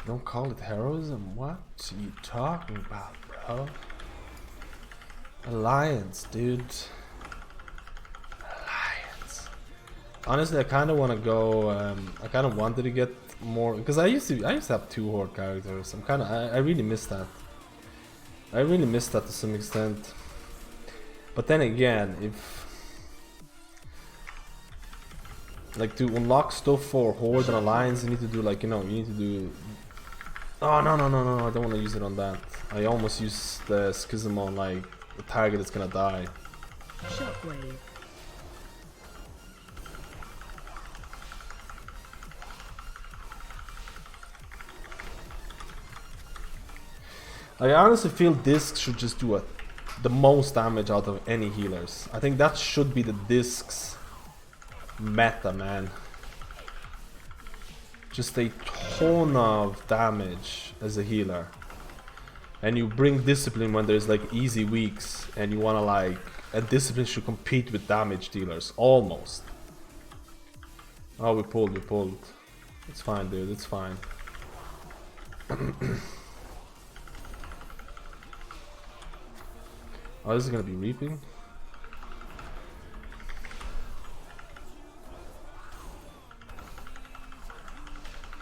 Don't call it heroism? What are you talking about, bro? Alliance, dude. Alliance. Honestly, I kind of want to go. I kind of wanted to get more because I used to have 2 horde characters. I really miss that. I really miss that to some extent. But then again, if like to unlock stuff for horde and alliance, you need to do like, you know, you need to do. Oh no, I don't want to use it on that. I almost use the schism on like the target that's gonna die. Shockwave. I honestly feel discs should just do the most damage out of any healers. I think that should be the discs meta, man. Just a ton of damage as a healer. And you bring discipline when there's like easy weeks and you wanna like, and discipline should compete with damage dealers, almost. Oh, we pulled. It's fine, dude, it's fine. Oh, this is gonna be reaping.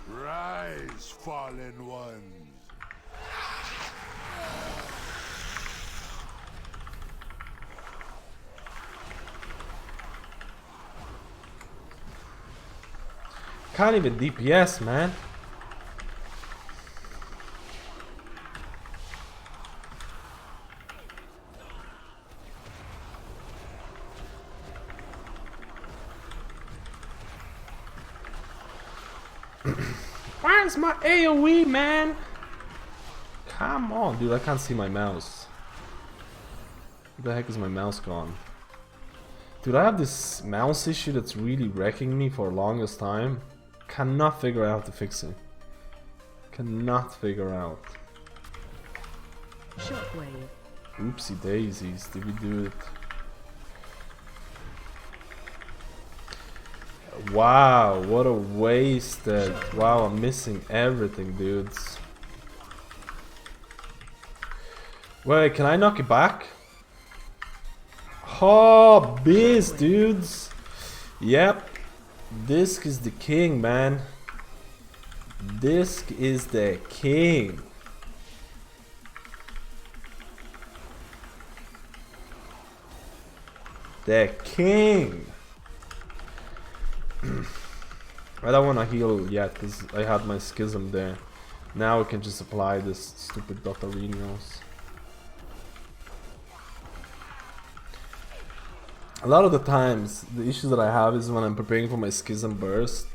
Rise, fallen ones. Can't even DPS, man. Where's my AoE, man? Come on, dude, I can't see my mouse. Where the heck is my mouse gone? Dude, I have this mouse issue that's really wrecking me for the longest time. Cannot figure out how to fix it. Cannot figure out. Shockwave. Oopsie daisies, did we do it? Wow, what a wasted. Wow, I'm missing everything, dudes. Wait, can I knock it back? Oh, biz, dudes. Yep. Disc is the king, man. Disc is the king. The king. I don't want to heal yet because I had my schism there. Now I can just apply this stupid Dotarinos. A lot of the times, the issue that I have is when I'm preparing for my schism burst.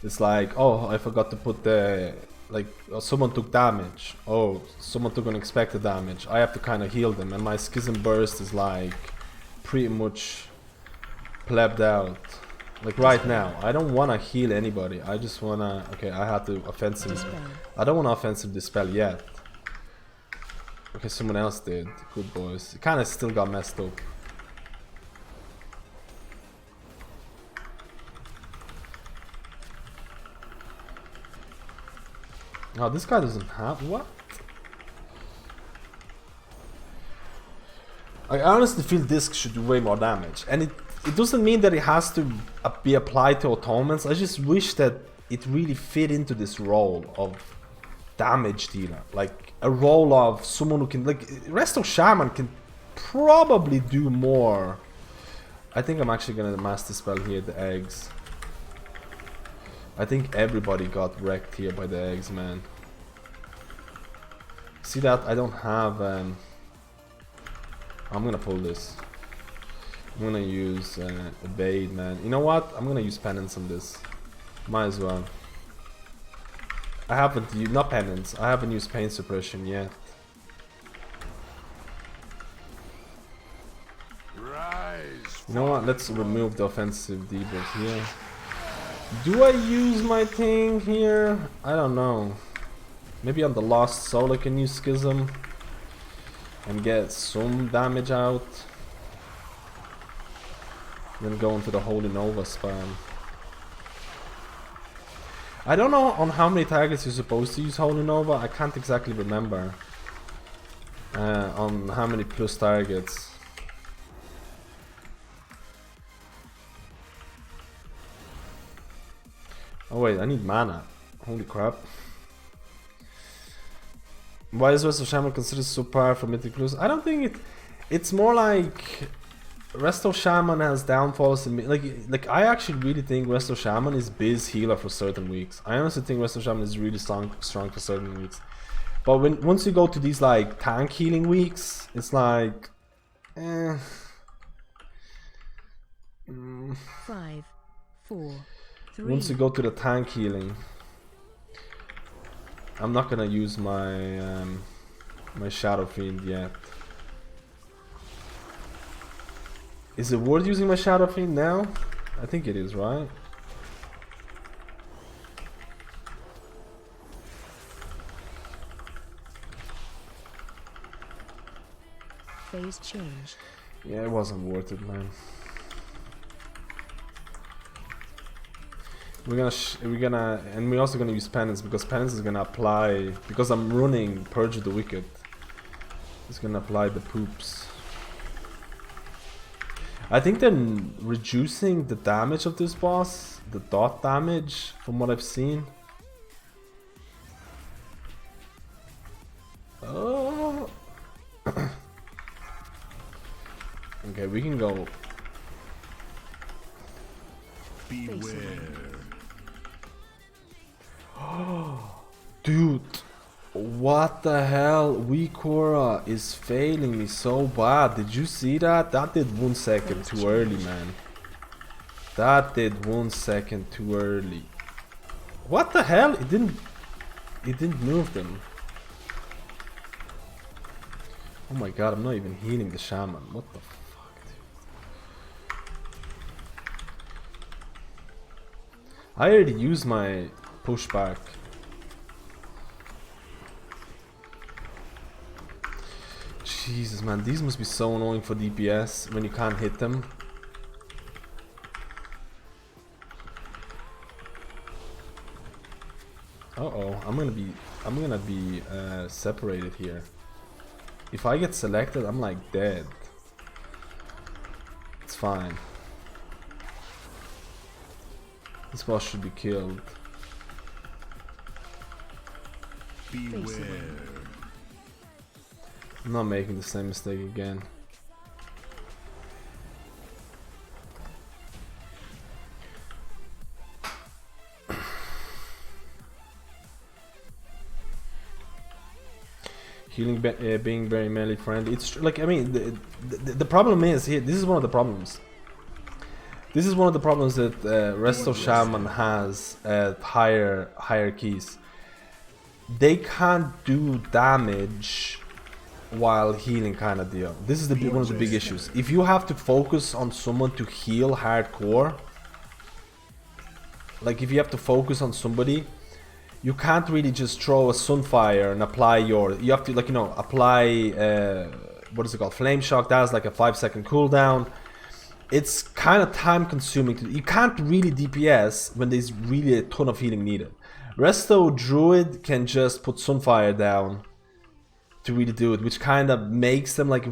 It's like, oh, I forgot to put the, like, oh, someone took damage. Oh, someone took unexpected damage. I have to kind of heal them, and my schism burst is like pretty much plebbed out. Like right now, I don't want to heal anybody. I just want to, okay, I had to offensive. I don't want to offensive dispel yet. Okay, someone else did. Good boys. It kind of still got messed up. Oh, this guy doesn't have what? I honestly feel disc should do way more damage, and it doesn't mean that it has to be applied to autonomans. I just wish that it really fit into this role of damage dealer, like a role of someone who can, like, Resto Shaman can probably do more. I think I'm actually gonna mass dispel here the eggs. I think everybody got wrecked here by the eggs, man. See that? I don't have... I'm gonna pull this. I'm gonna use evade, man. You know what? I'm gonna use penance on this. Might as well. I haven't used... not penance. I haven't used pain suppression yet. You know what? Let's remove the offensive debuff here. Do I use my thing here? I don't know. Maybe on the Lost Soul I can use Schism and get some damage out. Then go into the Holy Nova spam. I don't know on how many targets you're supposed to use Holy Nova. I can't exactly remember on how many plus targets. Oh wait, I need mana. Holy crap. Why is Rest of Shaman considered so powerful for mythic plus? I don't think it's more like Rest of Shaman has downfalls in like I actually really think Rest of Shaman is biz healer for certain weeks. I honestly think Rest of Shaman is really strong for certain weeks. But once you go to these like tank healing weeks, it's like 5, 4, 3. Once you go to the tank healing, I'm not gonna use my my Shadow Fiend yet. Is it worth using my Shadow Fiend now? I think it is, right? Phase change. Yeah, it wasn't worth it, man. We're gonna, and we're also gonna use penance because penance is gonna apply, because I'm running Purge of the Wicked. It's gonna apply the poops. I think they're reducing the damage of this boss, the dot damage, from what I've seen. Oh. Okay, we can go. Beware. Dude, what the hell? Weakora is failing me so bad. Did you see that? That did 1 second too early, man. That did 1 second too early. What the hell? It didn't move them. Oh my god, I'm not even healing the Shaman. What the fuck, dude? I already used my pushback. Jesus, man, these must be so annoying for DPS when you can't hit them. Uh-oh, I'm gonna be separated here. If I get selected, I'm like dead. It's fine. This boss should be killed. Beware. I'm not making the same mistake again. Healing being very melee friendly. It's like, I mean, the problem is here. This is one of the problems. This is one of the problems that Rest of Shaman has at higher keys. They can't do damage while healing, kind of deal. This is one of the big issues. If you have to focus on someone to heal hardcore, like if you have to focus on somebody, you can't really just throw a Sunfire and apply you have to, like, you know, apply what is it called, Flame Shock. That has like a 5-second cooldown. It's kind of time consuming. You can't really DPS when there's really a ton of healing needed. Resto Druid can just put Sunfire down to really do it, which kind of makes them like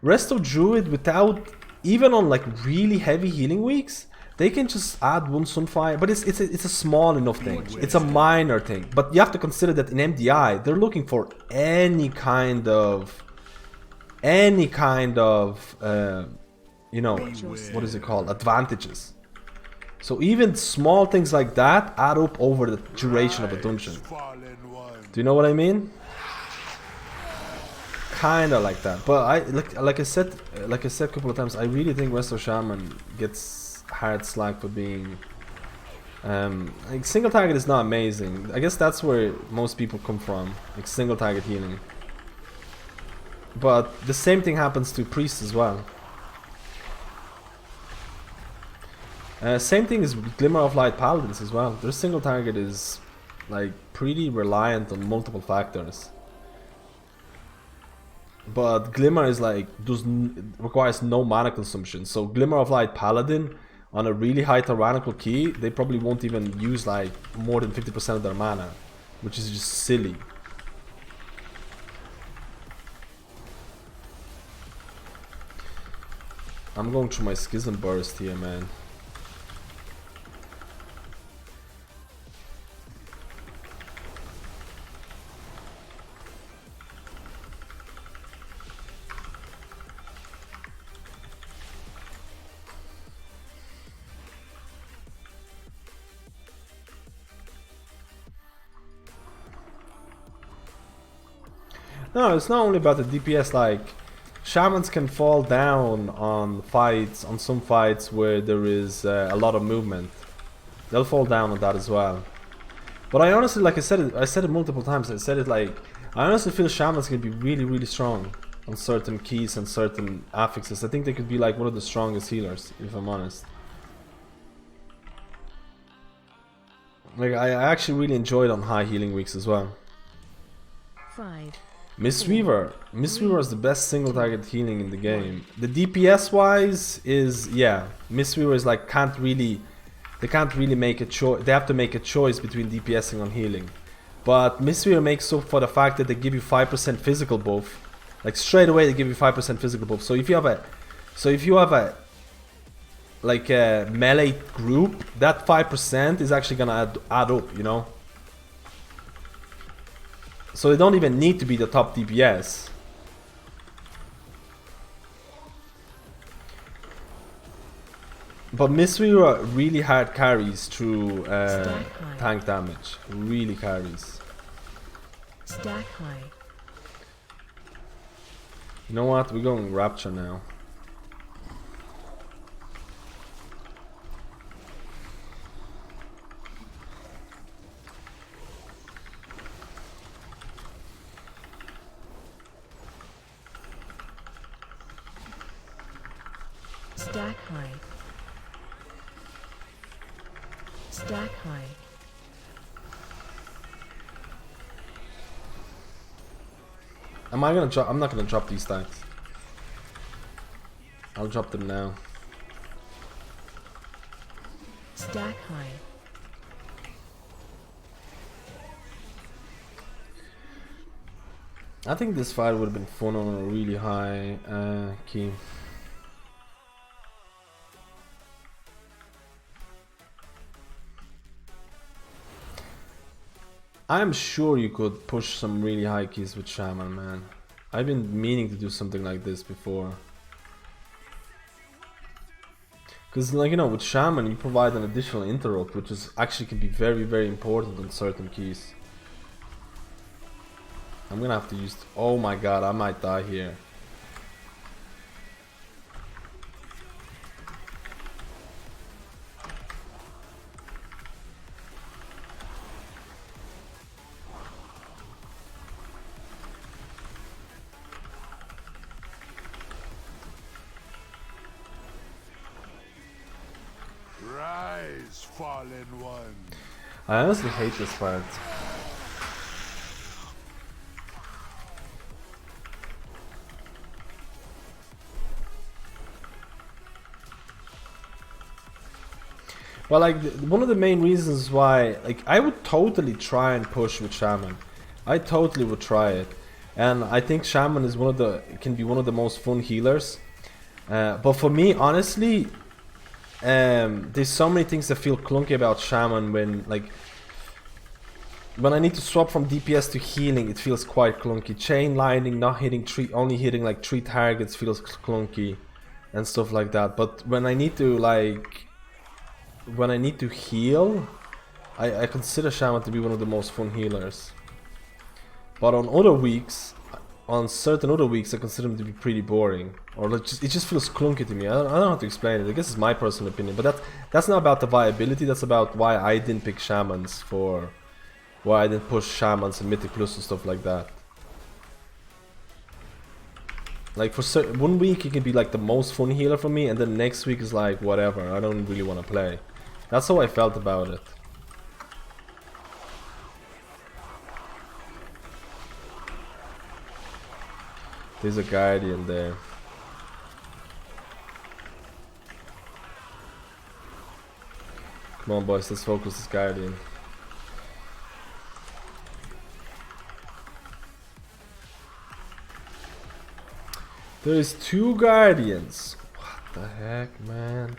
Resto Druid, without even on like really heavy healing weeks, they can just add 1 Sunfire. But it's a small enough thing. It's a minor thing. But you have to consider that in MDI they're looking for any kind of you know, what is it called, advantages. So even small things like that add up over the duration of a dungeon. Do you know what I mean? Kinda like that. But I like I said a couple of times, I really think Rest of Shaman gets hard slack for being like, single target is not amazing. I guess that's where most people come from, like single target healing. But the same thing happens to priests as well. Same thing is Glimmer of Light Paladins as well. Their single target is like pretty reliant on multiple factors. But Glimmer is like requires no mana consumption. So Glimmer of Light Paladin on a really high tyrannical key, they probably won't even use like more than 50% of their mana, which is just silly. I'm going through my Schism burst here, man. No, it's not only about the DPS. Like, shamans can fall down on fights, on some fights where there is a lot of movement. They'll fall down on that as well. But I honestly, like I said it multiple times. I said it like, I honestly feel shamans can be really, really strong on certain keys and certain affixes. I think they could be like one of the strongest healers, if I'm honest. Like, I actually really enjoyed on high healing weeks as well. 5. Mistweaver is the best single target healing in the game. The DPS wise is, yeah, Mistweaver is like they can't really make a choice. They have to make a choice between DPSing and healing. But Mistweaver makes up for the fact that they give you 5% physical buff. Like straight away they give you 5% physical buff. So if you have a like a melee group, that 5% is actually gonna add up, you know? So they don't even need to be the top DPS. But Mistweaver really hard carries through tank damage. Really carries. Stack high. You know what? We're going Rapture now. Stack high. Stack high. Am I gonna drop? I'm not gonna drop these stacks. I'll drop them now. Stack high. I think this fight would have been fun on a really high key. I'm sure you could push some really high keys with Shaman, man. I've been meaning to do something like this before. Because, like, you know, with Shaman you provide an additional interrupt, which is actually can be very, very important on certain keys. I'm gonna have to use... Oh my god, I might die here. Rise, fallen one. I honestly hate this part. Well, like, one of the main reasons why, like, I would totally try and push with Shaman. I totally would try it. And I think Shaman is can be one of the most fun healers. But for me, honestly, there's so many things that feel clunky about Shaman when I need to swap from DPS to healing, it feels quite clunky. Chain lightning, not hitting only hitting like 3 targets feels clunky and stuff like that. But when I need to heal, I consider Shaman to be one of the most fun healers. But on other weeks, on certain other weeks, I consider him to be pretty boring, or like it just feels clunky to me. I don't know how to explain it. I guess it's my personal opinion, but that's not about the viability. That's about why I didn't pick Shamans why I didn't push Shamans and Mythic Plus and stuff like that. Like for one week he can be like the most fun healer for me, and then next week is like whatever. I don't really want to play. That's how I felt about it. There's a Guardian there. Come on boys, let's focus this Guardian. There's 2 Guardians. What the heck, man?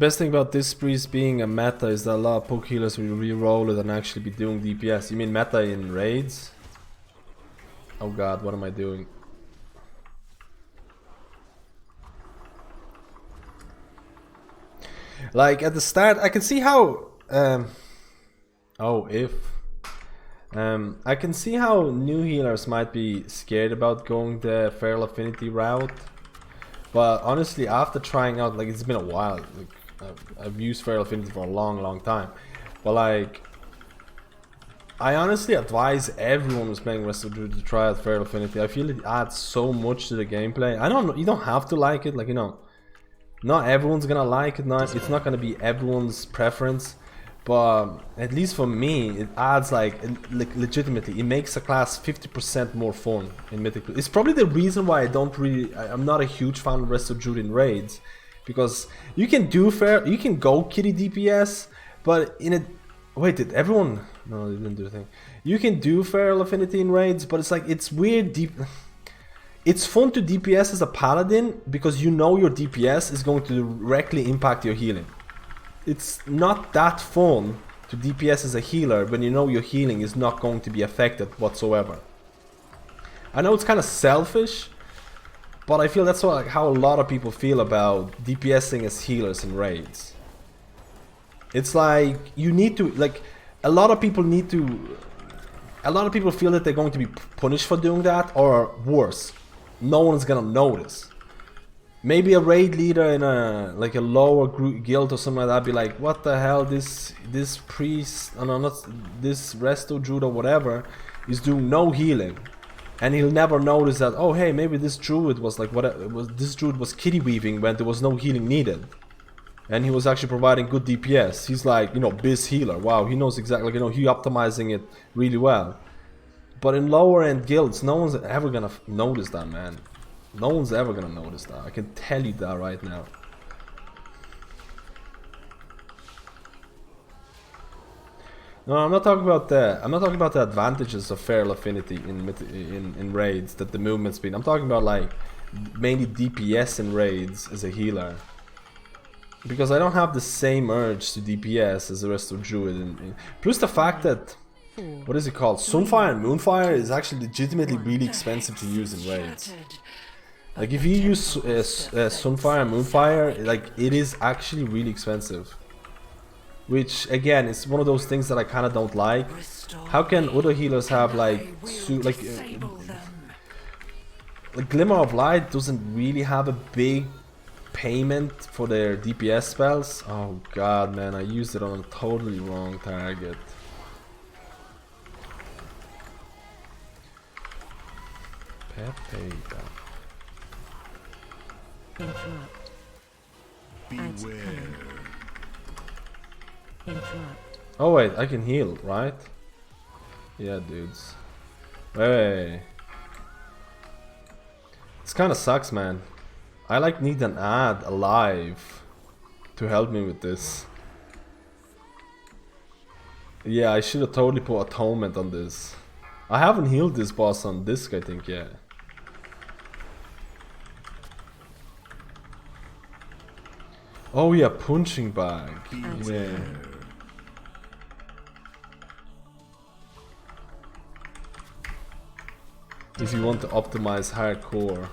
best thing about this priest being a meta is that a lot of poke healers will re-roll it and actually be doing DPS. You mean meta in raids? Oh god, what am I doing? Like at the start, I can see how. I can see how new healers might be scared about going the feral affinity route, but honestly, after trying out, like it's been a while. Like, I've used feral affinity for a long time, but like, I honestly advise everyone who's playing Rest of Druid to try out feral affinity. I feel it adds so much to the gameplay. I don't know, you don't have to like it, like, you know. Not everyone's gonna like it, it's not gonna be everyone's preference, but at least for me, it adds like legitimately, it makes a class 50% more fun in Mythic. It's probably the reason why I'm not a huge fan of Rest of Druid in raids, because you can go kitty DPS, but in a, wait, did everyone, no, they didn't do the thing. You can do feral affinity in raids, but it's like, it's weird It's fun to DPS as a paladin because you know your DPS is going to directly impact your healing. It's not that fun to DPS as a healer when you know your healing is not going to be affected whatsoever. I know it's kind of selfish, but I feel that's how a lot of people feel about DPSing as healers in raids. It's like you need to, like, a lot of people feel that they're going to be punished for doing that, or worse, no one's gonna notice. Maybe a raid leader in a lower guild or something like that be like, what the hell, this priest, no, not this resto druid or whatever, is doing no healing, and he'll never notice that, oh hey, maybe this druid was like, this druid was kitty weaving when there was no healing needed, and he was actually providing good DPS. He's like, you know, biz healer, wow, he knows exactly, like, you know, he optimizing it really well. But in lower end guilds, no one's ever gonna notice that, man. No one's ever gonna notice that. I can tell you that right now. No, I'm not talking about the advantages of feral affinity in raids, that the movement speed. I'm talking about like mainly DPS in raids as a healer. Because I don't have the same urge to DPS as the rest of Druid. Plus the fact that, what is it called? Sunfire and Moonfire is actually legitimately really expensive to use in raids. Like if you use Sunfire and Moonfire, like it is actually really expensive. Which again is one of those things that I kind of don't like. How can other healers have like Glimmer of Light doesn't really have a big payment for their DPS spells? Oh god, man, I used it on a totally wrong target. Pepega. Interrupt. Beware. Interrupt. Oh wait, I can heal, right? Yeah, dudes. Hey. This kind of sucks, man. I like need an ad alive to help me with this. Yeah, I should have totally put atonement on this. I haven't healed this boss on disc, I think, yet. Oh yeah, punching bag. Yeah. If you want to optimize hardcore.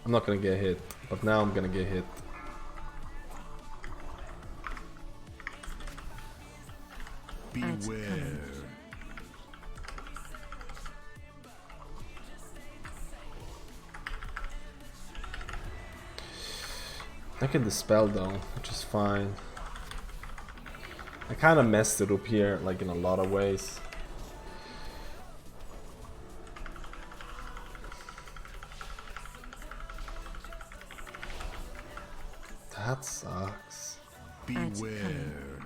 I'm not gonna get hit, but now I'm gonna get hit. Beware. I can dispel though, which is fine. I kind of messed it up here, like in a lot of ways. That sucks. Beware.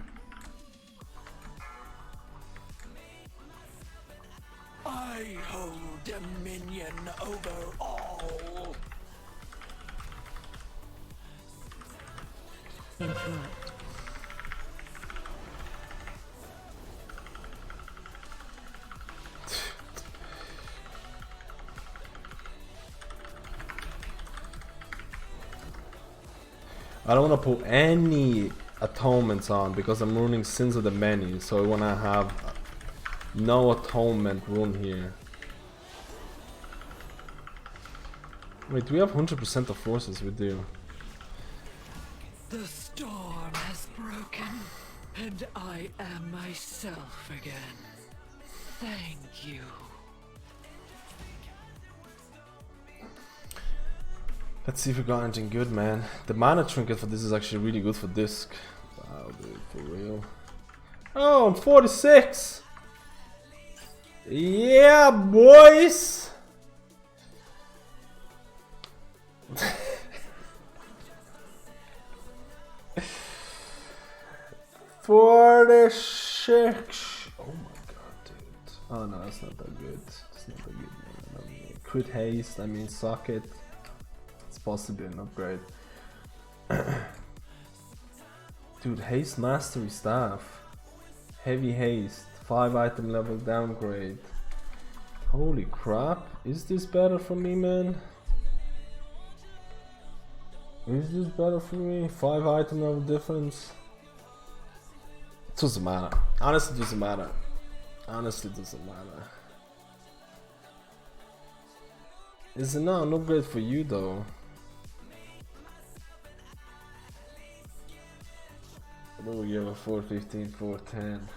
I hold dominion over all. Interrupt. I don't want to put any atonements on because I'm running Sins of the Many, so I want to have no atonement run here. Wait, do we have 100% of forces? We do. The storm has broken, and I am myself again. Thank you. Let's see if we got anything good, man. The mana trinket for this is actually really good for disc. Wow, dude, for real. Oh, I'm 46! Yeah, boys! For the 46. Oh my god, dude. Oh no, that's not that good. It's not that good, man. I mean, crit haste, I mean socket. It's possibly an upgrade. Dude, haste mastery staff. Heavy haste. 5 item level downgrade. Holy crap. Is this better for me, man? Is this better for me? 5 item level difference? It doesn't matter. Honestly, it doesn't matter. Honestly, it doesn't matter. Is it not an upgrade for you, though? Oh, you have a 415, 410.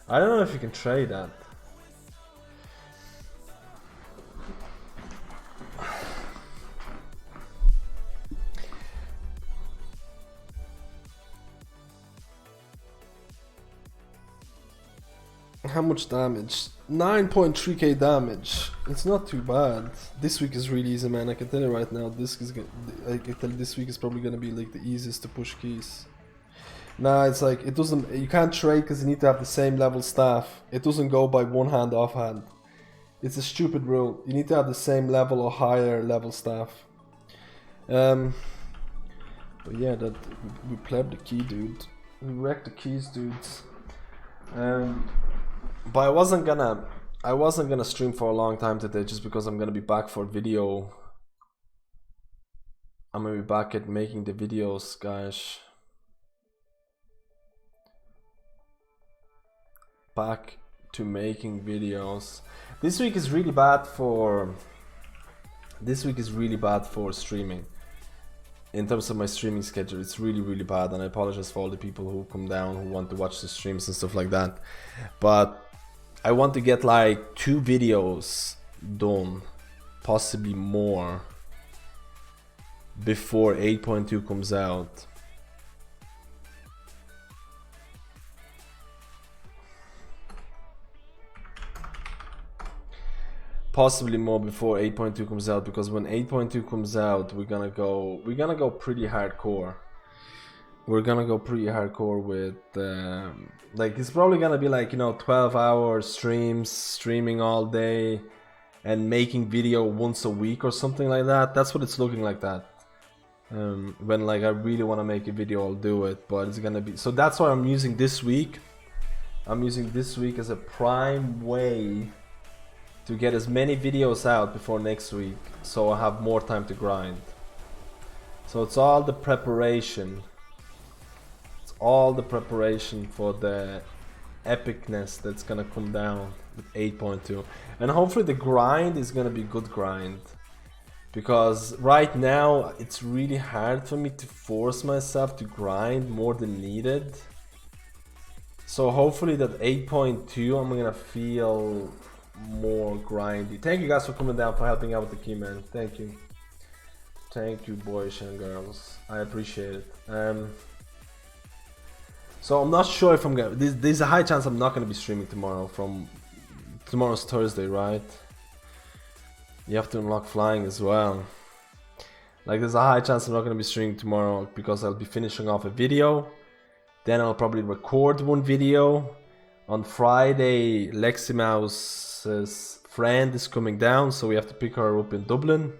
I don't know if you can trade that. How much damage? 9.3k damage. It's not too bad. This week is really easy, man. I can tell you right now. I can tell you this week is probably gonna be like the easiest to push keys. Nah, it's like it doesn't. You can't trade because you need to have the same level staff. It doesn't go by one hand off hand. It's a stupid rule. You need to have the same level or higher level staff. But yeah, that we pleb the key, dude. We wrecked the keys, dudes. But I wasn't gonna stream for a long time today just because I'm gonna be back for video. I'm gonna be back at making the videos, guys. Back to making videos. This week is really bad for streaming. In terms of my streaming schedule, it's really bad, and I apologize for all the people who come down who want to watch the streams and stuff like that. But I want to get like 2 videos done, possibly more, before 8.2 comes out. Possibly more before 8.2 comes out, because when 8.2 comes out, we're gonna go pretty hardcore. We're gonna go pretty hardcore with like, it's probably gonna be like, you know, 12-hour streams, streaming all day and making video once a week or something like that. That's what it's looking like that. When like I really want to make a video, I'll do it, but it's gonna be, so that's why I'm using this week. I'm using this week as a prime way to get as many videos out before next week, so I have more time to grind. So it's all the preparation. It's all the preparation for the epicness that's gonna come down with 8.2. And hopefully the grind is gonna be good grind. Because right now it's really hard for me to force myself to grind more than needed. So hopefully that 8.2 I'm gonna feel more grindy. Thank you guys for coming down, for helping out with the key, man. Thank you. Thank you, boys and girls. I appreciate it. So I'm not sure if I'm gonna, there's a high chance I'm not gonna be streaming tomorrow. Tomorrow's Thursday, right? You have to unlock flying as well. Like, there's a high chance I'm not gonna be streaming tomorrow because I'll be finishing off a video. Then I'll probably record one video. On Friday, Leximouse's friend is coming down, so we have to pick her up in Dublin.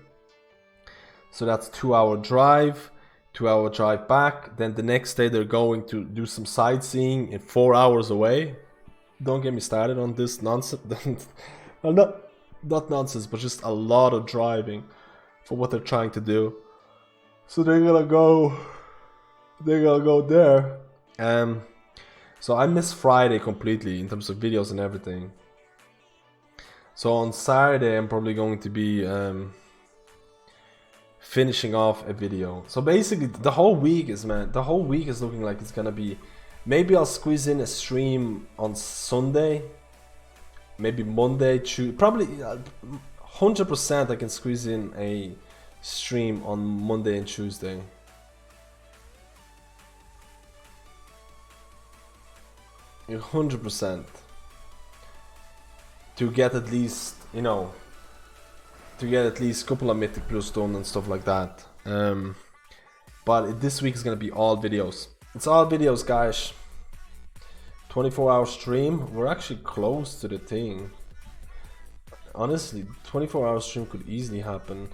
So that's 2-hour drive, 2-hour drive back. Then the next day they're going to do some sightseeing in 4 hours away. Don't get me started on this nonsense. Well, not nonsense, but just a lot of driving. for what they're trying to do. So they're gonna go there. So I missed Friday completely in terms of videos and everything. So on Saturday I'm probably going to be finishing off a video. So basically the whole week is looking like it's gonna be, maybe I'll squeeze in a stream on Sunday, maybe Monday, Tuesday, probably 100% I can squeeze in a stream on Monday and Tuesday. A 100% to get at least, you know, to get at least a couple of Mythic Plus done and stuff like that. But this week is gonna be all videos. It's all videos, guys. 24-hour stream. We're actually close to the thing. Honestly, 24-hour stream could easily happen.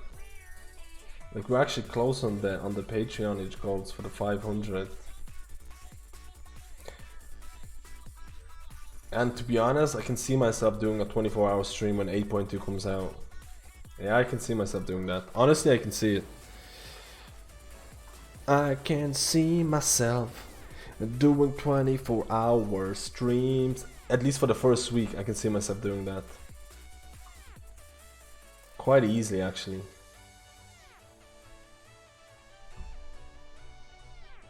Like, we're actually close on the Patreon goals for the 500. And to be honest, I can see myself doing a 24-hour stream when 8.2 comes out. Yeah, I can see myself doing that. Honestly, I can see it. I can see myself doing 24-hour streams. At least for the first week, I can see myself doing that. Quite easily, actually.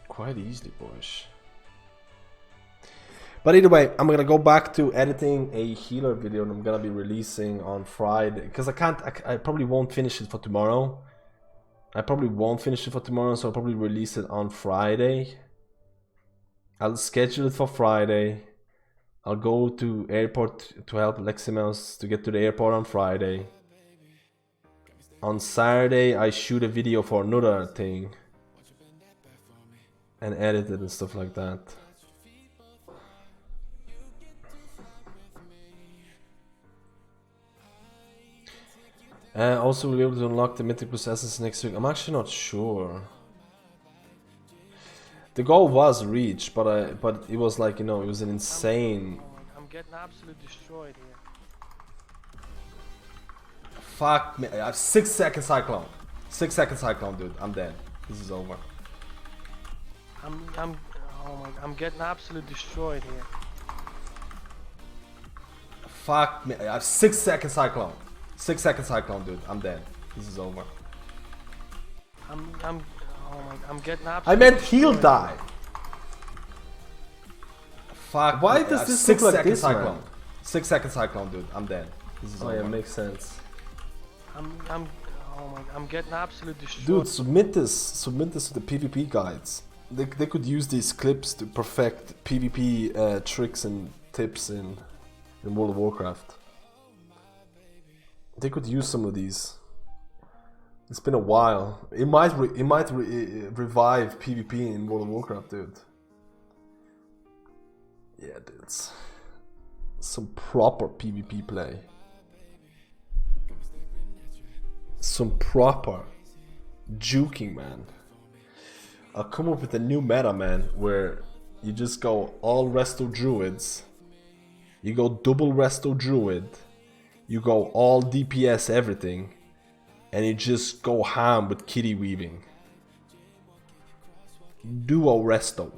Quite easily, boys. But either way, I'm gonna go back to editing a healer video and I'm gonna be releasing on Friday. Because I probably won't finish it for tomorrow. So I'll probably release it on Friday. I'll schedule it for Friday. I'll go to airport to help Leximus to get to the airport on Friday. On Saturday, I shoot a video for another thing. And edit it and stuff like that. Also, we'll be able to unlock the Mythic Plus Essence next week. I'm actually not sure. The goal was reached, but it was like, you know, it was an insane. I'm getting absolutely destroyed here. Fuck me! I have 6 second cyclone. 6 second cyclone, dude. I'm dead. This is over. I'm getting absolutely destroyed here. Fuck me! I have 6 second cyclone. 6 second cyclone, dude. I'm dead. This is over. I'm getting absolutely. I meant he'll die. Fuck. Why does this look like this, cyclone? Man? 6 second cyclone, dude. I'm dead. This is over. Yeah, makes sense. I'm getting absolutely destroyed. Dude, submit this to the PvP guides. They could use these clips to perfect PvP tricks and tips in World of Warcraft. They could use some of these. It's been a while. It might revive PvP in World of Warcraft, dude. Yeah, dudes. Some proper PvP play. Some proper juking, man. I'll come up with a new meta, man, where you just go all resto druids. You go double resto druid. You go all DPS everything. And you just go ham with kitty weaving. Duo resto.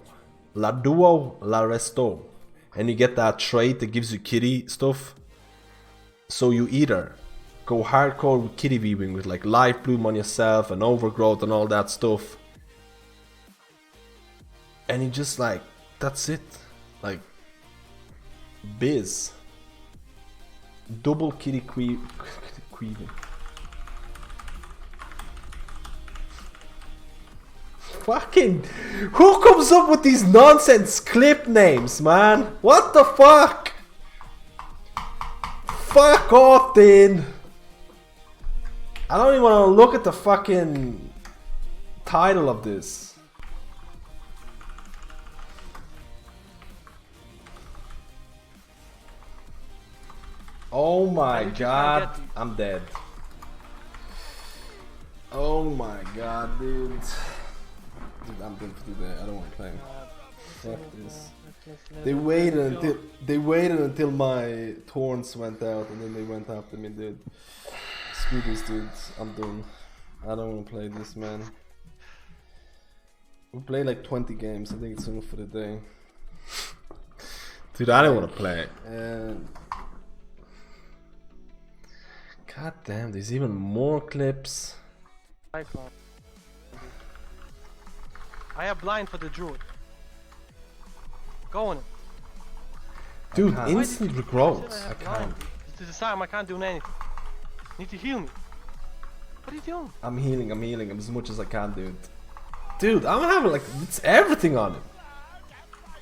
La duo, la resto. And you get that trait that gives you kitty stuff. So you either go hardcore with kitty weaving with like life bloom on yourself and overgrowth and all that stuff. And you just like, that's it. Like, biz. Double kitty weaving. Fucking, who comes up with these nonsense clip names, man? What the fuck? Fuck off, dude. I don't even want to look at the fucking title of this. Oh my god, I'm dead. Oh my god, dude. Dude, I'm done for today. I don't want to play. Fuck this. They waited until my thorns went out and then they went after me, dude. Screw this, dude. I'm done. I don't want to play this, man. We play like 20 games. I think it's enough for the day. Dude, I don't want to play. God damn, there's even more clips. Cyclone. I have blind for the Druid. Go on it. Dude, instant regrowth. I can't. This is time I can't do anything. You need to heal me. What are you doing? I'm healing as much as I can, dude. Dude, I'm having like, it's everything on it.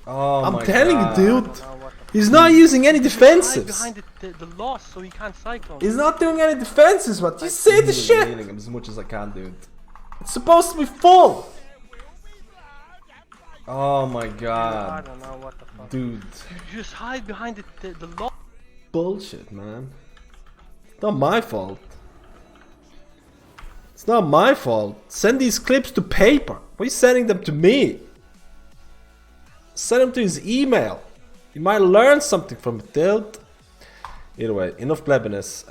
Oh I'm telling you, dude. He's not using any defensives. Behind the loss, so he can't cyclone. He's not doing any defenses, but you say the shit. I'm healing as much as I can, dude. It's supposed to be full. Oh my god. I don't know what the fuck. Dude. You just hide behind the loss. Bullshit, man. It's not my fault. It's not my fault. Send these clips to paper. Why are you sending them to me? Send them to his email. You might learn something from it, dude. Either way, enough blebbiness.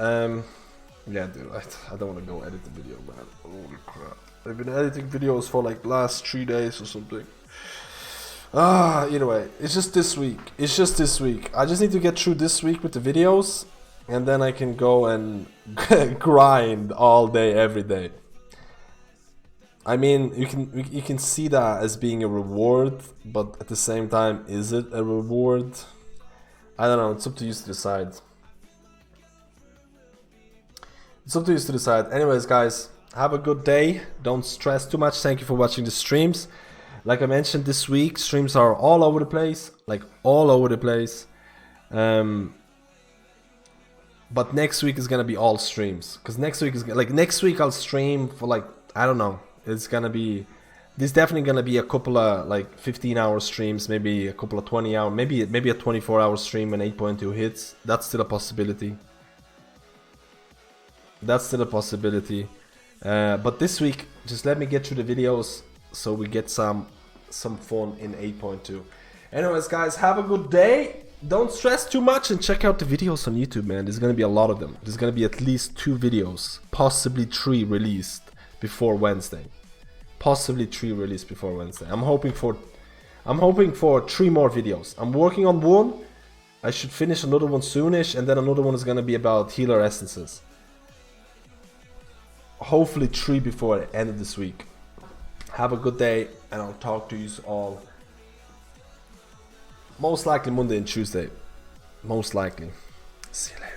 Yeah, dude, I don't want to go edit the video, man. Holy crap. I've been editing videos for like last 3 days or something. Either way, it's just this week. It's just this week. I just need to get through this week with the videos, and then I can go and grind all day, every day. I mean, you can see that as being a reward, but at the same time, is it a reward? I don't know. It's up to you to decide. It's up to you to decide. Anyways, guys, have a good day. Don't stress too much. Thank you for watching the streams. Like I mentioned this week, streams are all over the place, like all over the place. But next week is gonna be all streams, because next week is like next week I'll stream for like, I don't know. It's gonna be, there's definitely gonna be a couple of like 15-hour streams, maybe a couple of 20-hour, maybe a 24-hour stream when 8.2 hits. That's still a possibility. That's still a possibility. But this week, just let me get through the videos so we get some fun in 8.2. Anyways, guys, have a good day. Don't stress too much and check out the videos on YouTube, man. There's gonna be a lot of them. There's gonna be at least 2 videos, possibly 3 released before Wednesday. Possibly 3 released before Wednesday. I'm hoping for 3 more videos. I'm working on 1. I should finish another one soonish, and then another one is gonna be about healer essences. Hopefully 3 before the end of this week. Have a good day, and I'll talk to you all most likely Monday and Tuesday. Most likely. See you later.